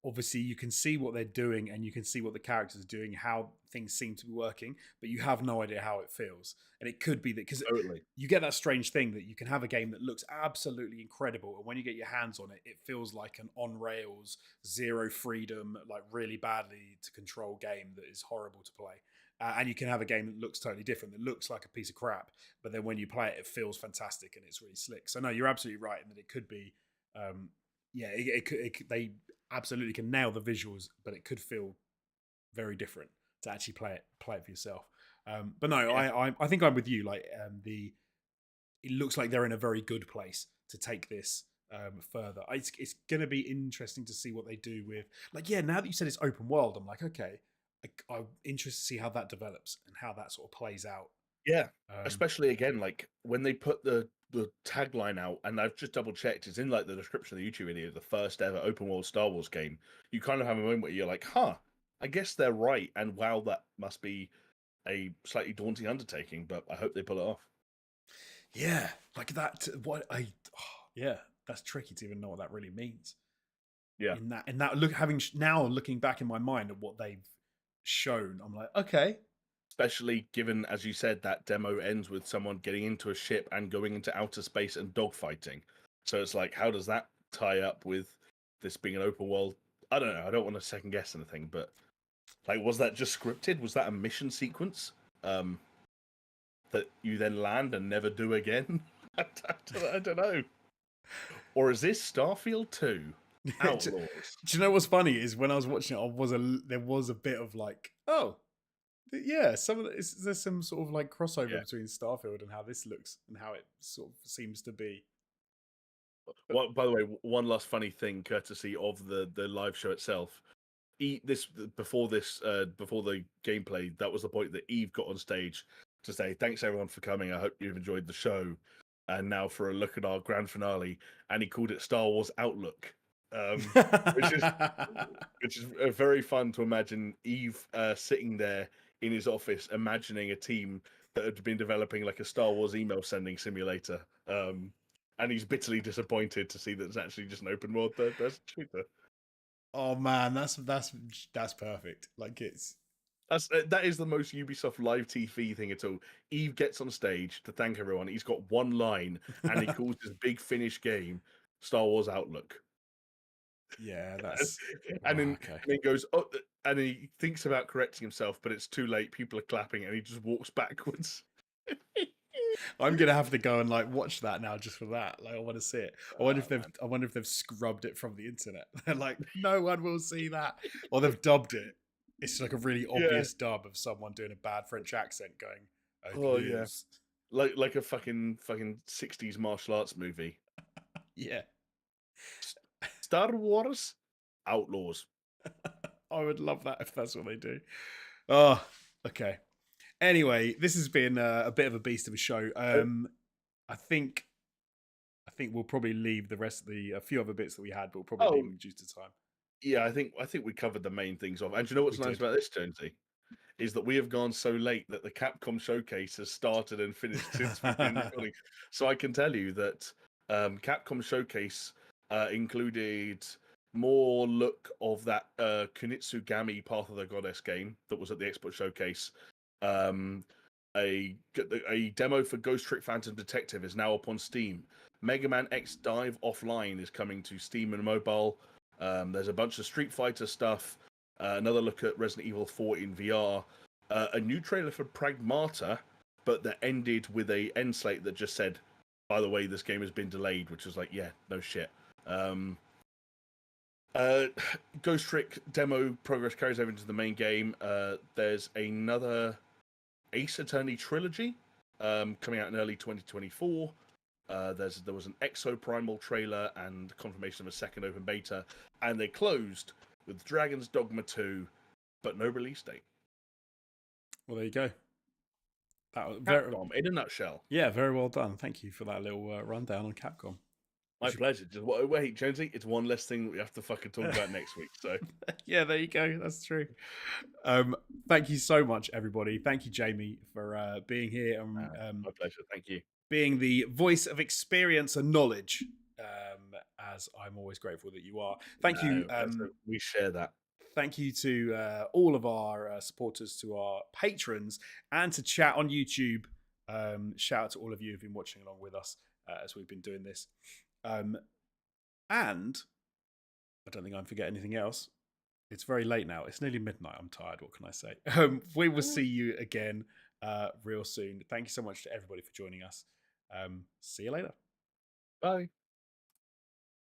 obviously you can see what they're doing and you can see what the characters are doing, how things seem to be working, but you have no idea how it feels. And it could be that because Totally. you get that strange thing that you can have a game that looks absolutely incredible, and when you get your hands on it, it feels like an on rails, zero freedom, like really badly to control game that is horrible to play. And you can have a game that looks totally different, that looks like a piece of crap, but then when you play it, it feels fantastic and it's really slick. So no, you're absolutely right in that it could be, they absolutely can nail the visuals, but it could feel very different to actually play it for yourself. But no, yeah. I think I'm with you. Like it looks like they're in a very good place to take this further. It's going to be interesting to see what they do with, now that you said it's open world, I'm like, okay, I'm interested to see how that develops and how that sort of plays out. Yeah, especially again, like when they put the tagline out, and I've just double checked, it's in like the description of the YouTube video, the first ever open world Star Wars game. You kind of have a moment where you're like, huh, I guess they're right, and wow, that must be a slightly daunting undertaking, but I hope they pull it off. Yeah, like that. That's tricky to even know what that really means. Yeah, in that looking back in my mind at what they've shown, I'm like, okay. Especially given, as you said, that demo ends with someone getting into a ship and going into outer space and dogfighting. So it's like, how does that tie up with this being an open world? I don't know. I don't want to second guess anything, but like, was that just scripted? Was that a mission sequence that you then land and never do again? I don't know. Or is this Starfield 2? Outlaws. Do you know what's funny is when I was watching it, there was a bit of like, oh, yeah, there's some sort of like crossover between Starfield and how this looks and how it sort of seems to be. Well, by the way, one last funny thing, courtesy of the live show itself. Before the gameplay, that was the point that Eve got on stage to say, "Thanks everyone for coming. I hope you've enjoyed the show." And now for a look at our grand finale, and he called it Star Wars Outlook, which is very fun to imagine Eve sitting there in his office, imagining a team that had been developing like a Star Wars email sending simulator. And he's bitterly disappointed to see that it's actually just an open world third person shooter. Oh man, that's perfect. Like it's That is the most Ubisoft live TV thing at all. Eve gets on stage to thank everyone. He's got one line, and he calls his big finish game Star Wars Outlook. yeah, and, that's and then okay. and he goes, oh, and he thinks about correcting himself, but it's too late. People are clapping, and he just walks backwards. I'm gonna have to go and like watch that now just for that. Like I want to see it. Man. I wonder if they've scrubbed it from the internet. They're like, no one will see that, or they've dubbed it. It's like a really Yeah. obvious dub of someone doing a bad French accent, going, "Oh Oh yeah. please, Like a fucking 60s martial arts movie. yeah." Star Wars Outlaws. I would love that if that's what they do. Oh, okay. Anyway, this has been a bit of a beast of a show. I think we'll probably leave the rest of the a few other bits that we had, but we'll probably leave Oh them due to time. yeah, I think we covered the main things off. And do you know We what's nice did. about this, Jonesy? Is that we have gone so late that the Capcom showcase has started and finished since we've been recording. So I can tell you that Capcom showcase included more look of that Kunitsugami Path of the Goddess game that was at the Xbox showcase. Um, a demo for Ghost Trick Phantom Detective is now up on Steam. Mega Man X Dive Offline is coming to Steam and mobile. There's a bunch of Street Fighter stuff. Another look at Resident Evil 4 in VR. A new trailer for Pragmata, but that ended with a end slate that just said, "By the way, this game has been delayed," which was like, yeah, no shit. Ghost Trick demo progress carries over into the main game. There's another Ace Attorney trilogy coming out in early 2024. There was an Exoprimal trailer and confirmation of a second open beta, and they closed with Dragon's Dogma 2, but no release date. Well, there you go. That was very, Capcom, in a nutshell. yeah, very well done. Thank you for that little rundown on Capcom. My pleasure. Just wait, Jonesy. It's one less thing that we have to fucking talk about next week. So Yeah, there you go. That's true. Thank you so much, everybody. Thank you, Jamie, for being here and my pleasure. Thank you. being the voice of experience and knowledge. As I'm always grateful that you are. Thank you. We share that. Thank you to all of our supporters, to our patrons, and to chat on YouTube. Shout out to all of you who've been watching along with us as we've been doing this. And I don't think I'm forgetting anything else. It's very late now. It's nearly midnight. I'm tired. What can I say? We will see you again real soon. Thank you so much to everybody for joining us. See you later. Bye.